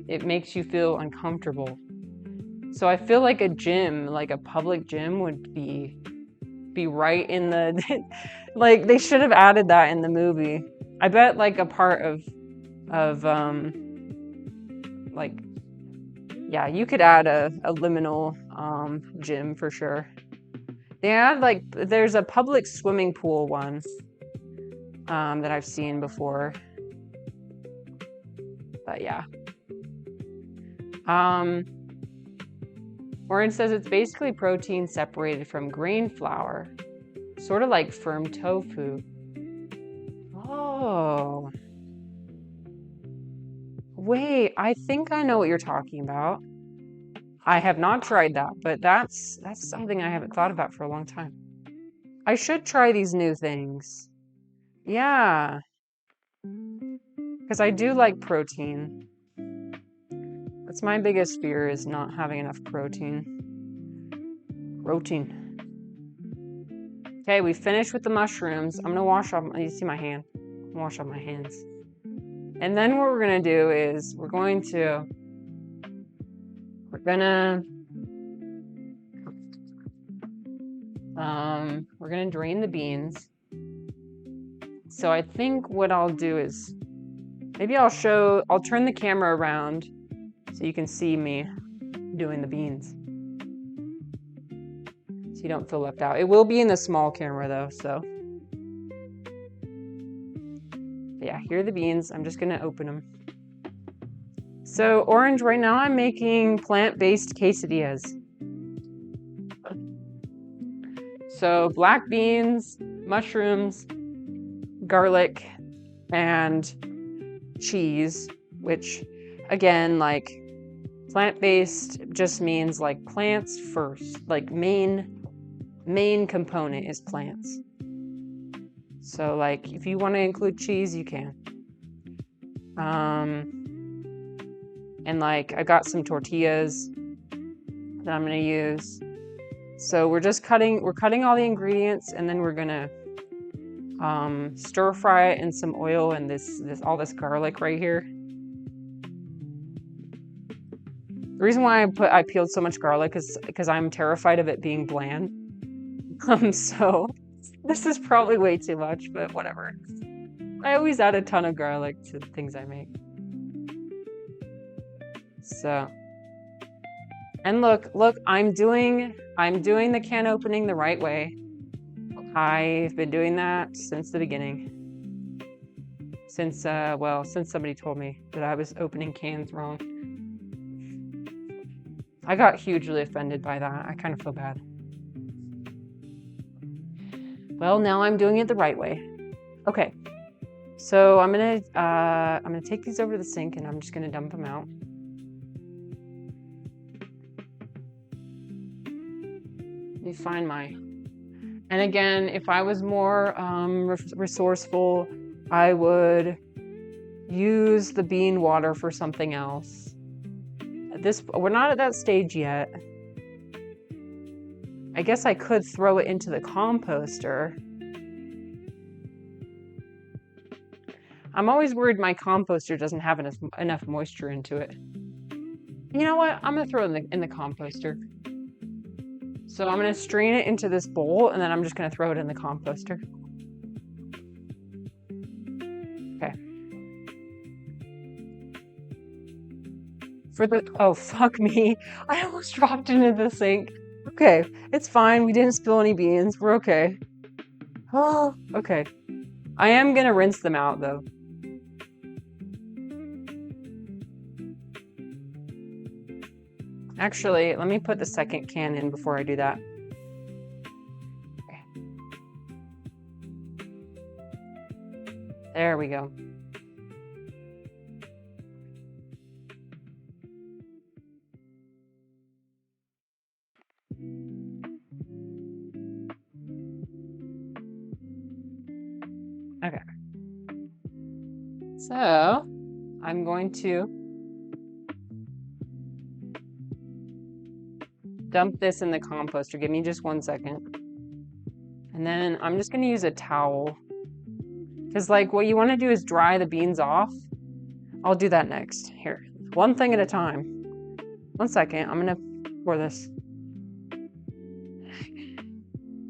It makes you feel uncomfortable. So I feel like a gym, like a public gym would be right in the, like they should have added that in the movie. I bet like a part of like, yeah, you could add a liminal gym for sure. They add like, there's a public swimming pool one that I've seen before. But yeah. Orange says it's basically protein separated from grain flour, sort of like firm tofu. Oh. Wait, I think I know what you're talking about. I have not tried that, but that's something I haven't thought about for a long time. I should try these new things. Yeah. Because I do like protein. That's my biggest fear, is not having enough protein. Okay, we finished with the mushrooms. I'm gonna wash off, you see my hand? Wash off my hands. And then what we're gonna do is we're gonna drain the beans. So I think what I'll do is maybe I'll turn the camera around so you can see me doing the beans. So you don't feel left out. It will be in the small camera though, so. Yeah, here are the beans. I'm just gonna open them. So Orange, right now I'm making plant-based quesadillas. So black beans, mushrooms, garlic, and cheese, which again, like plant-based just means like plants first, like main component is plants. So like if you want to include cheese, you can. And like I got some tortillas that I'm gonna use. So we're cutting all the ingredients, and then we're gonna stir fry it in some oil and all this garlic right here. The reason why I peeled so much garlic is because I'm terrified of it being bland. So this is probably way too much, but whatever. I always add a ton of garlic to the things I make. So, and look, I'm doing the can opening the right way. I've been doing that since the beginning. Since somebody told me that I was opening cans wrong. I got hugely offended by that. I kind of feel bad. Well, now I'm doing it the right way. Okay. So I'm gonna take these over to the sink, and I'm just gonna dump them out. Let me find and again, if I was more resourceful, I would use the bean water for something else. We're not at that stage yet. I guess I could throw it into the composter. I'm always worried my composter doesn't have enough moisture into it. You know what? I'm gonna throw it in the composter. So I'm gonna strain it into this bowl, and then I'm just gonna throw it in the composter. Okay. Oh, fuck me. I almost dropped into the sink. Okay, it's fine. We didn't spill any beans. We're okay. Oh, okay. I am gonna rinse them out though. Actually, let me put the second can in before I do that. Okay. we go. Okay. So I'm going to dump this in the composter. Give me just 1 second. And then I'm just going to use a towel. Because like what you want to do is dry the beans off. I'll do that next. Here, one thing at a time. 1 second, I'm going to pour this.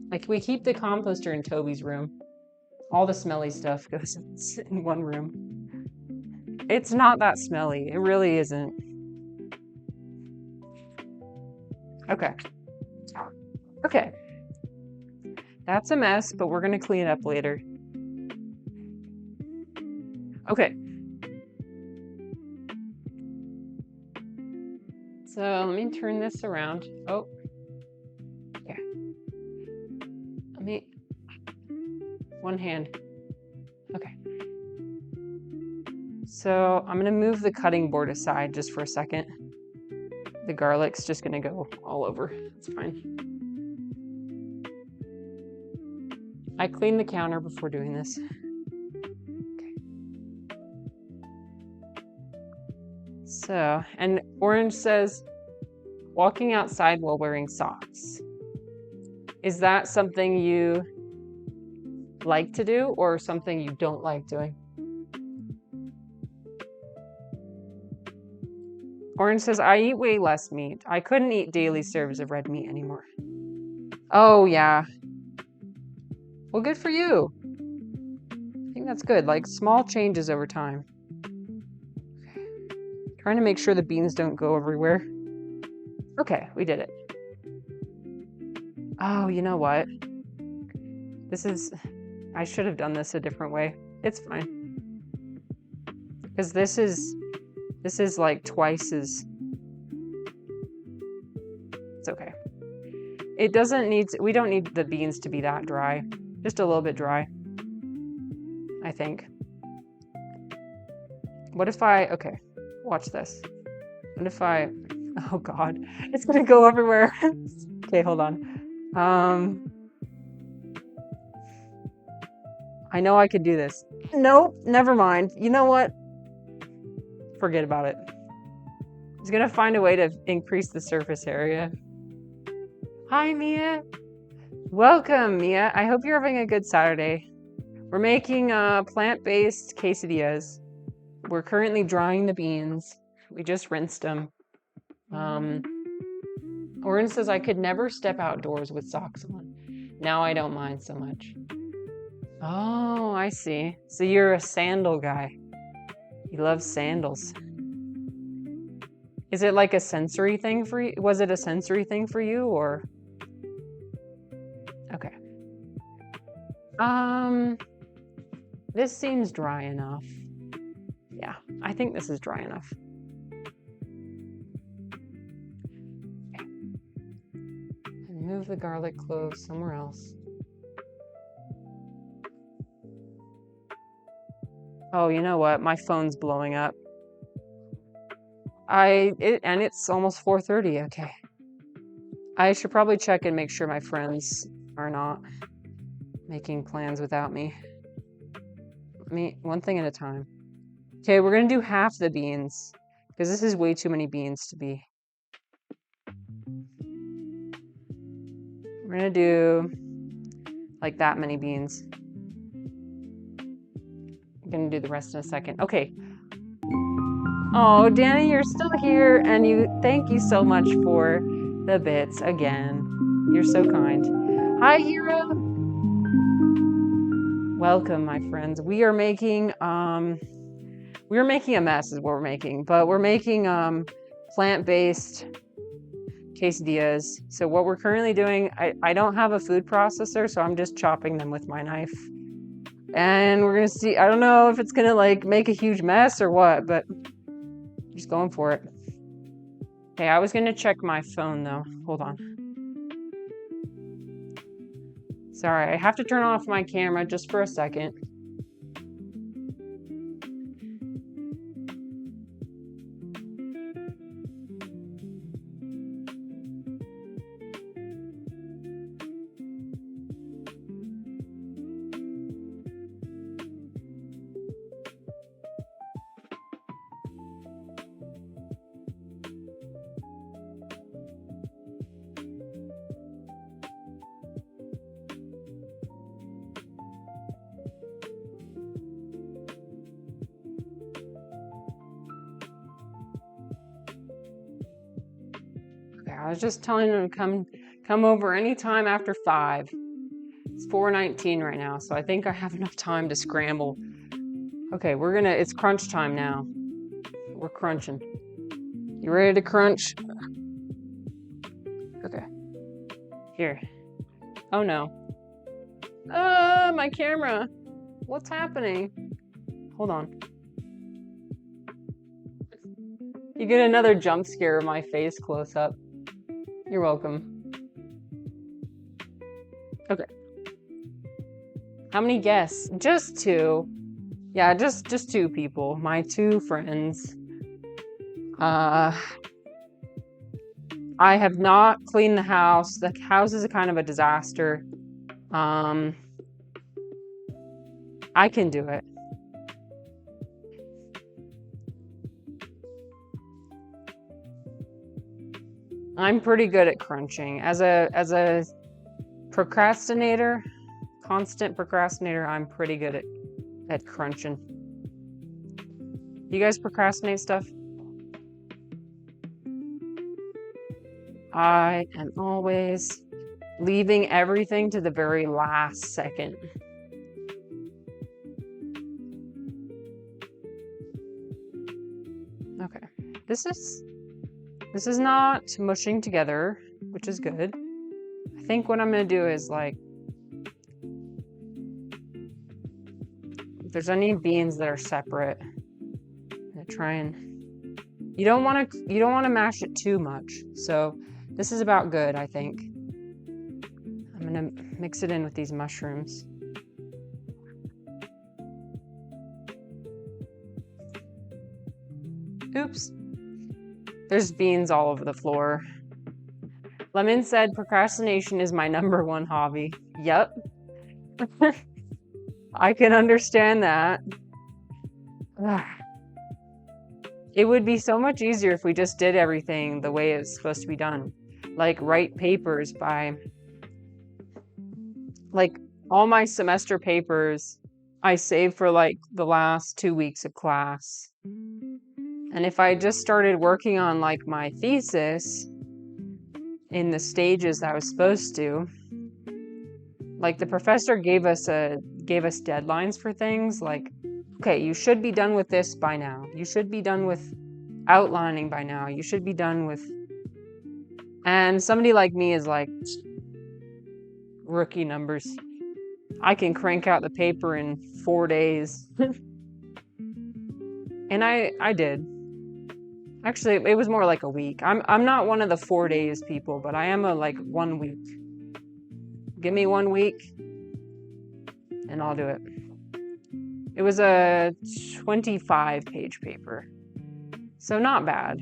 Like we keep the composter in Toby's room. All the smelly stuff goes in one room. It's not that smelly. It really isn't. Okay. Okay. That's a mess, but we're going to clean it up later. Okay. So let me turn this around. Oh. Yeah. Let me... One hand. Okay. So I'm going to move the cutting board aside just for a second. The garlic's just going to go all over. It's fine. I cleaned the counter before doing this. Okay. So, and Orange says, walking outside while wearing socks. Is that something you like to do or something you don't like doing? Orange says, I eat way less meat. I couldn't eat daily serves of red meat anymore. Oh, yeah. Well, good for you. I think that's good. Like small changes over time. Okay. Trying to make sure the beans don't go everywhere. Okay, we did it. Oh, you know what? I should have done this a different way. It's fine. Because this is like twice as... It's okay. It doesn't need to, we don't need the beans to be that dry. Just a little bit dry, I think. What if okay, watch this. What if oh God, it's gonna go everywhere. Okay, hold on. I know I could do this. Nope, never mind. You know what? Forget about it. I was gonna find a way to increase the surface area. Hi, Mia. Welcome, Mia. I hope you're having a good Saturday. We're making plant-based quesadillas. We're currently drying the beans. We just rinsed them. Oren says, I could never step outdoors with socks on. Now I don't mind so much. Oh, I see. So you're a sandal guy. You love sandals. Is it like a sensory thing for you? Was it a sensory thing for you or? Okay. This seems dry enough. Yeah, I think this is dry enough. Okay. And move the garlic cloves somewhere else. Oh, you know what? My phone's blowing up. And it's almost 4:30. Okay. I should probably check and make sure my friends are not making plans without me. One thing at a time. Okay, we're gonna do half the beans because this is way too many beans to be. We're gonna do like that many beans. I'm gonna do the rest in a second. Okay. Oh, Danny, you're still here, and thank you so much for the bits again. You're so kind. Hi, Hero. Welcome, my friends. We are making a mess is what we're making, but we're making plant-based quesadillas. So what we're currently doing, I don't have a food processor, so I'm just chopping them with my knife. And we're gonna see, I don't know if it's gonna like make a huge mess or what, but I'm just going for it. Okay, I was gonna check my phone though. Hold on. Sorry, I have to turn off my camera just for a second. I was just telling him to come over anytime after 5. It's 4:19 right now, so I think I have enough time to scramble. Okay, it's crunch time now. We're crunching. You ready to crunch? Okay. Here. Oh no. My camera. What's happening? Hold on. You get another jump scare of my face close up. You're welcome. Okay. How many guests? Just 2. Yeah, just 2 people. My 2 friends. I have not cleaned the house. The house is kind of a disaster. I can do it. I'm pretty good at crunching. As a procrastinator, constant procrastinator, I'm pretty good at crunching. You guys procrastinate stuff? I am always leaving everything to the very last second. Okay. This is not mushing together, which is good. I think what I'm going to do is if there's any beans that are separate, I'm going to try and you don't want to mash it too much. So this is about good, I think. I'm going to mix it in with these mushrooms. Oops. There's beans all over the floor. Lemon said procrastination is my number 1 hobby. Yep. I can understand that. It would be so much easier if we just did everything the way it's supposed to be done. Like write papers by... Like all my semester papers, I save for the last 2 weeks of class. And if I just started working on my thesis in the stages that I was supposed to, the professor gave us deadlines for things okay, you should be done with this by now. You should be done with outlining by now. You should be done with... And somebody like me is rookie numbers. I can crank out the paper in 4 days. And I did. Actually, it was more like a week. I'm not one of the 4 days people, but I am a 1 week. Give me 1 week and I'll do it. It was a 25-page paper. So not bad.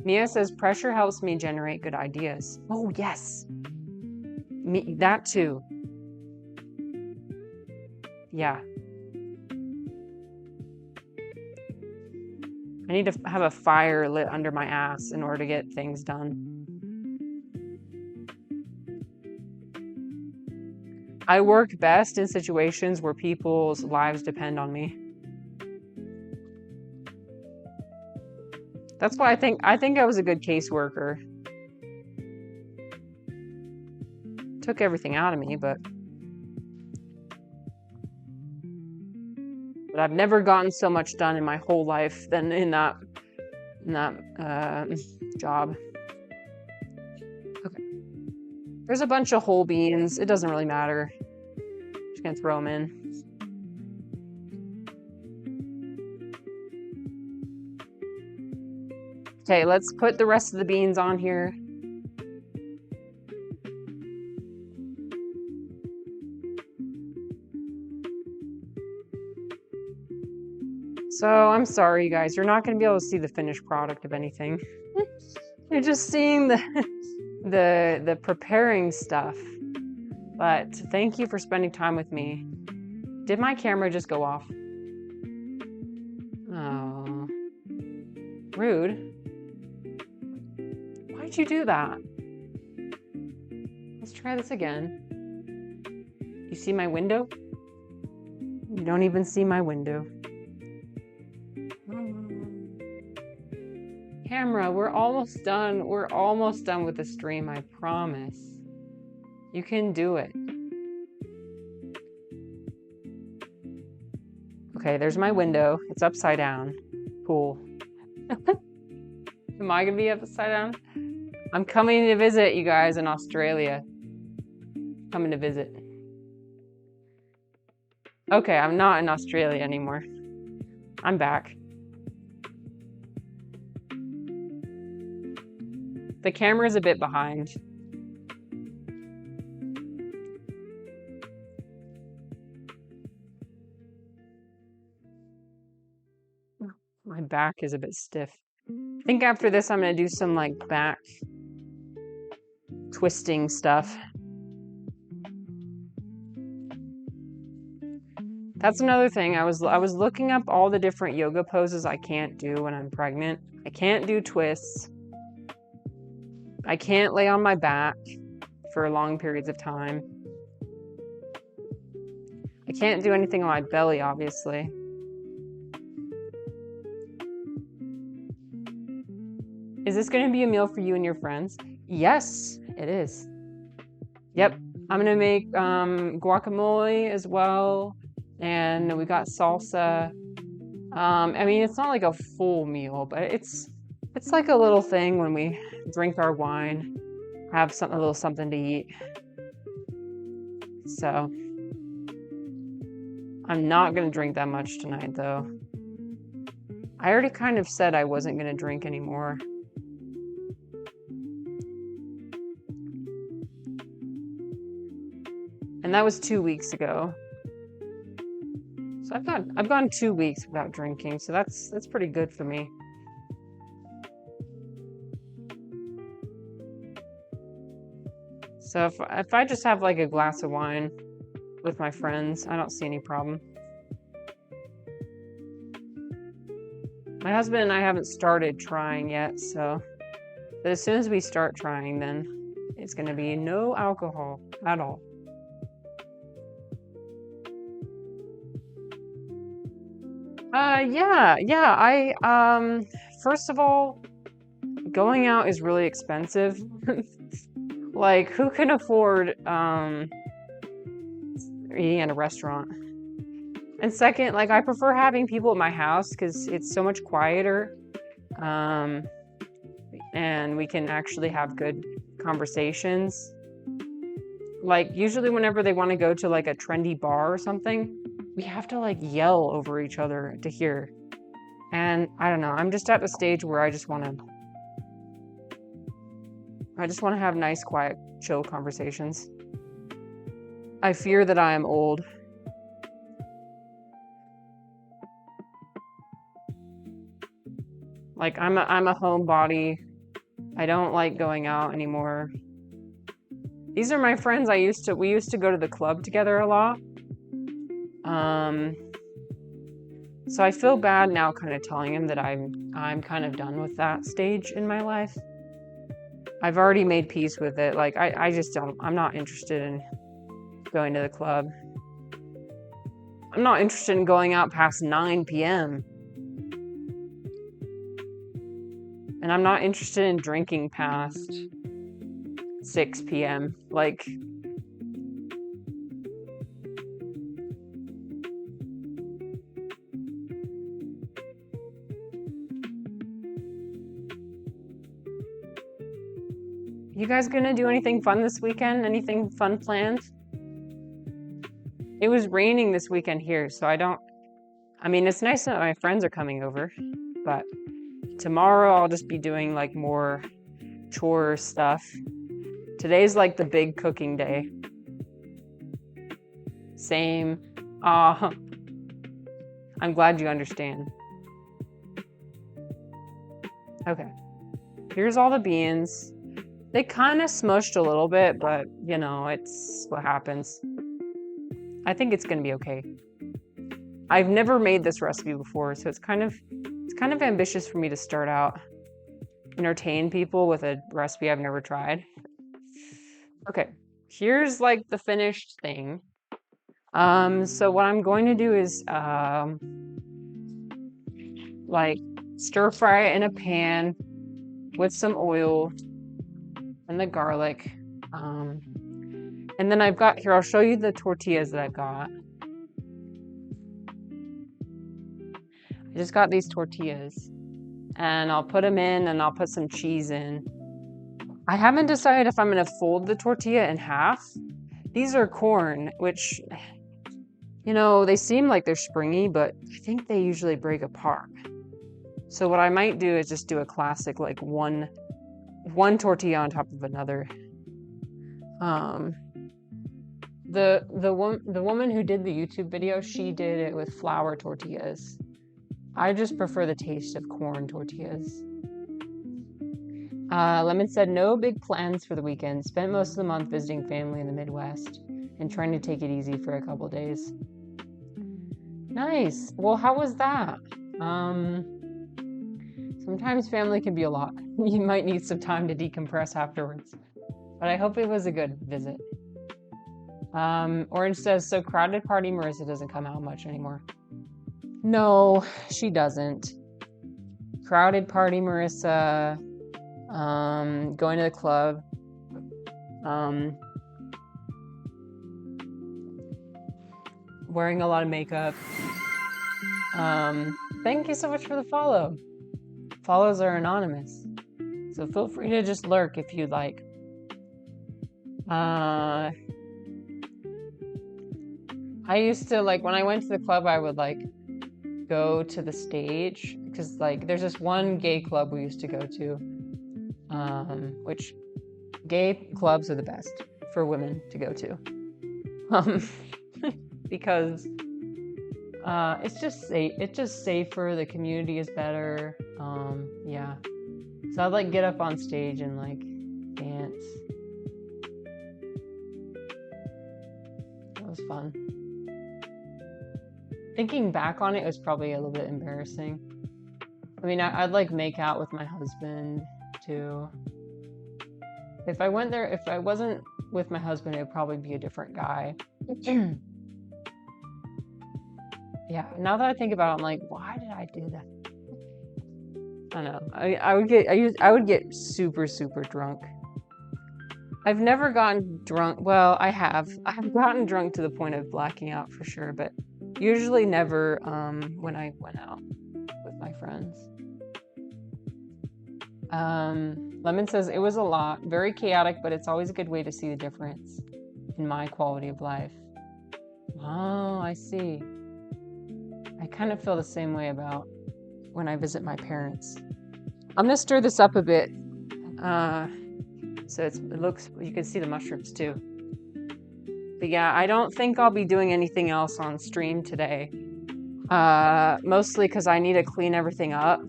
Mia says pressure helps me generate good ideas. Oh, yes. Me, that too. Yeah. I need to have a fire lit under my ass in order to get things done. I work best in situations where people's lives depend on me. That's why I think I was a good caseworker. Took everything out of me, but I've never gotten so much done in my whole life than in that job. Okay. There's a bunch of whole beans. It doesn't really matter. Just gonna throw them in. Okay, let's put the rest of the beans on here. So I'm sorry, you guys. You're not going to be able to see the finished product of anything. You're just seeing the preparing stuff. But thank you for spending time with me. Did my camera just go off? Oh, rude. Why'd you do that? Let's try this again. You see my window? You don't even see my window. camera, we're almost done. We're almost done with the stream, I promise. You can do it. Okay, there's my window. It's upside down. Cool. Am I gonna be upside down? I'm coming to visit you guys in Australia. Coming to visit. Okay, I'm not in Australia anymore. I'm back. The camera's a bit behind. My back is a bit stiff. I think after this I'm gonna do some like back twisting stuff. That's another thing. I was looking up all the different yoga poses I can't do when I'm pregnant. I can't do twists. I can't lay on my back for long periods of time. I can't do anything on my belly, obviously. Is this going to be a meal for you and your friends? Yes, it is. Yep, I'm going to make guacamole as well. And we got salsa. I mean, it's not like a full meal, but it's like a little thing when we drink our wine, have a little something to eat. So I'm not going to drink that much tonight, though. I already kind of said I wasn't going to drink anymore. And that was 2 weeks ago. So I've gone 2 weeks without drinking, so that's pretty good for me. So if I just have like a glass of wine with my friends, I don't see any problem. My husband and I haven't started trying yet, but as soon as we start trying, then it's going to be no alcohol at all. Yeah. First of all, going out is really expensive. Like, who can afford eating at a restaurant? And second, like, I prefer having people at my house because it's so much quieter. And we can actually have good conversations. Like, usually whenever they want to go to like a trendy bar or something, we have to like yell over each other to hear. And I don't know, I'm just at the stage where I just want to have nice, quiet, chill conversations. I fear that I am old. Like, I'm a homebody. I don't like going out anymore. These are my friends we used to go to the club together a lot. So I feel bad now kind of telling him that I'm kind of done with that stage in my life. I've already made peace with it. Like, I'm not interested in going to the club. I'm not interested in going out past 9 p.m. And I'm not interested in drinking past 6 p.m. Like, you guys gonna do anything fun this weekend? Anything fun planned? It was raining this weekend here, so I mean, it's nice that my friends are coming over, but tomorrow I'll just be doing like more chore stuff. Today's like the big cooking day. Same. I'm glad you understand. Okay. Here's all the beans. They kind of smushed a little bit, but you know, it's what happens. I think it's gonna be okay. I've never made this recipe before, so it's kind of ambitious for me to start out, entertain people with a recipe I've never tried. Okay, here's like the finished thing. So what I'm going to do is like stir fry it in a pan with some oil and the garlic. And then I've got here, I'll show you the tortillas that I've got. I just got these tortillas and I'll put them in and I'll put some cheese in. I haven't decided if I'm going to fold the tortilla in half. These are corn, which, you know, they seem like they're springy, but I think they usually break apart. So what I might do is just do a classic, like one tortilla on top of another. The woman who did the YouTube video, she did it with flour tortillas. I just prefer the taste of corn tortillas. Lemon said, no big plans for the weekend. Spent most of the month visiting family in the Midwest and trying to take it easy for a couple days. Nice. Well, how was that? Sometimes family can be a lot. You might need some time to decompress afterwards. But I hope it was a good visit. Orange says, so crowded party Marissa doesn't come out much anymore. No, she doesn't. Crowded party Marissa, going to the club, wearing a lot of makeup. Thank you so much for the follow. Follows are anonymous, so feel free to just lurk if you'd like. I used to, like, when I went to the club, I would, like, go to the stage, because, like, there's this one gay club we used to go to, which gay clubs are the best for women to go to, because it's just safer, the community is better, yeah, so I'd, like, get up on stage and, like, dance. That was fun. Thinking back on it, it was probably a little bit embarrassing. I mean, I'd like make out with my husband too. If I went there, if I wasn't with my husband, it would probably be a different guy. Yeah, now that I think about it, I'm like, why did I do that? I don't know. I would get super, super drunk. I've never gotten drunk. Well, I have. I've gotten drunk to the point of blacking out for sure, but usually never when I went out with my friends. Lemon says, it was a lot. Very chaotic, but it's always a good way to see the difference in my quality of life. Oh, I see. I kind of feel the same way about when I visit my parents. I'm going to stir this up a bit. So it looks, you can see the mushrooms too. But yeah, I don't think I'll be doing anything else on stream today. Mostly because I need to clean everything up.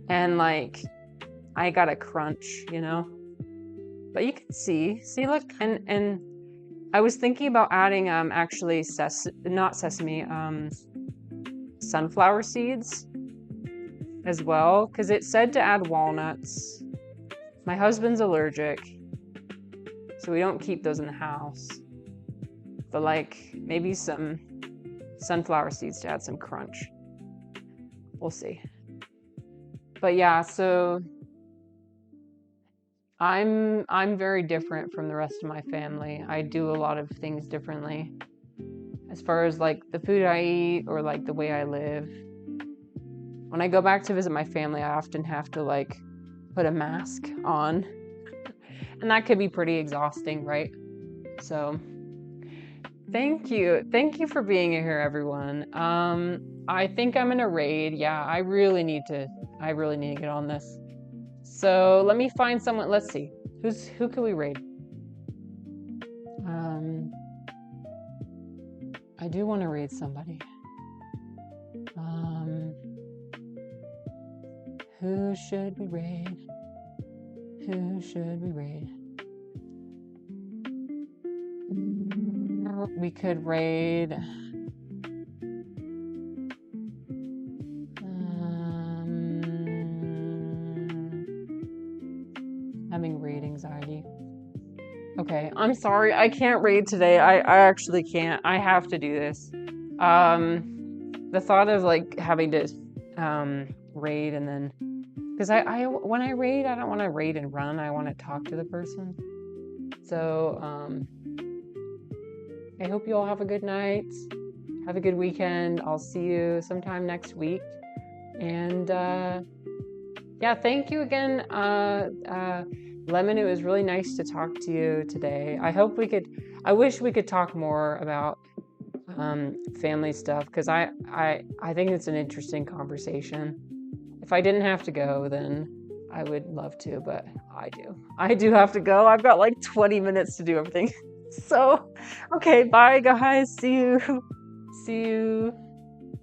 And like, I gotta crunch, you know? But you can see, look, and I was thinking about adding actually sunflower seeds as well, because it said to add walnuts. My husband's allergic, so we don't keep those in the house. But like maybe some sunflower seeds to add some crunch. We'll see. But yeah, so I'm very different from the rest of my family. I do a lot of things differently. As far as like the food I eat or like the way I live. When I go back to visit my family, I often have to like put a mask on. And that could be pretty exhausting, right? So thank you for being here, everyone. I think I'm in a raid. Yeah, I really need to get on this. So let me find someone. Let's see, who can we raid? I do want to raid somebody. Who should we raid? Who should we raid? We could raid. Having raid anxiety. Okay, I'm sorry. I can't raid today. I actually can't. I have to do this. The thought of like having to raid and then because I when I read, I don't want to read and run. I want to talk to the person. So I hope you all have a good night. Have a good weekend. I'll see you sometime next week. And yeah, thank you again, Lemon. It was really nice to talk to you today. I wish we could talk more about family stuff, because I think it's an interesting conversation. If I didn't have to go, then I would love to, but I do have to go. I've got like 20 minutes to do everything. So, okay, bye guys. See you.